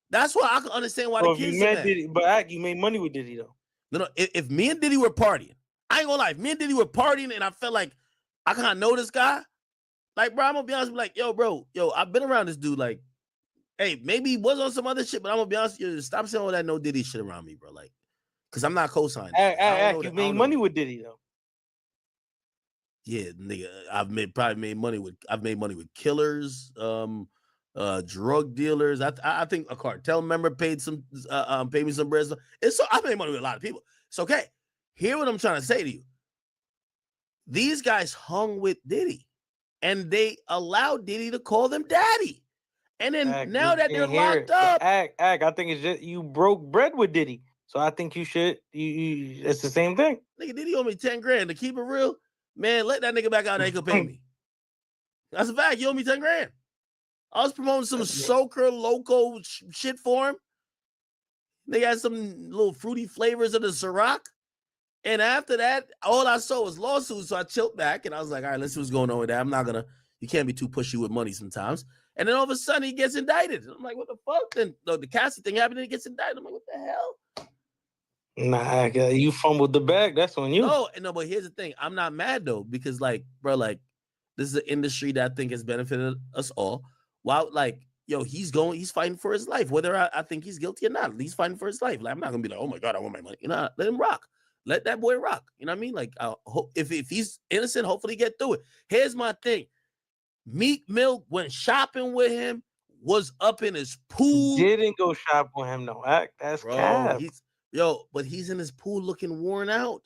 That's why I can understand why the kids you met Diddy, but you made money with Diddy, though. No, if me and Diddy were partying, I ain't gonna lie, if me and Diddy were partying and I felt like I kind of know this guy, like, bro, I'm gonna be honest, like, yo, I've been around this dude, like, hey, maybe he was on some other shit, but I'm gonna be honest, stop saying all that no Diddy shit around me, bro, like, because I'm not co-signing. You made money with Diddy, though. Yeah, nigga, I've made money with killers, drug dealers. I think a cartel member paid me some bread. I made money with a lot of people. It's okay. Hear what I'm trying to say to you. These guys hung with Diddy, and they allowed Diddy to call them daddy. And then now that they're locked up, I think it's just you broke bread with Diddy. So I think you should. It's the same thing. Nigga, Diddy owe me $10,000 to keep it real. Man, let that nigga back out and he could pay me. That's a fact. You owe me $10,000. I was promoting some Soaker Loco shit for him. They got some little fruity flavors of the Ciroc. And after that, all I saw was lawsuits. So I chilled back and I was like, all right, let's see what's going on with that. You can't be too pushy with money sometimes. And then all of a sudden he gets indicted. And I'm like, what the fuck? Then the Cassie thing happened and he gets indicted. I'm like, what the hell? Nah, you fumbled the bag. That's on you. No, but here's the thing. I'm not mad though, because like, bro, like this is an industry that I think has benefited us all. While like, yo, he's fighting for his life. Whether I think he's guilty or not, he's fighting for his life. Like, I'm not gonna be like, oh my God, I want my money. You know, let him rock. Let that boy rock. You know what I mean? Like, if he's innocent, hopefully get through it. Here's my thing. Meek Mill went shopping with him, was up in his pool. Didn't go shop on him, no act. That's cap. But he's in his pool looking worn out.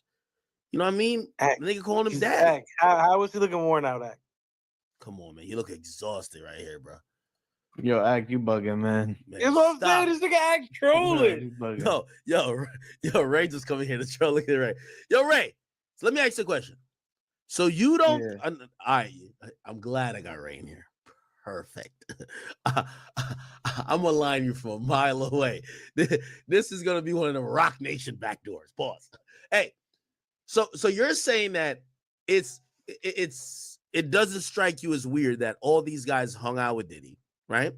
You know what I mean? Act. The nigga calling him He's dad. Act. How was he looking worn out, Act? Come on, man. You look exhausted right here, bro. Yo, Act, you bugging, man. That's what I'm saying. This nigga Act trolling. Yo, Ray just coming here to troll. Look at Ray. Yo, Ray. So let me ask you a question. So you don't. Yeah. All right. I'm glad I got Ray in here. Perfect. I'm gonna line you from a mile away. This is gonna be one of the Rock Nation backdoors. Pause. Hey, so you're saying that it doesn't strike you as weird that all these guys hung out with Diddy, right?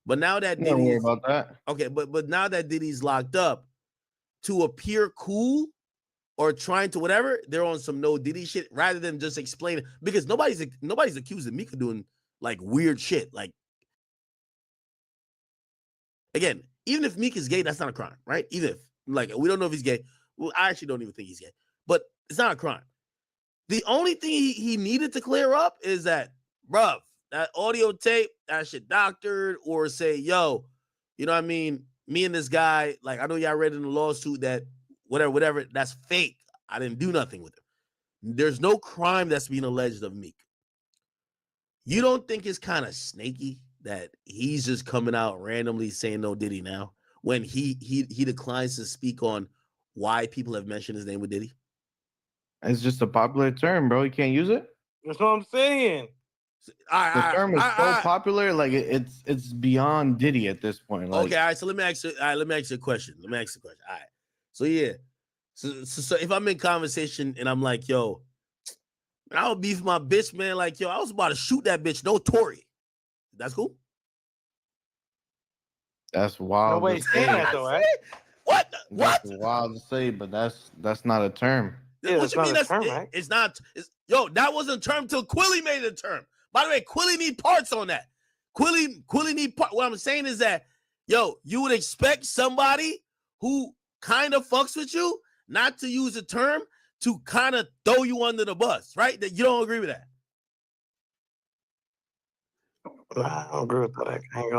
But now that Don't worry about that. Okay, but now that Diddy's locked up, to appear cool or trying to whatever, they're on some no Diddy shit rather than just explaining, because nobody's accusing Meek of doing like weird shit. Like, again, even if Meek is gay, that's not a crime, right? Even if, like, we don't know if he's gay. Well, I actually don't even think he's gay, but it's not a crime. The only thing he needed to clear up is that, bruv, that audio tape, that shit doctored, or say, yo, you know what I mean? Me and this guy, like, I know y'all read in the lawsuit that whatever, that's fake. I didn't do nothing with him. There's no crime that's being alleged of Meek. You don't think it's kind of snaky that he's just coming out randomly saying no Diddy now when he declines to speak on why people have mentioned his name with Diddy? It's just a popular term, bro. You can't use it. That's what I'm saying. The term is so popular, like it's beyond Diddy at this point. Like, okay, all right. So let me ask you a question. All right. So yeah. So if I'm in conversation and I'm like, yo, I would beef my bitch, man. Like, yo, I was about to shoot that bitch. No Tory. That's cool. That's wild. Nobody's saying that though, right? What? That's wild to say, but that's not a term. Yeah, what you mean? That's term, right? It's not. Yo, that wasn't a term till Quilly made it a term. By the way, Quilly need parts on that. Quilly need part. What I'm saying is that, yo, you would expect somebody who kind of fucks with you not to use a term to kind of throw you under the bus, right? That you don't agree with that. I don't agree with that. I ain't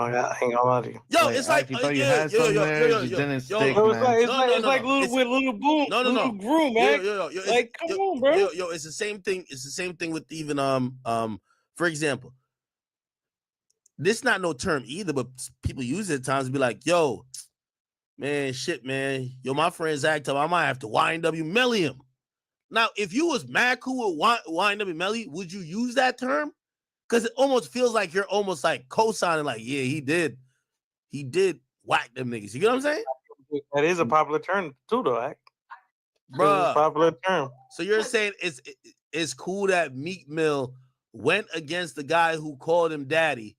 gonna lie to you. Yo, it's like you thought you had something there, you didn't stick, man. It's like little boom, little groom, man. Like, come on, bro. Yo, it's the same thing. It's the same thing with even for example, this not no term either, but people use it at times to be like, yo, man, shit, man. Yo, my friend's act up. I might have to YNW Melly him. Now, if you was mad cool with YNW Melly, would you use that term? Because it almost feels like you're almost like co-signing, like, yeah, he did whack them niggas. You get what I'm saying? That is a popular term too, though, Act. Bruh. Popular term. So you're saying it's cool that Meek Mill went against the guy who called him daddy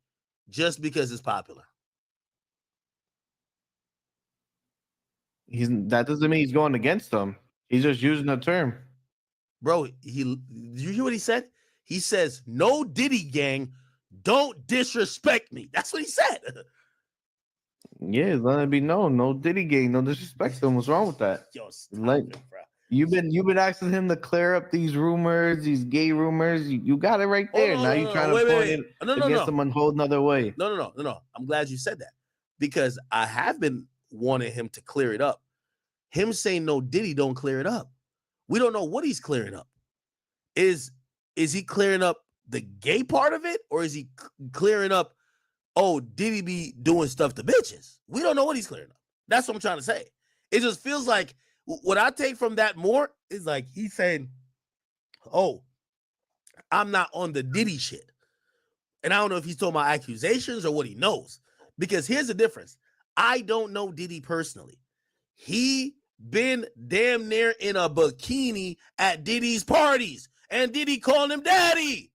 just because it's popular? That doesn't mean he's going against them. He's just using the term. Bro, you hear what he said? He says, no Diddy gang, don't disrespect me. That's what he said. Yeah, let it be known. No Diddy gang, no disrespect them. What's wrong with that? Yo, like, you've been asking him to clear up these rumors, these gay rumors. You got it right there. Now you're trying to point it against someone whole another way. No. I'm glad you said that, because I have been wanting him to clear it up. Him saying no Diddy don't clear it up. We don't know what he's clearing up. Is he clearing up the gay part of it, or is he clearing up, oh, Diddy be doing stuff to bitches? We don't know what he's clearing up. That's what I'm trying to say. It just feels like what I take from that more is like he's saying, oh, I'm not on the Diddy shit. And I don't know if he's talking about accusations or what he knows. Because here's the difference. I don't know Diddy personally. He been damn near in a bikini at Diddy's parties, and Diddy called him daddy.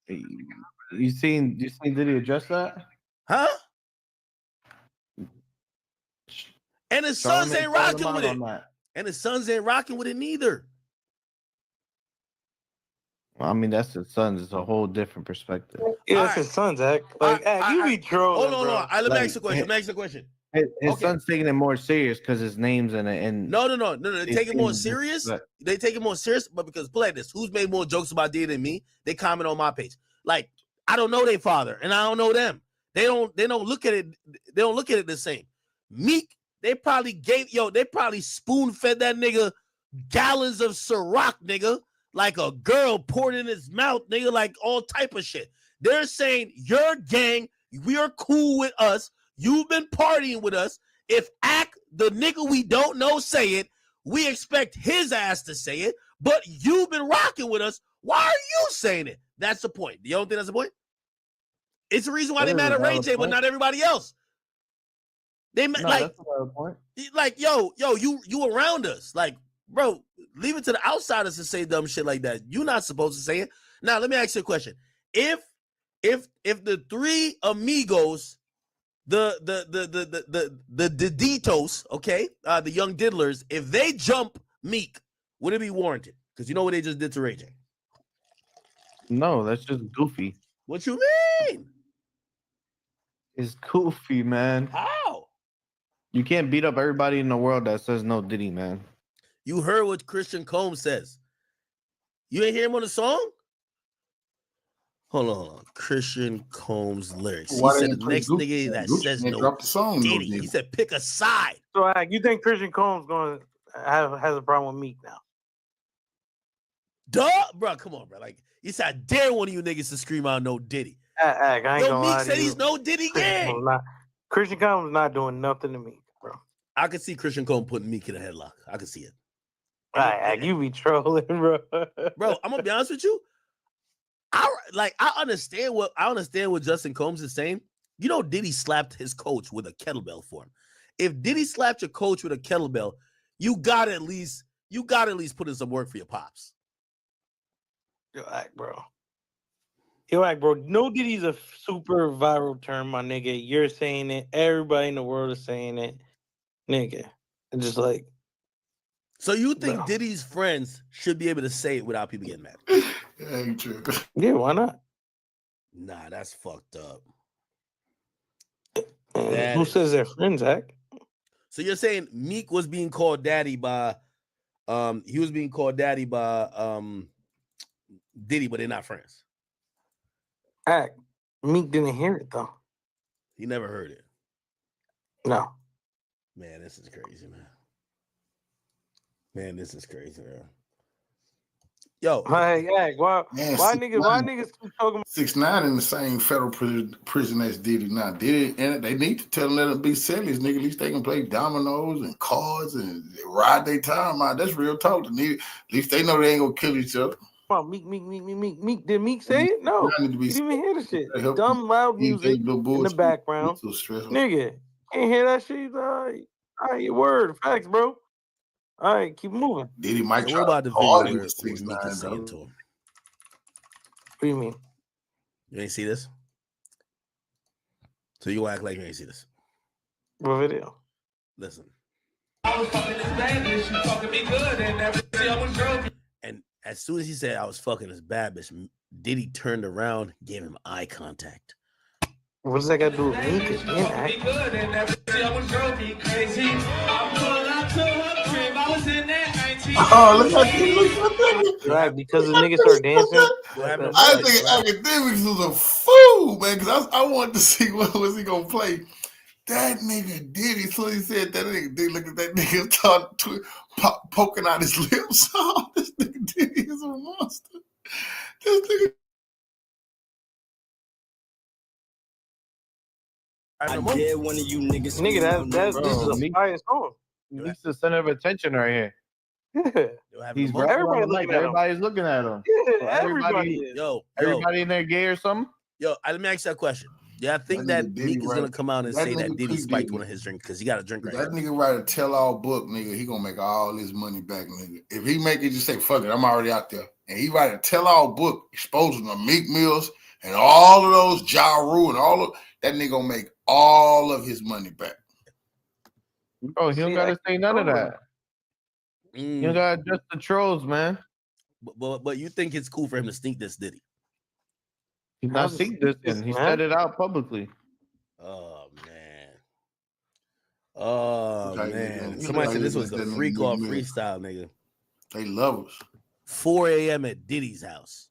You seen Diddy address that? Huh? And his sons ain't rocking with it. And his sons ain't rocking with it neither. Well, I mean, that's his sons. It's a whole different perspective. Yeah, that's his sons, Act. Like, you be trolling. Hold on. Let me ask you a question. His son's taking it more serious because his name's in it. And no. They take it more serious. They take it more serious, but because play this, who's made more jokes about Diddy than me? They comment on my page. Like, I don't know their father, and I don't know them. They don't look at it. They don't look at it the same. Meek, they probably spoon fed that nigga gallons of Ciroc, nigga, like a girl poured in his mouth, nigga, like all type of shit. They're saying your gang, we are cool with us. You've been partying with us. If Act, the nigga we don't know, say it, we expect his ass to say it. But you've been rocking with us. Why are you saying it? That's the point. You don't think that's the point? It's the reason why they mad at Ray J, but not everybody else. They like, yo, you around us. Like, bro, leave it to the outsiders to say dumb shit like that. You're not supposed to say it. Now, let me ask you a question. If the three amigos, the Ditos, okay, the young diddlers, if they jump Meek, would it be warranted? Because you know what they just did to Ray J. No, that's just goofy. What you mean? It's goofy, man. How? You can't beat up everybody in the world that says no Diddy, man. You heard what Christian Combs says. You ain't hear him on the song? Hold on. Christian Combs lyrics. He said the next nigga that says no Diddy. He said pick a side. So you think Christian Combs has a problem with Meek now? Duh, bro. Come on, bro. Like, he said, I dare one of you niggas to scream out no Diddy. I ain't gonna lie. Meek said he's no Diddy gang. Christian Combs not doing nothing to Meek, bro. I could see Christian Combs putting Meek in a headlock. I could see it. You be trolling, bro. Bro, I'm gonna be honest with you. I understand what Justin Combs is saying. You know, Diddy slapped his coach with a kettlebell for him. If Diddy slapped your coach with a kettlebell, you gotta at least put in some work for your pops. Yo, bro. No Diddy's a super viral term, my nigga. You're saying it. Everybody in the world is saying it, nigga. And just like. So you think Diddy's friends should be able to say it without people getting mad? Yeah, why not? Nah, that's fucked up. Who says they're friends, Zach? So you're saying Meek was being called daddy by Diddy, but they're not friends. Meek didn't hear it though. He never heard it. No. Man, this is crazy, man. Man, this is crazy, man. Yo, why niggas keep talking about 6ix9ine in the same federal prison as Diddy now? Diddy, and they need to tell them let them be silly, nigga. At least they can play dominoes and cards and ride their time out. That's real talk. At least they know they ain't gonna kill each other. Meek. Did Meek say it? No. You didn't even hear the shit. Dumb loud music in the background. Nigga, can't hear that shit. All right, your word. Facts, bro. All right, keep moving. Diddy might try about the video where Meek is saying to him. What do you mean? You ain't see this? So you act like you ain't see this. What video? Listen. I was fucking this bad bitch, you fucking me good, and never see I was drunk. And as soon as he said I was fucking this bad bitch, Diddy turned around, gave him eye contact. What does that got to do with Meek again? Oh, look at that. Right, because the niggas start dancing. I think Academics was a fool, man, because I wanted to see what was he going to play. That nigga Diddy, so he said that nigga, look at that nigga start poking out his lips. Oh, this nigga Diddy is a monster. This nigga. I dare one of you niggas. Nigga, this is a fire song. He's the center of attention right here. Yeah. He's everybody's looking at him. Yeah, everybody. Everybody in there gay or something? Yo, let me ask you that question. Yeah, I think that Meek is gonna come out and say that Diddy spiked one of his drinks because he got a drink right now. That nigga write a tell-all book, nigga. He gonna make all his money back, nigga. If he make it, just say fuck it, I'm already out there. And he write a tell-all book exposing the Meek Mills and all of those Ja Rule and all of that nigga gonna make all of his money back. Bro, he don't gotta say none of that. You gotta adjust the trolls, man. But you think it's cool for him to sneak this, did he? He's not sneak this in. He said it out publicly. Oh man. Somebody said this was the freak off freestyle, nigga. They love us. 4 a.m. at Diddy's house.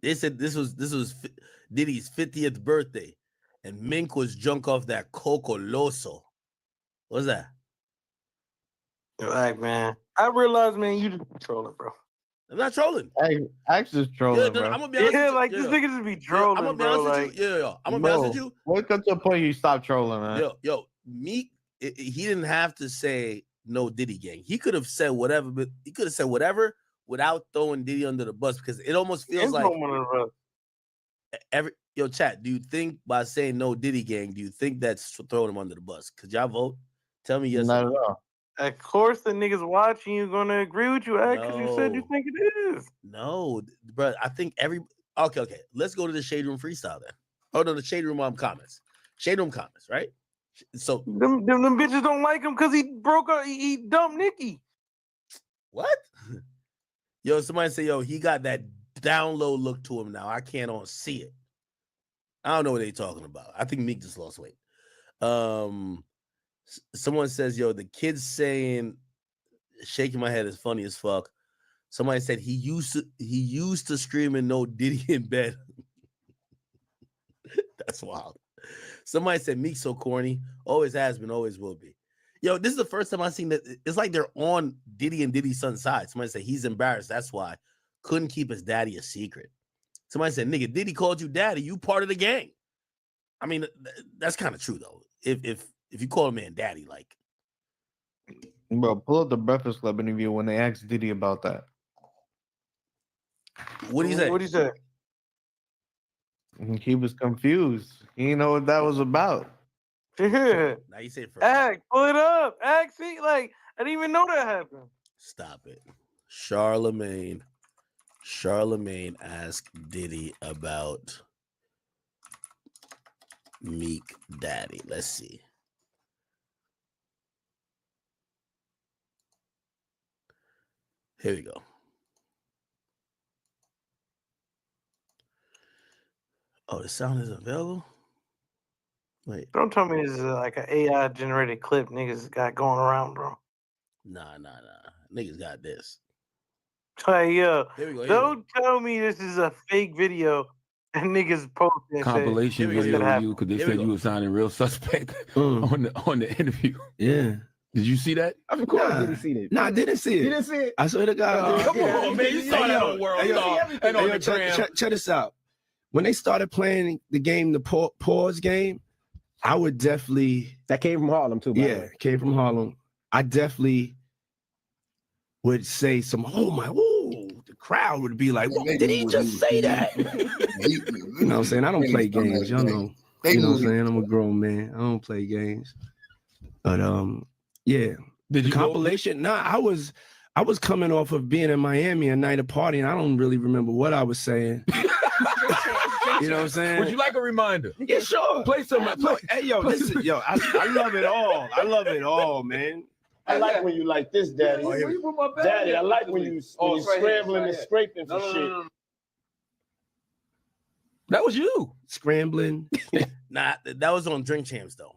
They said this was Diddy's 50th birthday, and Mink was drunk off that Coco Loso. What's that? Like, man, I realized, man, you just trolling, bro. I'm not trolling. I just trolling, bro. I'm gonna be honest with you. Like this nigga just be trolling, I'm gonna be honest with you. I'm gonna be honest with you. Welcome to a point you stop trolling, man. Yo, Meek, he didn't have to say no Diddy gang. He could have said whatever, but he could have said whatever without throwing Diddy under the bus, because it almost feels like chat. Do you think by saying no Diddy gang, do you think that's throwing him under the bus? Could y'all vote? Tell me yes. Not at all. Of course, the niggas watching you gonna agree with you, because you said you think it is. No, bro. I think okay. Let's go to the Shade Room freestyle then. Oh no, the Shade Room comments. Shade Room comments, right? So them bitches don't like him because he broke up. He dumped Nicki. What? Yo, somebody say, yo, he got that down low look to him now. I can't see it. I don't know what they're talking about. I think Meek just lost weight. Someone says, yo, the kid saying shaking my head is funny as fuck. Somebody said he used to scream and no Diddy in bed. That's wild. Somebody said Meek so corny. Always has been, always will be. Yo, this is the first time I've seen that. It's like they're on Diddy and Diddy's son's side. Somebody said he's embarrassed. That's why. Couldn't keep his daddy a secret. Somebody said, nigga, Diddy called you daddy. You part of the gang. I mean, that's kind of true, though. If you call a man daddy, like. Bro, pull up the Breakfast Club interview when they asked Diddy about that. What do you say? What do you say? He was confused. He didn't know what that was about. Yeah. Now you say it first. Act, pull it up. Act, see, like, I didn't even know that happened. Stop it. Charlemagne asked Diddy about Meek daddy. Let's see. Here we go. Oh, the sound is available? Wait. Don't tell me this is like an AI generated clip niggas got going around, bro. Nah. Niggas got this. Hey, yo, Here we go. don't tell me this is a fake video and niggas posting compilation video of you because they said you were sounding real suspect on the interview. Yeah. Did you see that? Of course I didn't see it. No, I didn't see it. You didn't see it? I swear to God. Come on, man. You saw that on World Star and on the gram. Check this out. When they started playing the game, the pause game, I would definitely... That came from Harlem, too, by the way. Yeah, came from Harlem. I definitely would say some, the crowd would be like, what, did he just say that? You know what I'm saying? I don't play games. Y'all know. You know what I'm saying? I'm a grown man. I don't play games. But, yeah. Did you compilation? Nah, I was coming off of being in Miami a night of party, and I don't really remember what I was saying. You know what I'm saying? Would you like a reminder? Yeah, sure. Play some. Hey, yo, listen, yo, I love it all. I love it all, man. I like when you like this, Daddy. Daddy, I like when you scrambling and scraping for shit. That was you scrambling. Nah, that was on Drink Champs though.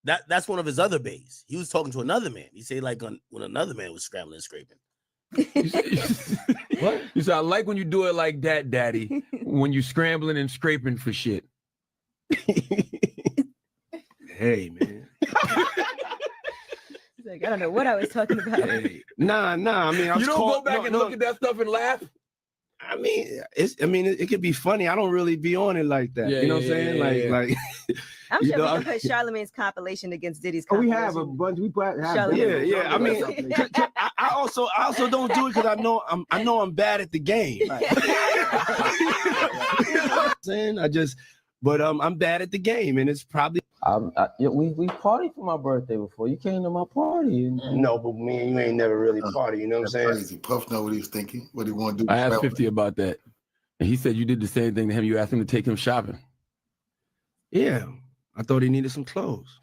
That's one of his other bays. He was talking to another man. He said like when another man was scrambling and scraping. What? You said I like when you do it like that, Daddy. When you scrambling and scraping for shit. Hey, man. He's like, I don't know what I was talking about. Hey. Nah. I mean, you don't go back and look at that stuff and laugh. I mean, it could be funny. I don't really be on it like that. Yeah, you know what I'm saying? Like. I'm sure we can put Charlemagne's compilation against Diddy's compilation. We have a bunch. We have. Yeah. I mean, I also don't do it because I know I'm bad at the game. Right. You know what I'm saying? I'm bad at the game, and it's probably. We partied for my birthday before. You came to my party. No, but me and you ain't never really party. You know what I'm saying? Crazy. Puff know what he was thinking. What he want to do. I asked 50 about that, and he said you did the same thing to him. You asked him to take him shopping. Yeah, I thought he needed some clothes.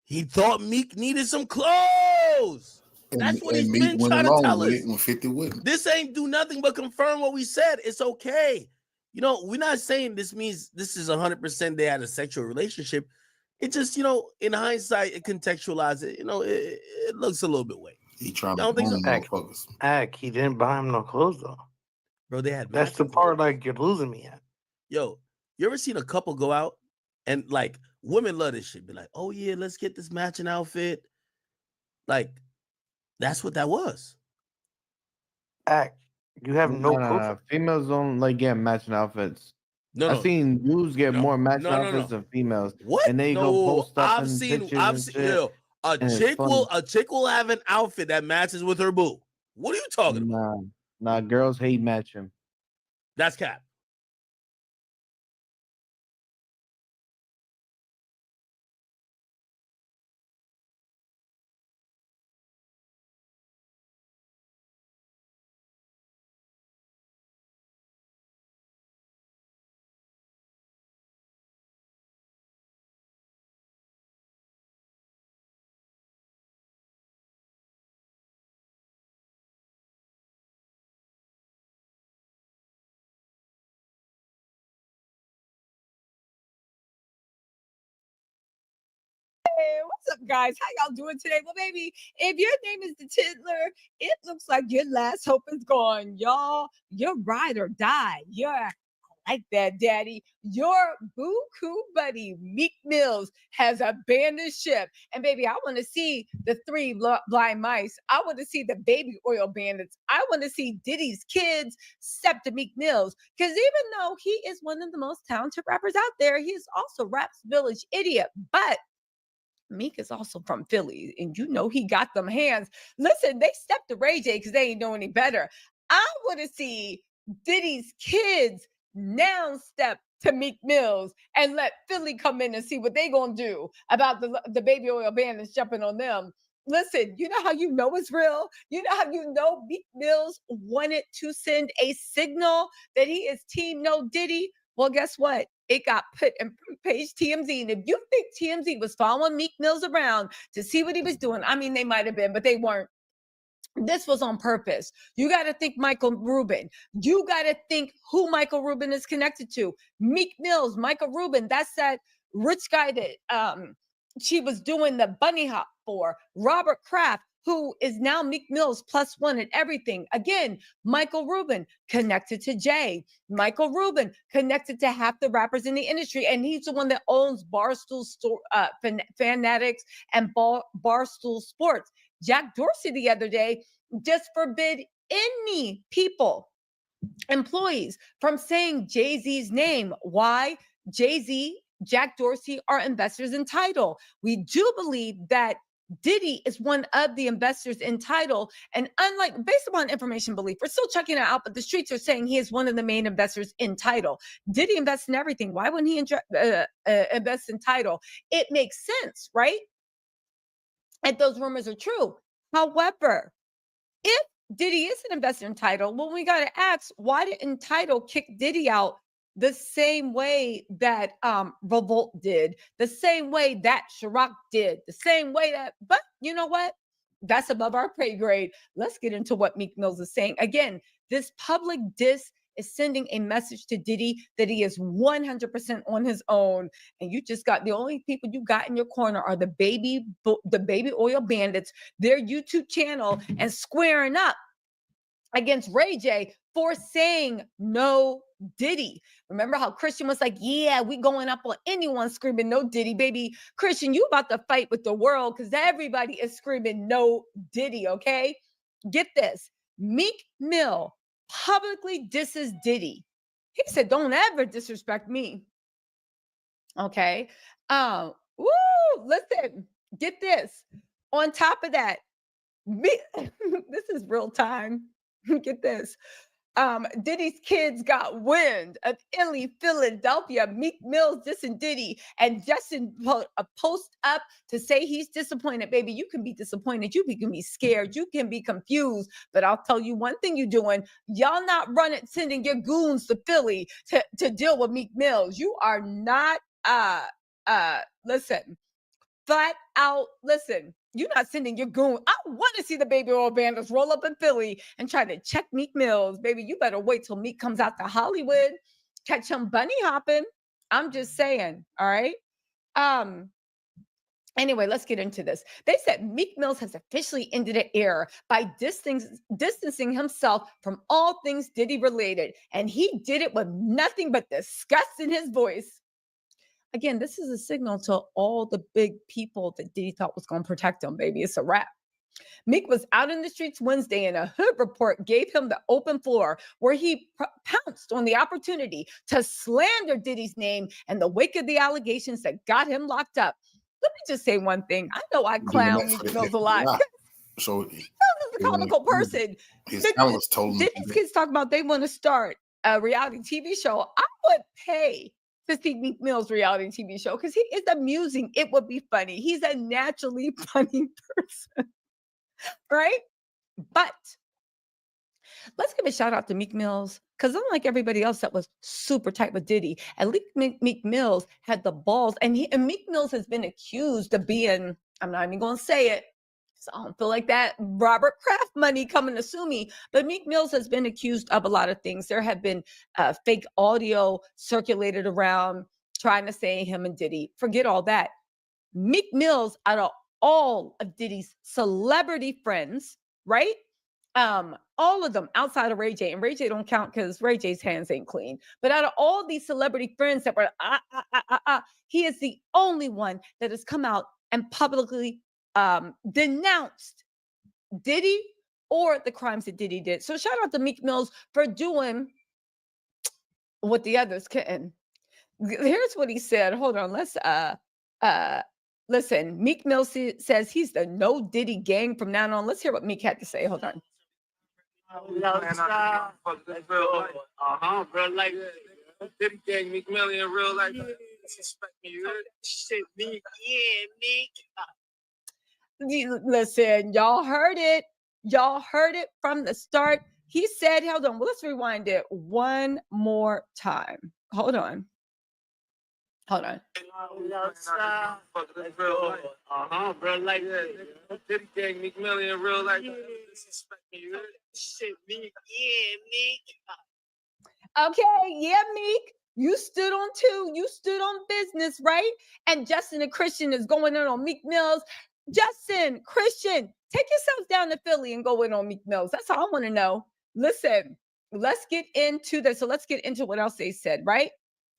He thought Meek needed some clothes. That's what he's been trying to tell us. 50 wouldn't. This ain't do nothing but confirm what we said. It's okay. You know, we're not saying this means this is 100% they had a sexual relationship. It just, in hindsight, it contextualizes it. It looks a little bit weird. He trying to he didn't buy him no clothes though. Bro, they had That's the part like you're losing me at. Yo, you ever seen a couple go out and like women love this shit? Be like, oh yeah, let's get this matching outfit. Like, that's what that was. Act. You have no proof. Females don't like get matching outfits. No, I've seen dudes get more matching outfits than females. What? And they go post up in pictures and shit. A chick will have an outfit that matches with her boo. What are you talking about? Nah, girls hate matching. That's cap. What's up, guys? How y'all doing today? Well, baby, if your name is the Tiddler, it looks like your last hope is gone, y'all. You're ride or die. I like that, Daddy. Your boo-coo buddy, Meek Mills, has abandoned ship. And, baby, I want to see the 3 blind mice. I want to see the baby oil bandits. I want to see Diddy's kids step to Meek Mills. Because even though he is one of the most talented rappers out there, he is also Rap's Village idiot. But Meek is also from Philly, and you know he got them hands. Listen, they stepped to Ray J because they ain't know any better. I want to see Diddy's kids now step to Meek Mills and let Philly come in and see what they gonna do about the baby oil bandits jumping on them. Listen, you know how you know it's real? You know how you know Meek Mills wanted to send a signal that he is team no Diddy? Well, guess what? It got put in page TMZ. And if you think TMZ was following Meek Mills around to see what he was doing, I mean, they might have been, but they weren't. This was on purpose. You got to think Michael Rubin. You got to think who Michael Rubin is connected to. Meek Mills, Michael Rubin. That's that rich guy that she was doing the bunny hop for. Robert Kraft, who is now Meek Mills +1 at everything. Again, Michael Rubin connected to Jay. Michael Rubin connected to half the rappers in the industry. And he's the one that owns Barstool Fanatics and Barstool Sports. Jack Dorsey the other day just forbid any people, employees, from saying Jay-Z's name. Why? Jay-Z, Jack Dorsey are investors in Tidal. We do believe that Diddy is one of the investors in Tidal. And unlike, based upon information belief, we're still checking it out, but the streets are saying he is one of the main investors in Tidal. Diddy invests in everything. Why wouldn't he invest in Tidal? It makes sense, right? And those rumors are true. However, if Diddy is an investor in Tidal, well, we got to ask, why didn't Tidal kick Diddy out the same way that Revolt did, the same way that Ciroc did, the same way that, but you know what? That's above our pay grade. Let's get into what Meek Mills is saying. Again, this public diss is sending a message to Diddy that he is 100% on his own. And you just got, the only people you got in your corner are the baby oil bandits, their YouTube channel, and squaring up against Ray J for saying no Diddy. Remember how Christian was like, yeah, we going up on anyone screaming no Diddy, baby. Christian, you about to fight with the world because everybody is screaming no Diddy, okay? Get this. Meek Mill publicly disses Diddy. He said, don't ever disrespect me. Okay. Listen, get this. On top of that, this is real time. Get this. Diddy's kids got wind of Italy, Philadelphia, Meek Mills dissing Diddy, and Justin post up to say he's disappointed. Baby, you can be disappointed. You can be scared. You can be confused. But I'll tell you one thing you're doing. Y'all not sending your goons to Philly to deal with Meek Mills. You are not, listen, flat out, listen. You're not sending your goon. I want to see the baby oil bandits roll up in Philly and try to check Meek Mills. Baby, you better wait till Meek comes out to Hollywood. Catch him bunny hopping. I'm just saying, all right? Anyway, let's get into this. They said Meek Mills has officially ended an era by distancing himself from all things Diddy related. And he did it with nothing but disgust in his voice. Again, this is a signal to all the big people that Diddy thought was going to protect him, baby. It's a wrap. Meek was out in the streets Wednesday, and a Hood Report gave him the open floor where he pounced on the opportunity to slander Diddy's name in the wake of the allegations that got him locked up. Let me just say one thing. I know I clown Meek Mills a lot. So Meek Mills is a comical person. His analyst told me. Diddy's kids talk about they want to start a reality TV show. I would pay to see Meek Mill's reality TV show because he is amusing. It would be funny. He's a naturally funny person, right? But let's give a shout out to Meek Mills because unlike everybody else that was super tight with Diddy, at least Meek Mills had the balls. And Meek Mills has been accused of being, I'm not even going to say it, so I don't feel like that Robert Kraft money coming to sue me. But Meek Mills has been accused of a lot of things. There have been fake audio circulated around trying to say him and Diddy. Forget all that. Meek Mills, out of all of Diddy's celebrity friends, right? All of them outside of Ray J, and Ray J don't count because Ray J's hands ain't clean. But out of all these celebrity friends that were, he is the only one that has come out and publicly denounced Diddy or the crimes that Diddy did. So shout out to Meek Mills for doing what the others couldn't. Here's what he said. Hold on. Let's listen. Meek Mills says he's the no Diddy gang from now on. Let's hear what Meek had to say. Hold on. Real life. Diddy gang, Meek Mill in real life. Disrespect me, you heard? Shit, Meek. Yeah, Meek. Listen, y'all heard it. Y'all heard it from the start. He said, hold on, well, let's rewind it one more time. Hold on. Hold on. Real life. Diddy gang, Meek Mill in real life. Disrespect me, you heard? Shit, Meek. Yeah, Meek. Okay, yeah, Meek. You stood on two. You stood on business, right? And Justin and Christian is going in on Meek Mills. Justin, Christian, take yourselves down to Philly and go in on Meek Mills. That's all I want to know. Listen, let's get into this. So let's get into what else they said, right?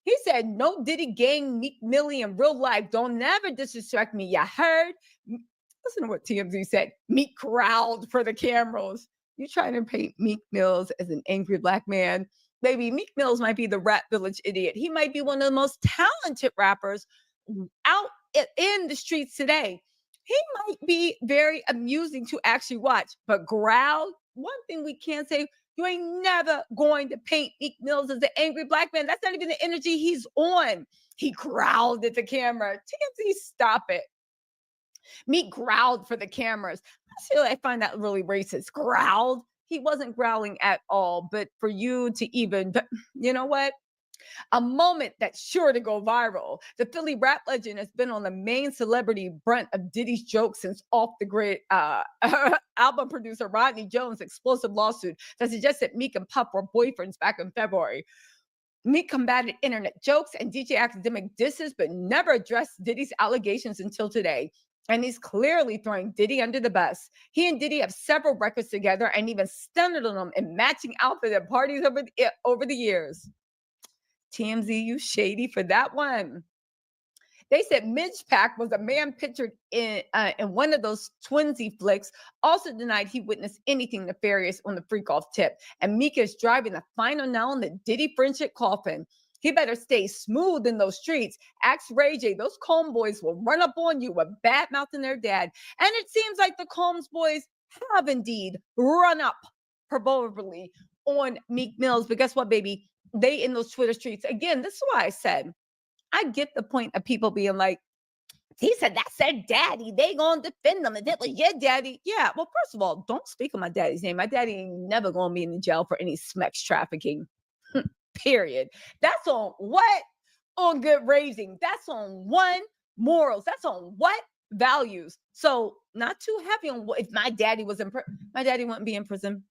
He said, no Diddy gang, Meek Millie in real life. Don't never disrespect me. You heard? Listen to what TMZ said. Meek growled for the cameras. You trying to paint Meek Mills as an angry black man. Baby, Meek Mills might be the rap village idiot. He might be one of the most talented rappers out in the streets today. He might be very amusing to actually watch, but growl, one thing we can't say, you ain't never going to paint Meek Mills as an angry black man. That's not even the energy he's on. He growled at the camera. TMZ, stop it. Meek growled for the cameras. I find that really racist. Growled. He wasn't growling at all, but for you to even, you know what? A moment that's sure to go viral. The Philly rap legend has been on the main celebrity brunt of Diddy's jokes since Off the Grid album producer Rodney Jones' explosive lawsuit that suggested Meek and Puff were boyfriends back in February. Meek combated internet jokes and DJ academic disses, but never addressed Diddy's allegations until today. And he's clearly throwing Diddy under the bus. He and Diddy have several records together and even stunted on them in matching outfits at parties over the years. TMZ, you shady for that one. They said Midge Pack was a man pictured in one of those twinsy flicks, also denied he witnessed anything nefarious on the freak-off tip. And Meek is driving the final nail in the Diddy friendship coffin. He better stay smooth in those streets. Ask Ray J. Those Combs boys will run up on you with bad mouthing their dad. And it seems like the Combs boys have indeed run up proverbially on Meek Mills. But guess what, baby? They in those Twitter streets. Again, this is why I said, I get the point of people being like, he said, that's their daddy. They gonna defend them. And that was your daddy. Yeah, well, first of all, don't speak on my daddy's name. My daddy ain't never gonna be in the jail for any sex trafficking. Period. That's on what? On good raising. That's on one, morals. That's on what? Values. So not too heavy on what if my daddy was in prison. My daddy wouldn't be in prison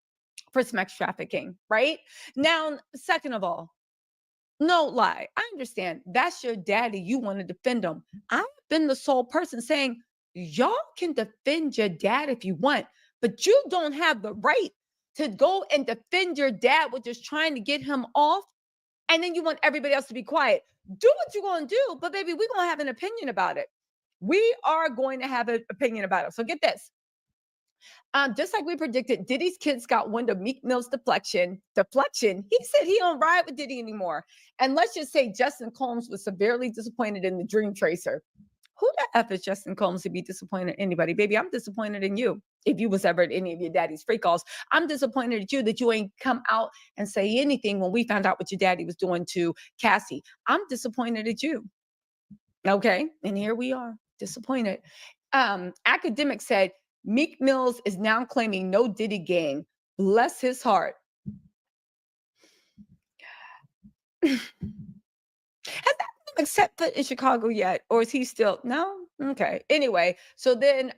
for sex trafficking, right? Now, second of all, No lie. I understand. That's your daddy. You want to defend him. I've been the sole person saying, y'all can defend your dad if you want, but you don't have the right to go and defend your dad with just trying to get him off. And then you want everybody else to be quiet. Do what you're going to do, but baby, we're going to have an opinion about it. We are going to have an opinion about it. So get this. Just like we predicted, Diddy's kids got wind of Meek Mill's deflection. He said he don't ride with Diddy anymore. And let's just say Justin Combs was severely disappointed in the Dream Tracer. Who the F is Justin Combs to be disappointed in anybody? Baby, I'm disappointed in you. If you was ever at any of your daddy's free calls, I'm disappointed at you that you ain't come out and say anything when we found out what your daddy was doing to Cassie. I'm disappointed at you. Okay, and here we are, disappointed. Academic said, Meek Mills is now claiming no Diddy gang. Bless his heart. Has that been accepted in Chicago yet? Or is he still? No? Okay. Anyway, so then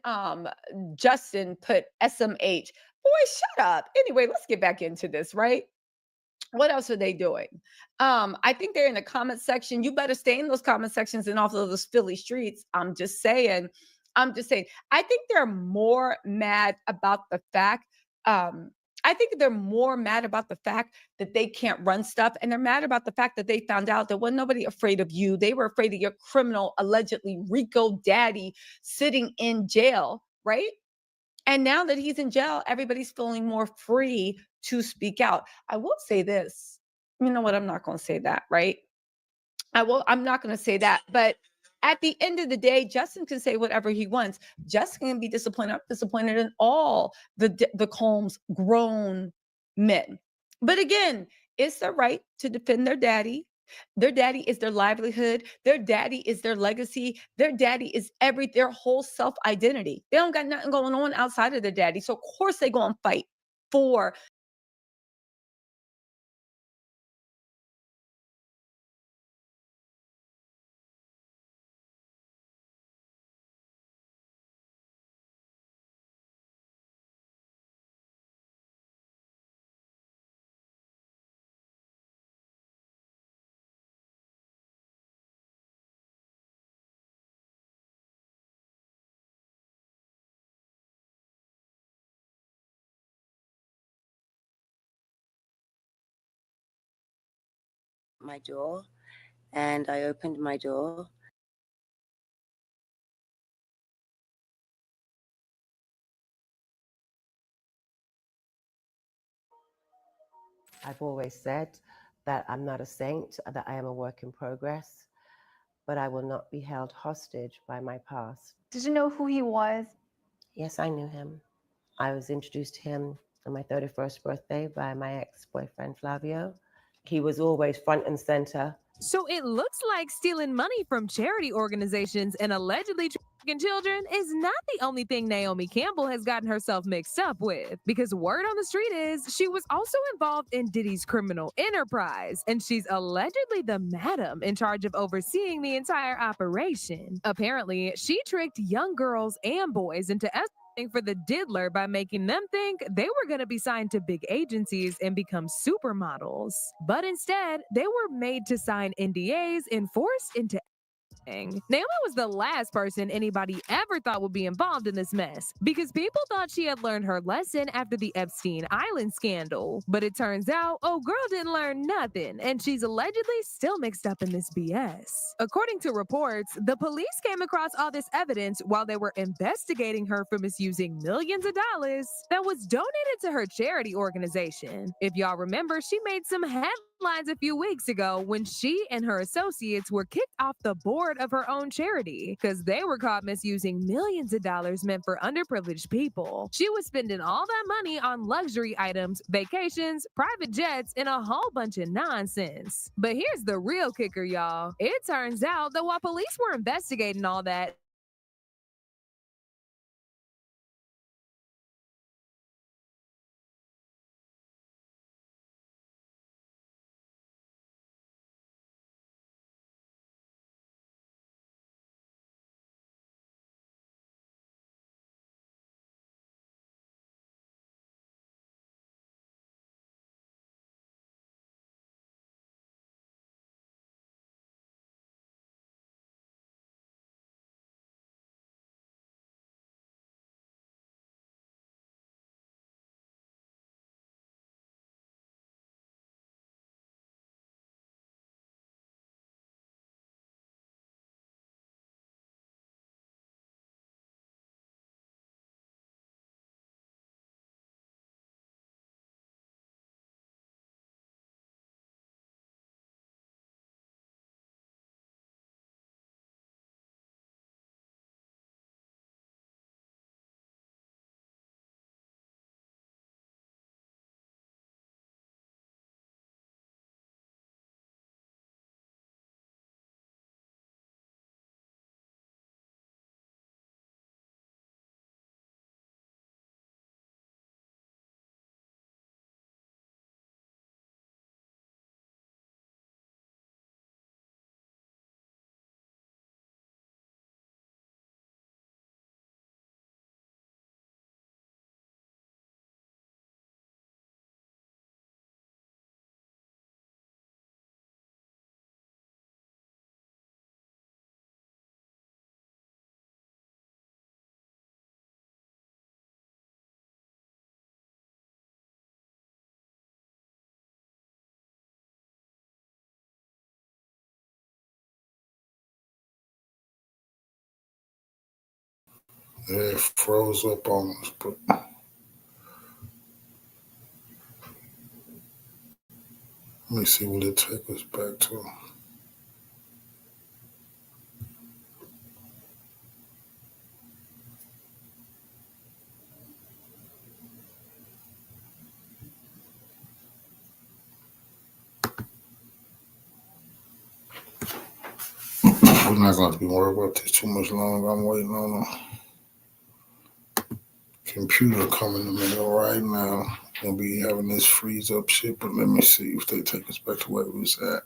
Justin put SMH. Boy, shut up. Anyway, let's get back into this, right? What else are they doing? I think they're in the comment section. You better stay in those comment sections and off of those Philly streets. I'm just saying. I think they're more mad about the fact. I think they're more mad about the fact that they can't run stuff. And they're mad about the fact that they found out that wasn't nobody afraid of you. They were afraid of your criminal, allegedly Rico daddy sitting in jail, right? And now that he's in jail, everybody's feeling more free to speak out. I will say this. You know what? I'm not going to say that, right? I'm not going to say that. But at the end of the day, Justin can say whatever he wants. Justin can be disappointed. I'm disappointed in all the Combs grown men. But again, it's their right to defend their daddy. Their daddy is their livelihood. Their daddy is their legacy. Their daddy is their whole self-identity. They don't got nothing going on outside of their daddy. So of course they go and fight for my door, and I opened my door. I've always said that I'm not a saint, that I am a work in progress, but I will not be held hostage by my past. Did you know who he was? Yes, I knew him. I was introduced to him on my 31st birthday by my ex-boyfriend, Flavio. He was always front and center. So it looks like stealing money from charity organizations and allegedly trafficking children is not the only thing Naomi Campbell has gotten herself mixed up with. Because word on the street is she was also involved in Diddy's criminal enterprise, and she's allegedly the madam in charge of overseeing the entire operation. Apparently, she tricked young girls and boys into for the diddler by making them think they were going to be signed to big agencies and become supermodels. But instead, they were made to sign NDAs and forced into Naomi was the last person anybody ever thought would be involved in this mess because people thought she had learned her lesson after the Epstein Island scandal. But it turns out, oh girl didn't learn nothing, and she's allegedly still mixed up in this BS. According to reports, the police came across all this evidence while they were investigating her for misusing millions of dollars that was donated to her charity organization. If y'all remember, she made some headlines a few weeks ago when she and her associates were kicked off the board of her own charity because they were caught misusing millions of dollars meant for underprivileged people. She was spending all that money on luxury items, vacations, private jets, and a whole bunch of nonsense. But here's the real kicker, y'all. It turns out that while police were investigating all that, Yeah, it froze up on us, but let me see what it take us back to. We're not going to be worried about this too much longer. I'm waiting on a computer coming in the middle right now. We'll be having this freeze up shit, but let me see if they take us back to where we was at.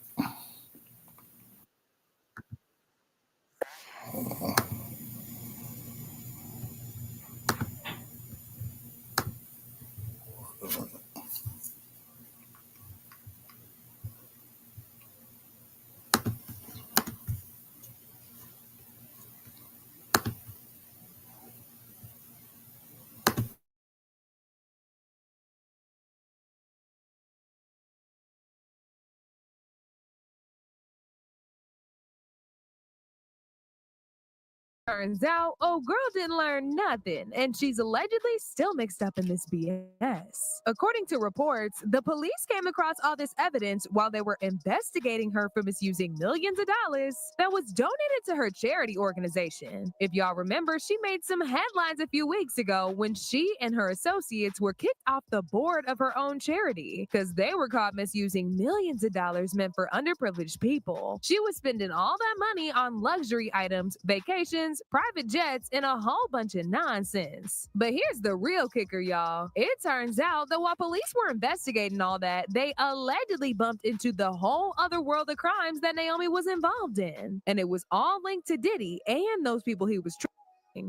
Turns out, old girl didn't learn nothing, and she's allegedly still mixed up in this BS. According to reports, the police came across all this evidence while they were investigating her for misusing millions of dollars that was donated to her charity organization. If y'all remember, she made some headlines a few weeks ago when she and her associates were kicked off the board of her own charity because they were caught misusing millions of dollars meant for underprivileged people. She was spending all that money on luxury items, vacations, private jets, and a whole bunch of nonsense. But here's the real kicker, y'all. It turns out that while police were investigating all that, they allegedly bumped into the whole other world of crimes that Naomi was involved in. And it was all linked to Diddy and those people he was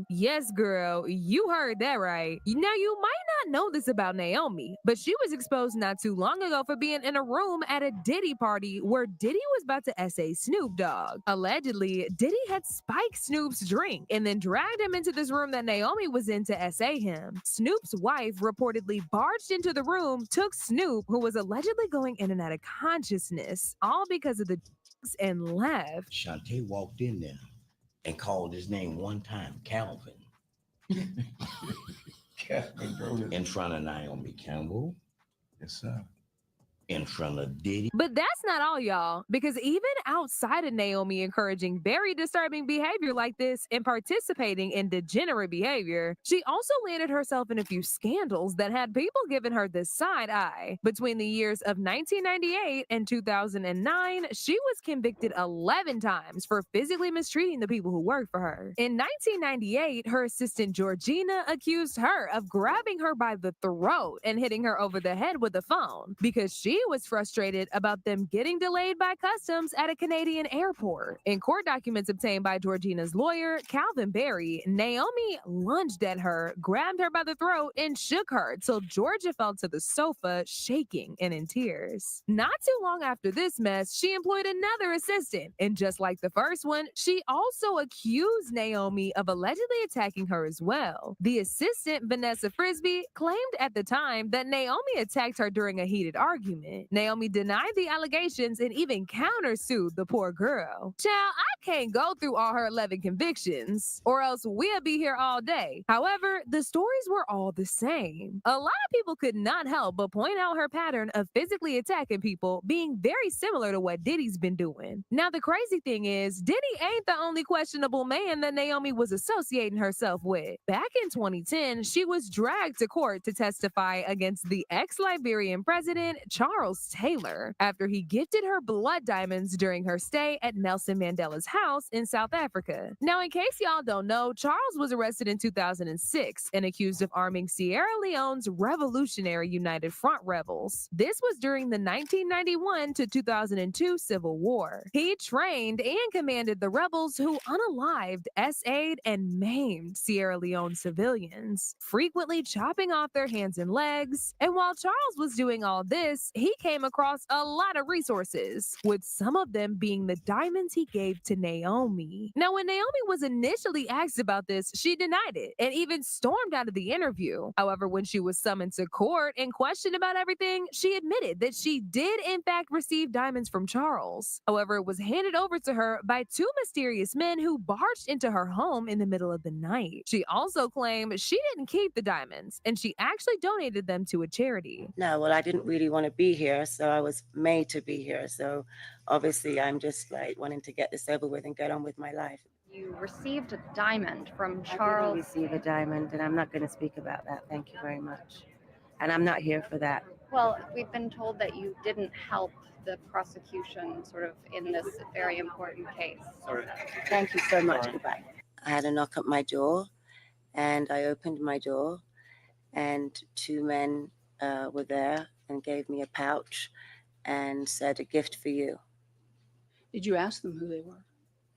Yes, girl, you heard that right. Now, you might not know this about Naomi, but she was exposed not too long ago for being in a room at a Diddy party where Diddy was about to essay Snoop Dogg. Allegedly, Diddy had spiked Snoop's drink and then dragged him into this room that Naomi was in to essay him. Snoop's wife reportedly barged into the room, took Snoop, who was allegedly going in and out of consciousness, all because of the drugs, and left. Shantae walked in there and called his name one time, Calvin. In front of Naomi Campbell. Yes, sir. In front of Diddy. But that's not all, y'all, because even outside of Naomi encouraging very disturbing behavior like this and participating in degenerate behavior, she also landed herself in a few scandals that had people giving her the side eye. Between the years of 1998 and 2009, she was convicted 11 times for physically mistreating the people who worked for her. In 1998, her assistant Georgina accused her of grabbing her by the throat and hitting her over the head with a phone because she was frustrated about them getting delayed by customs at a Canadian airport. In court documents obtained by Georgina's lawyer, Calvin Berry, Naomi lunged at her, grabbed her by the throat, and shook her till Georgia fell to the sofa, shaking and in tears. Not too long after this mess, she employed another assistant, and just like the first one, she also accused Naomi of allegedly attacking her as well. The assistant, Vanessa Frisbee, claimed at the time that Naomi attacked her during a heated argument. Naomi denied the allegations and even countersued the poor girl. Child, I can't go through all her 11 convictions, or else we'll be here all day. However, the stories were all the same. A lot of people could not help but point out her pattern of physically attacking people being very similar to what Diddy's been doing. Now, the crazy thing is, Diddy ain't the only questionable man that Naomi was associating herself with. Back in 2010, she was dragged to court to testify against the ex-Liberian president, Charles Taylor, after he gifted her blood diamonds during her stay at Nelson Mandela's house in South Africa. Now, in case y'all don't know, Charles was arrested in 2006 and accused of arming Sierra Leone's Revolutionary United Front rebels. This was during the 1991 to 2002 Civil War. He trained and commanded the rebels who unalived, essayed, and maimed Sierra Leone civilians, frequently chopping off their hands and legs. And while Charles was doing all this, he came across a lot of resources, with some of them being the diamonds he gave to Naomi. Now, when Naomi was initially asked about this, she denied it and even stormed out of the interview. However, when she was summoned to court and questioned about everything, she admitted that she did in fact receive diamonds from Charles. However, it was handed over to her by two mysterious men who barged into her home in the middle of the night. She also claimed she didn't keep the diamonds and she actually donated them to a charity. No, well, I didn't really want to be here, so I was made to be here. So obviously I'm just like wanting to get this over with and get on with my life. You received a diamond from I Charles. didn't receive a diamond, and I'm not going to speak about that. Thank you very much. And I'm not here for that. Well, we've been told that you didn't help the prosecution sort of in this very important case. Sorry. Thank you so much. Goodbye. I had a knock at my door, and I opened my door, and two men were there and gave me a pouch and said, "A gift for you." Did you ask them who they were?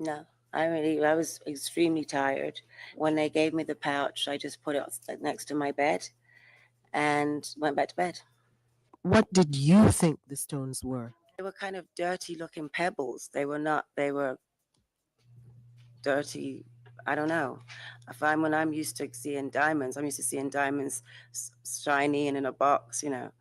No. I was extremely tired. When they gave me the pouch, I just put it next to my bed and went back to bed. What did you think the stones were? They were kind of dirty looking pebbles. They were dirty. I don't know. When I'm used to seeing diamonds, I'm used to seeing diamonds shiny and in a box, you know.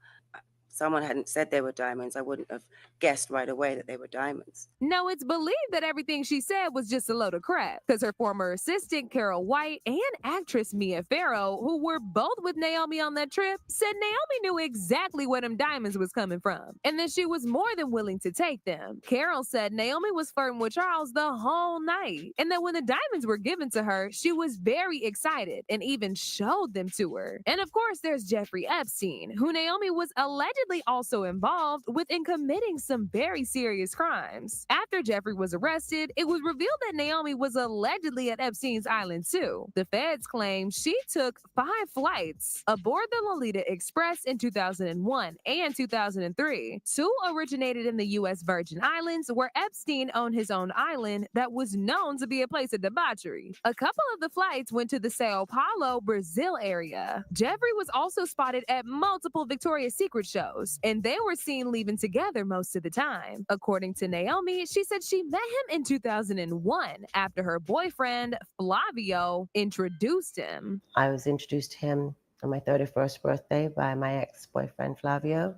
Someone hadn't said they were diamonds, I wouldn't have guessed right away that they were diamonds. Now, it's believed that everything she said was just a load of crap, because her former assistant, Carol White, and actress Mia Farrow, who were both with Naomi on that trip, said Naomi knew exactly where them diamonds was coming from, and that she was more than willing to take them. Carol said Naomi was flirting with Charles the whole night, and that when the diamonds were given to her, she was very excited and even showed them to her. And of course, there's Jeffrey Epstein, who Naomi was allegedly also involved with in committing some very serious crimes. After Jeffrey was arrested, it was revealed that Naomi was allegedly at Epstein's island too. The feds claim she took 5 flights aboard the Lolita Express in 2001 and 2003. 2 originated in the U.S. Virgin Islands, where Epstein owned his own island that was known to be a place of debauchery. A couple of the flights went to the Sao Paulo, Brazil area. Jeffrey was also spotted at multiple Victoria's Secret shows, and they were seen leaving together most of the time. According to Naomi, she said she met him in 2001 after her boyfriend, Flavio, introduced him. I was introduced to him on my 31st birthday by my ex-boyfriend, Flavio.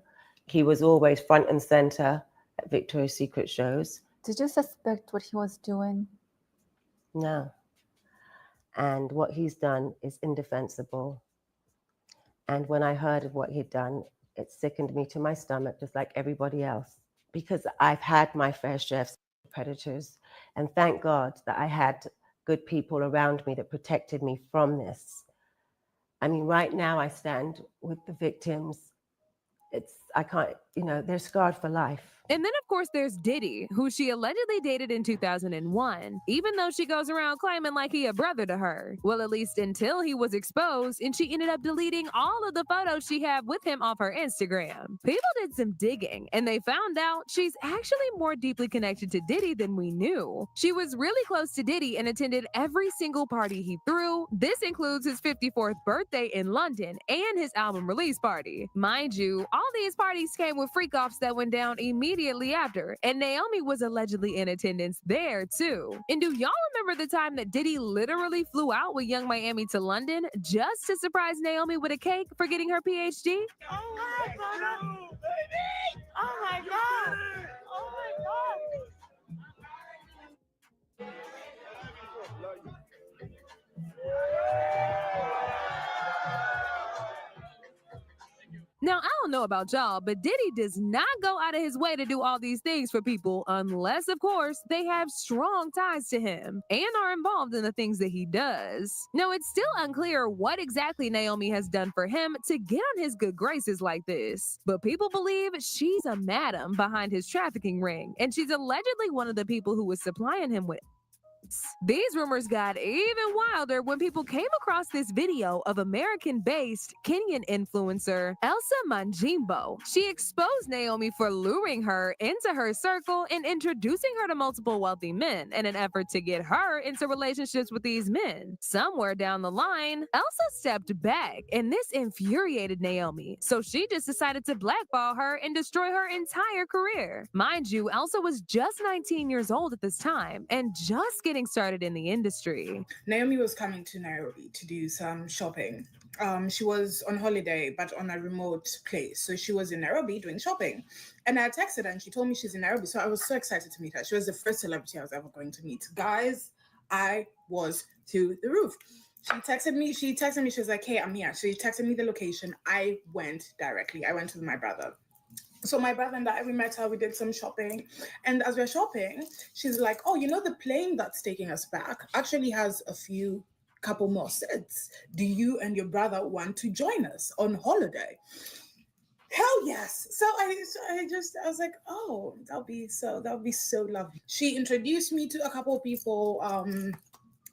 He was always front and center at Victoria's Secret shows. Did you suspect what he was doing? No. And what he's done is indefensible. And when I heard of what he'd done, it sickened me to my stomach, just like everybody else, because I've had my fair share of predators. And thank God that I had good people around me that protected me from this. I mean, right now I stand with the victims. I can't, they're scarred for life. And then, of course, there's Diddy, who she allegedly dated in 2001, even though she goes around claiming like he a brother to her. Well, at least until he was exposed, and she ended up deleting all of the photos she had with him off her Instagram. People did some digging, and they found out she's actually more deeply connected to Diddy than we knew. She was really close to Diddy and attended every single party he threw. This includes his 54th birthday in London and his album release party. Mind you, all these parties came with freak-offs that went down immediately after, and Naomi was allegedly in attendance there too. And do y'all remember the time that Diddy literally flew out with Young Miami to London just to surprise Naomi with a cake for getting her PhD? Oh my God, baby! Oh my God! Oh my God! Now, I don't know about y'all, but Diddy does not go out of his way to do all these things for people unless, of course, they have strong ties to him and are involved in the things that he does. Now, it's still unclear what exactly Naomi has done for him to get on his good graces like this, but people believe she's a madam behind his trafficking ring, and she's allegedly one of the people who was supplying him with These rumors got even wilder when people came across this video of American-based Kenyan influencer Elsa Manjimbo. She exposed Naomi for luring her into her circle and introducing her to multiple wealthy men in an effort to get her into relationships with these men. Somewhere down the line, Elsa stepped back, and this infuriated Naomi, so she just decided to blackball her and destroy her entire career. Mind you, Elsa was just 19 years old at this time and just getting started in the industry. Naomi was coming to Nairobi to do some shopping. She was on holiday, but on a remote place. So she was in Nairobi doing shopping. And I texted her and she told me she's in Nairobi. So I was so excited to meet her. She was the first celebrity I was ever going to meet. Guys, I was to the roof. She texted me, she was like, hey, I'm here. She texted me the location. I went directly. I went with my brother. So my brother and I, we met her, we did some shopping. And as we're shopping, she's like, oh, you know, the plane that's taking us back actually has couple more seats. Do you and your brother want to join us on holiday? Hell yes. So I was like, oh, that would be so lovely. She introduced me to a couple of people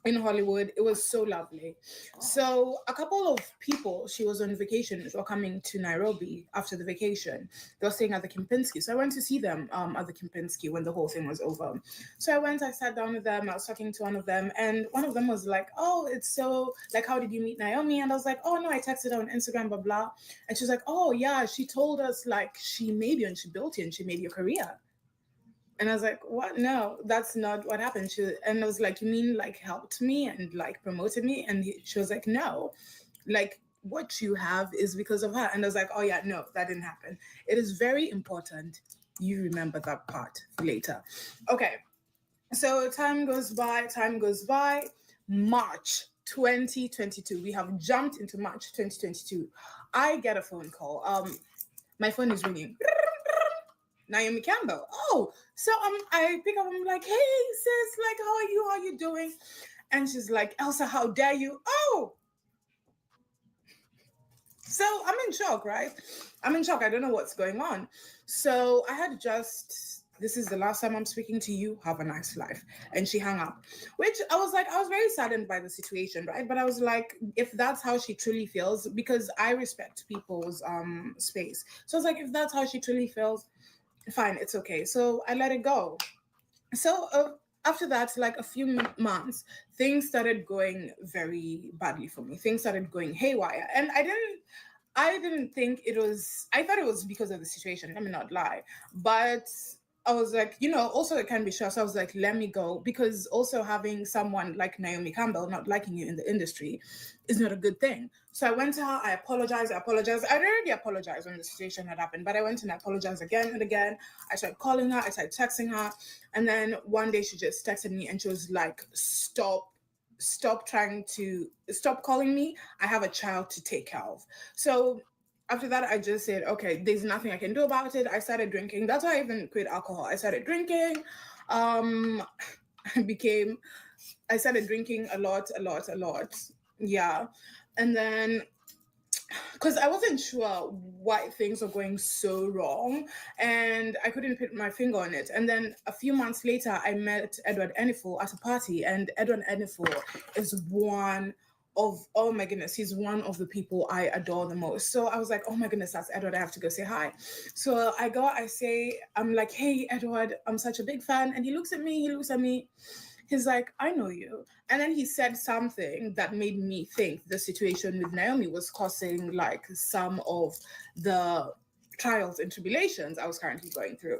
in Hollywood. It was so lovely. So a couple of people, she was on vacation, were coming to Nairobi after the vacation. They were staying at the Kempinski. So I went to see them at the Kempinski when the whole thing was over. So I sat down with them. I was talking to one of them. And one of them was like, oh, it's so, like, how did you meet Naomi? And I was like, oh, no, I texted her on Instagram, blah, blah. And she was like, oh, yeah, she told us, like, she made you and she built you and she made your career. And I was like, what? No, that's not what happened. And I was like, you mean like helped me and like promoted me? And she was like, no, like what you have is because of her. And I was like, oh yeah, no, that didn't happen. It is very important you remember that part later. Okay, so time goes by. March 2022. We have jumped into March 2022. I get a phone call. My phone is ringing. Naomi Campbell. Oh, so I pick up, I'm like, hey sis, like how are you doing? And she's like, Elsa, how dare you? Oh, so I'm in shock, right? I'm in shock. I don't know what's going on. So I had this is the last time I'm speaking to you. Have a nice life. And she hung up, which I was very saddened by the situation, right? But I was like, if that's how she truly feels, because I respect people's space. So I was like, if that's how she truly feels, fine, it's okay. So I let it go. So after that, like a few months, things started going very badly for me. Things started going haywire. And I didn't think I thought it was because of the situation. Let me not lie. But I was like, also it can be stress. I was like, let me go, because also having someone like Naomi Campbell not liking you in the industry is not a good thing. So I went to her, I apologized. I already apologized when the situation had happened, but I went and I apologized again and again. I started calling her, I started texting her. And then one day she just texted me and she was like, stop calling me. I have a child to take care of. So after that, I just said, okay, there's nothing I can do about it. I started drinking. That's why I even quit alcohol. I started drinking. I started drinking a lot. Yeah. And then, because I wasn't sure why things were going so wrong and I couldn't put my finger on it. And then a few months later, I met Edward Eniful at a party, and Edward Eniful is oh my goodness, he's one of the people I adore the most. So I was like, oh my goodness, that's Edward, I have to go say hi. So I'm like, hey, Edward, I'm such a big fan. And he looks at me, he's like, I know you. And then he said something that made me think the situation with Naomi was causing like some of the trials and tribulations I was currently going through.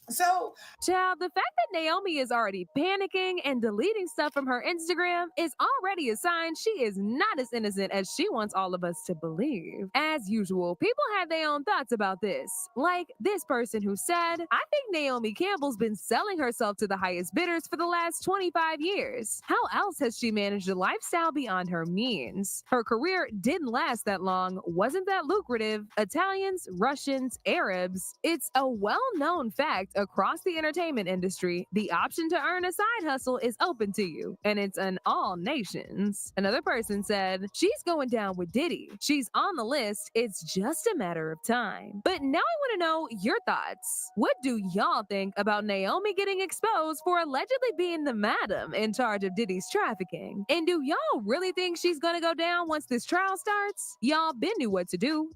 So, child, the fact that Naomi is already panicking and deleting stuff from her Instagram is already a sign she is not as innocent as she wants all of us to believe. As usual, people had their own thoughts about this. Like this person who said, I think Naomi Campbell's been selling herself to the highest bidders for the last 25 years. How else has she managed a lifestyle beyond her means? Her career didn't last that long, wasn't that lucrative. Italians, Russians, Arabs. It's a well-known fact across the entertainment industry, the option to earn a side hustle is open to you, and it's in all nations. Another person said, she's going down with Diddy. She's on the list. It's just a matter of time. But now I want to know your thoughts. What do y'all think about Naomi getting exposed for allegedly being the madam in charge of Diddy's trafficking? And do y'all really think she's gonna go down once this trial starts? Y'all been knew what to do.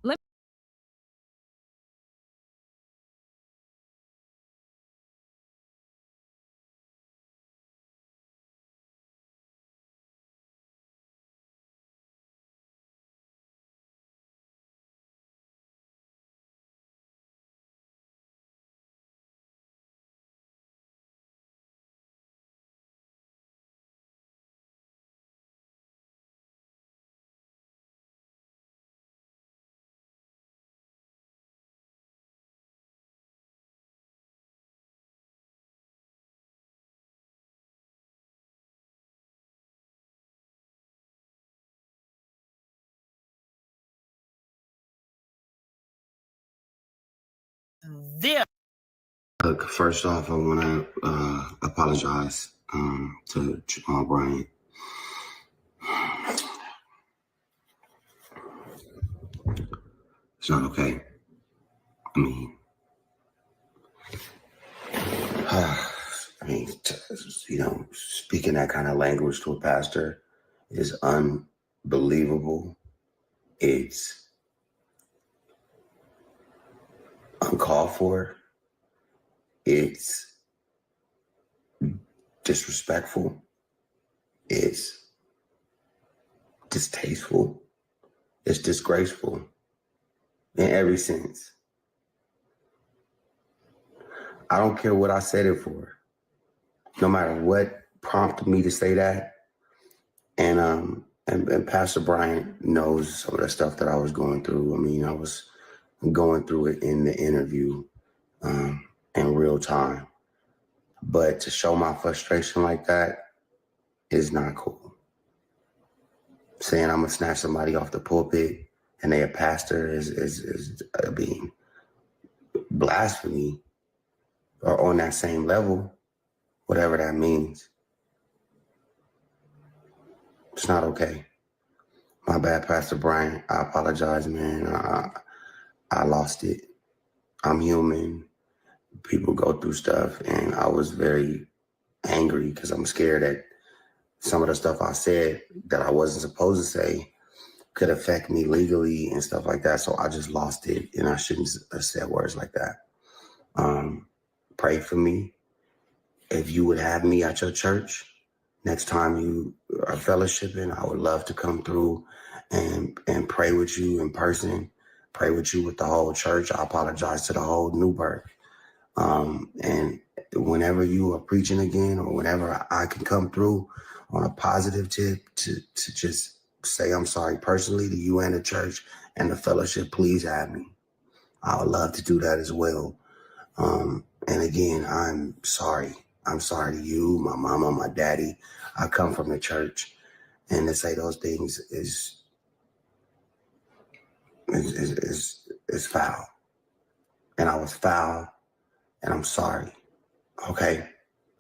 There. Look, first off, I want to apologize to Jamal Bryant. It's not okay. I mean, speaking that kind of language to a pastor is unbelievable. It's uncalled for. It's disrespectful. It's distasteful. It's disgraceful in every sense. I don't care what I said it for. No matter what prompted me to say that. And Pastor Bryant knows some of the stuff that I was going through. I mean, I was going through it in the interview in real time. But to show my frustration like that is not cool. Saying I'm gonna snatch somebody off the pulpit and they a pastor is being blasphemy or on that same level, whatever that means. It's not okay. My bad, Pastor Bryant. I apologize, man. I lost it. I'm human. People go through stuff, and I was very angry because I'm scared that some of the stuff I said that I wasn't supposed to say could affect me legally and stuff like that. So I just lost it, and I shouldn't have said words like that. Pray for me. If you would have me at your church next time you are fellowshipping, I would love to come through and pray with you in person, pray with you with the whole church. I apologize to the whole Newburgh. And whenever you are preaching again, or whenever I can come through on a positive tip to just say I'm sorry personally to you and the church and the fellowship, please have me. I would love to do that as well. And again, I'm sorry. I'm sorry to you, my mama, my daddy. I come from the church, and to say those things is foul. And I was foul, and I'm sorry. Okay.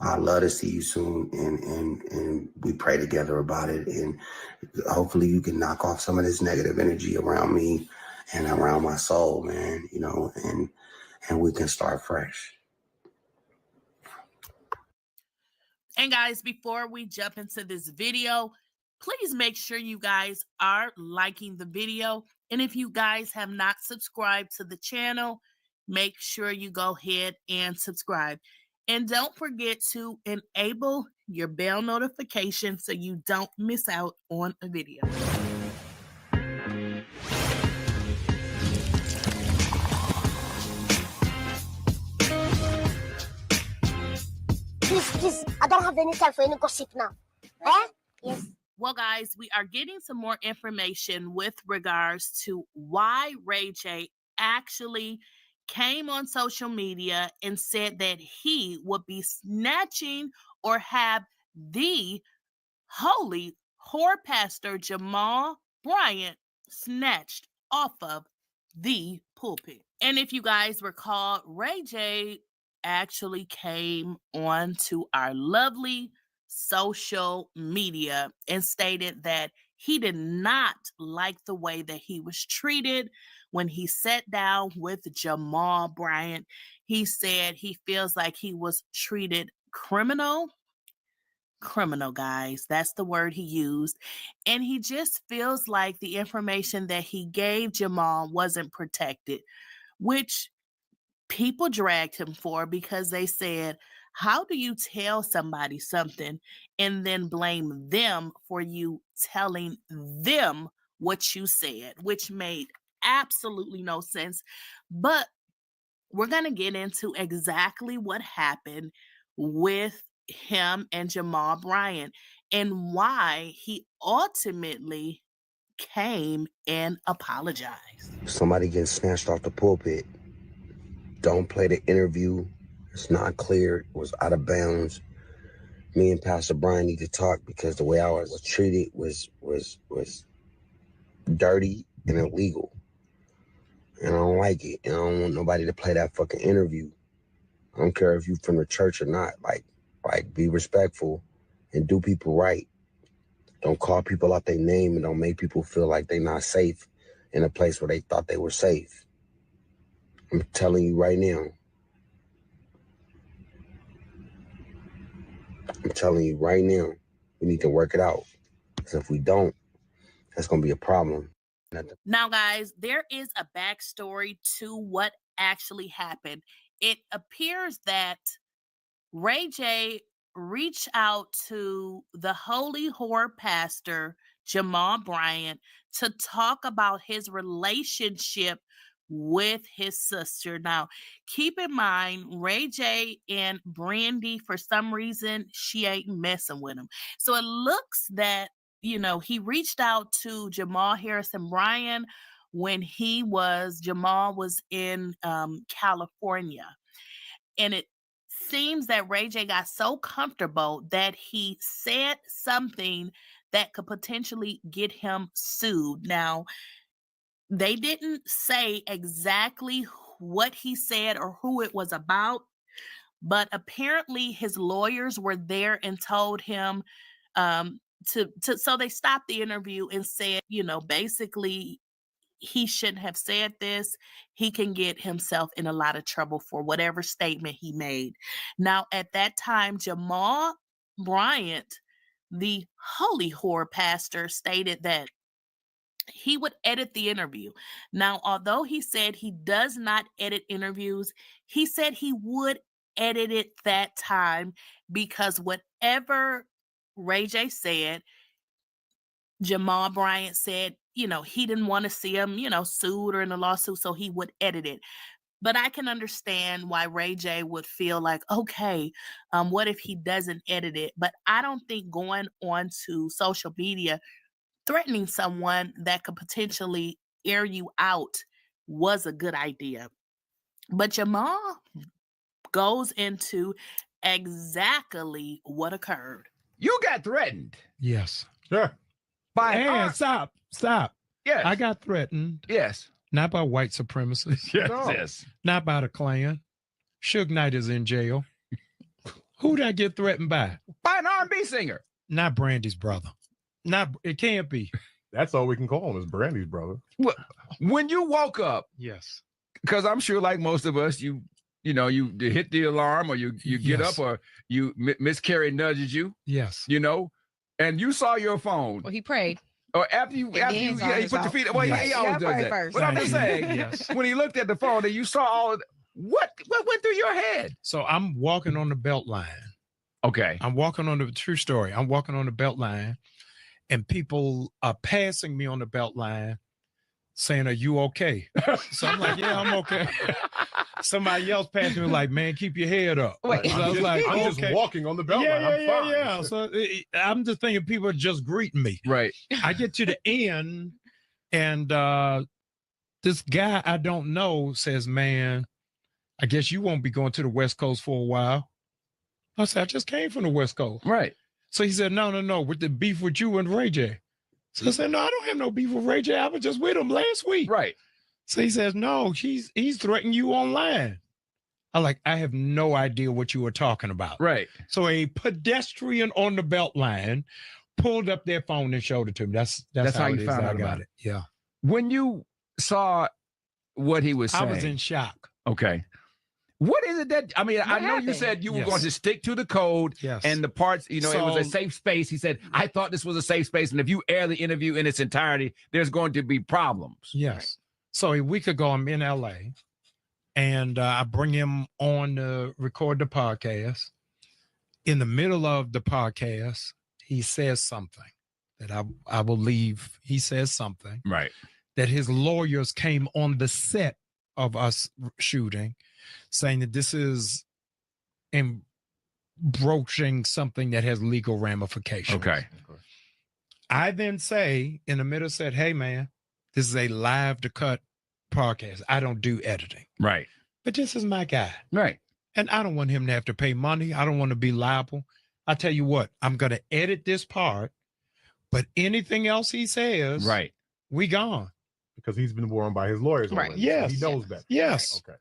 I'd love to see you soon, and we pray together about it. And hopefully you can knock off some of this negative energy around me and around my soul, man, and we can start fresh. And guys, before we jump into this video, please make sure you guys are liking the video. And if you guys have not subscribed to the channel, make sure you go ahead and subscribe. And don't forget to enable your bell notification so you don't miss out on a video. Please, I don't have any time for any gossip now. Eh? Yes. Well, guys, we are getting some more information with regards to why Ray J actually came on social media and said that he would be snatching or have the holy whore pastor Jamal Bryant snatched off of the pulpit. And if you guys recall, Ray J actually came on to our lovely social media and stated that he did not like the way that he was treated when he sat down with Jamal Bryant. He said he feels like he was treated criminal, guys. That's the word he used. And he just feels like the information that he gave Jamal wasn't protected, which people dragged him for because they said, how do you tell somebody something and then blame them for you telling them what you said, which made absolutely no sense. But we're going to get into exactly what happened with him and Jamal Bryant and why he ultimately came and apologized. Somebody gets snatched off the pulpit. Don't play the interview. It's not clear. It was out of bounds. Me and Pastor Brian need to talk because the way I was treated was dirty and illegal. And I don't like it. And I don't want nobody to play that fucking interview. I don't care if you from the church or not. Like be respectful and do people right. Don't call people out their name and don't make people feel like they're not safe in a place where they thought they were safe. I'm telling you right now. I'm telling you right now, we need to work it out. Because if we don't, that's going to be a problem. Now, guys, there is a backstory to what actually happened. It appears that Ray J reached out to the holy whore pastor, Jamal Bryant, to talk about his relationship with his sister. Now, keep in mind, Ray J and Brandy, for some reason, she ain't messing with him. So it looks that, he reached out to Jamal Harrison Bryant when Jamal was in California. And it seems that Ray J got so comfortable that he said something that could potentially get him sued. Now, they didn't say exactly what he said or who it was about, but apparently his lawyers were there and told him so they stopped the interview and said, basically he shouldn't have said this. He can get himself in a lot of trouble for whatever statement he made. Now, at that time, Jamal Bryant, the holy whore pastor, stated that he would edit the interview. Now, although he said he does not edit interviews, he said he would edit it that time because whatever Ray J said, Jamal Bryant said, he didn't want to see him, sued or in a lawsuit, so he would edit it. But I can understand why Ray J would feel like, okay, what if he doesn't edit it? But I don't think going on to social media, threatening someone that could potentially air you out was a good idea. But Jamal goes into exactly what occurred. You got threatened. Yes. Sure. Stop. Yes. I got threatened. Yes. Not by white supremacists. Yes. Not by the Klan. Suge Knight is in jail. Who did I get threatened by? By an R&B singer. Not Brandy's brother. It can't be. That's all we can call him is Brandy's brother. Well, when you woke up, yes, because I'm sure, like most of us, you hit the alarm, or you get up, or Miss Carrie nudges you. Yes, and you saw your phone. Well, he prayed. Or after you put your feet. Well, he always does that. First. But I'm just saying, when he looked at the phone and you saw all of what went through your head? So I'm walking on the belt line. Okay, I'm walking on the true story. I'm walking on the belt line. And people are passing me on the belt line saying, "Are you okay?" So I'm like, "Yeah, I'm okay." Somebody else passed me like, "Man, keep your head up." Wait, so I was like, I'm okay. just walking on the belt line. I'm fine. Yeah. So I'm just thinking people are just greeting me. Right. I get to the end, and this guy I don't know says, "Man, I guess you won't be going to the West Coast for a while." I said, "I just came from the West Coast." Right. So he said, no, with the beef with you and Ray J. So I said, no, I don't have no beef with Ray J. I was just with him last week. Right. So he says, no, he's threatening you online. I have no idea what you were talking about. Right. So a pedestrian on the Beltline pulled up their phone and showed it to me. That's how how you it is found I out got about it. Yeah. When you saw what he was saying, I was in shock. Okay. What is it that, I mean, I know you happened? said you were Yes. going to stick to the code and the parts, you know, it was a So- safe space. He said, I thought this was a safe space. And if you air the interview in its entirety, there's going to be problems. Yes. So a week ago, I'm in LA and I bring him on to record the podcast. In the middle of the podcast, he says something that I believe he says something. Right. That his lawyers came on the set of us shooting saying that this is broaching something that has legal ramifications. Okay. I then say in the middle said, hey man, this is a live to cut podcast. I don't do editing. Right. But this is my guy. Right. And I don't want him to have to pay money. I don't want to be liable. I tell you what, I'm going to edit this part, but anything else he says, right, we gone. Because he's been warned by his lawyers Right. already. Yes. He knows that. Yes. Okay.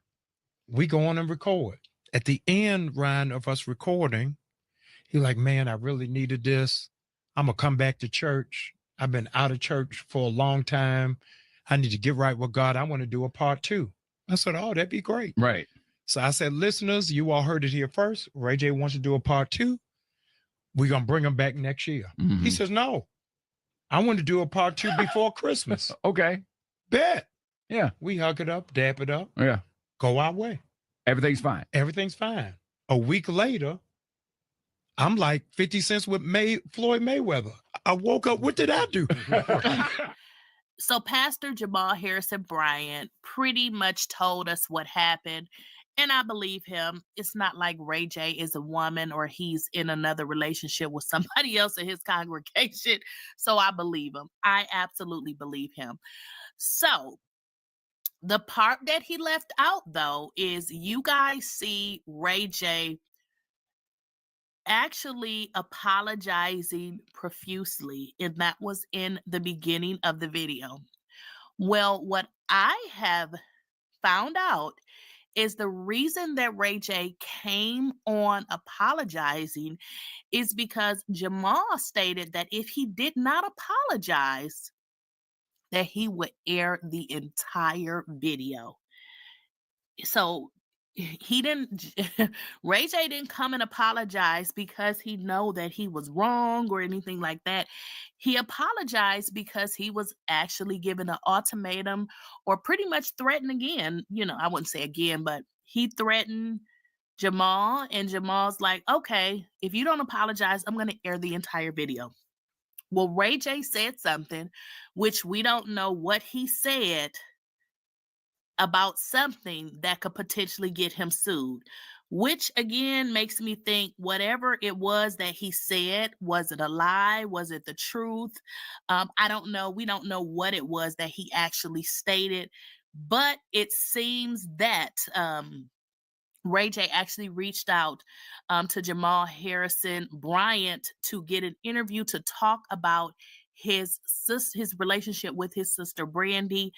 We go on and record. At the end, Ryan, of us recording, he's like, man, I really needed this. I'm going to come back to church. I've been out of church for a long time. I need to get right with God. I want to do a part 2. I said, oh, that'd be great. Right. So I said, listeners, you all heard it here first. Ray J wants to do a part 2. We're going to bring him back next year. Mhm. He says, no, I want to do a part 2 before Christmas. Okay. Bet. Yeah. We hug it up, dap it up, Yeah. go our way. Everything's fine. Everything's fine. A week later, I'm like 50 cents with Floyd Mayweather. I woke up, what did I do? So Pastor Jamal Harrison Bryant pretty much told us what happened. And I believe him. It's not like Ray J is a woman or he's in another relationship with somebody else in his congregation. So I believe him. I absolutely believe him. So the part that he left out, though, is you guys see Ray J actually apologizing profusely, and that was in the beginning of the video. Well, what I have found out is the reason that Ray J came on apologizing is because Jamal stated that if he did not apologize, that he would air the entire video. So he didn't, Ray J didn't come and apologize because he know that he was wrong or anything like that. He apologized because he was actually given an ultimatum or pretty much threatened again. You know, I wouldn't say again, but he threatened Jamal, and Jamal's like, okay, if you don't apologize, I'm going to air the entire video. Well, Ray J said something, which we don't know what he said, about something that could potentially get him sued, which again makes me think whatever it was that he said, was it a lie? Was it the truth? I don't know. We don't know what it was that he actually stated, but it seems that Ray J actually reached out to Jamal Harrison Bryant to get an interview to talk about his relationship with his sister Brandy,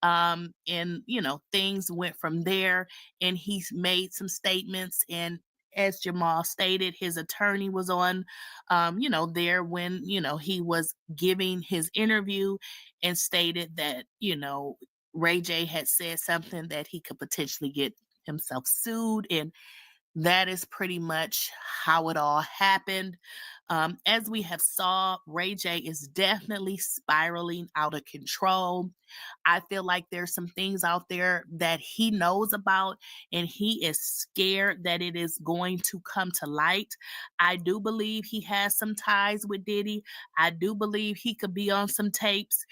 and you know, things went from there, and he's made some statements. And as Jamal stated, his attorney was on you know, there when, you know, he was giving his interview, and stated that, you know, Ray J had said something that he could potentially get himself sued, and that is pretty much how it all happened. As we have saw, Ray J is definitely spiraling out of control. I feel like there's some things out there that he knows about, and he is scared that it is going to come to light. I do believe he has some ties with Diddy. I do believe he could be on some tapes.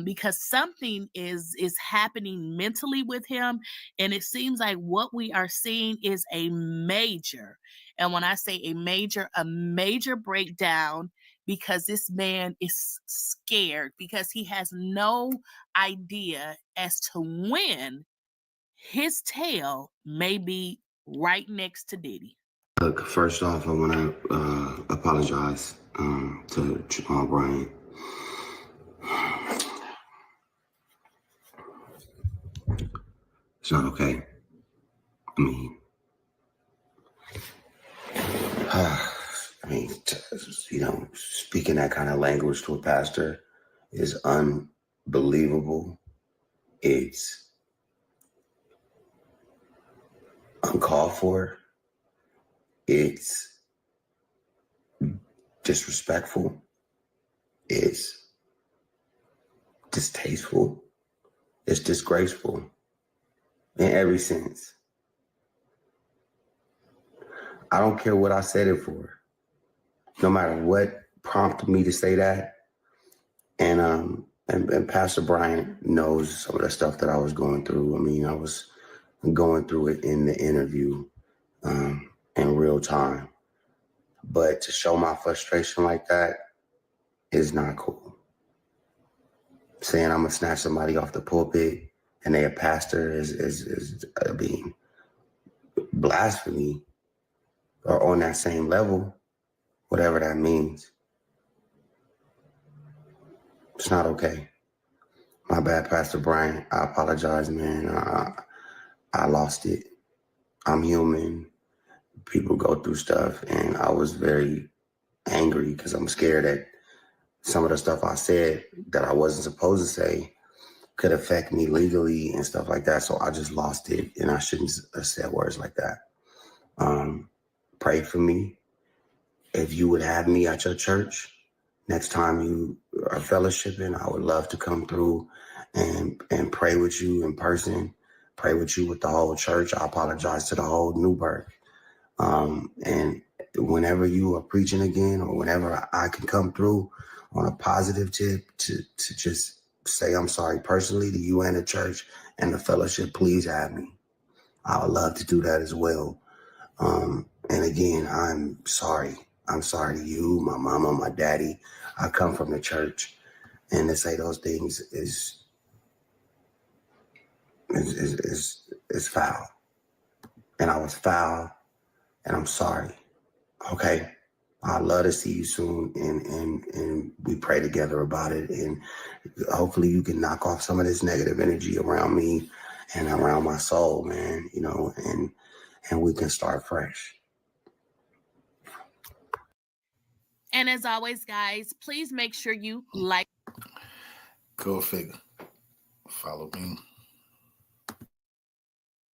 Because something is happening mentally with him, and it seems like what we are seeing is a major, and when I say a major breakdown, because this man is scared, because he has no idea as to when his tail may be right next to Diddy. Look, first off, I want to apologize to Jamal Bryant. It's not okay. I mean, speaking that kind of language to a pastor is unbelievable. It's uncalled for. It's disrespectful. It's distasteful. It's disgraceful in every sense. I don't care what I said it for. No matter what prompted me to say that. And Pastor Brian knows some of the stuff that I was going through. I mean, I was going through it in the interview in real time. But to show my frustration like that is not cool. Saying I'm gonna snatch somebody off the pulpit and they a pastor is I mean, blasphemy, or on that same level, whatever that means. It's not okay. My bad, Pastor Brian. I apologize, man. I lost it. I'm human. People go through stuff, and I was very angry because I'm scared that some of the stuff I said that I wasn't supposed to say could affect me legally and stuff like that. So I just lost it, and I shouldn't have said words like that. Pray for me. If you would have me at your church next time you are fellowshipping, I would love to come through and pray with you in person, pray with you with the whole church. I apologize to the whole Newburgh. And whenever you are preaching again, or whenever I can come through on a positive tip to just say I'm sorry personally to you and the church and the fellowship, please have me. I would love to do that as well. And again, I'm sorry. I'm sorry to you, my mama, my daddy. I come from the church, and to say those things is foul. And I was foul, and I'm sorry. Okay. I'd love to see you soon, and we pray together about it. And hopefully you can knock off some of this negative energy around me and around my soul, man, you know, and we can start fresh. And as always, guys, please make sure you like. Go figure. Follow me.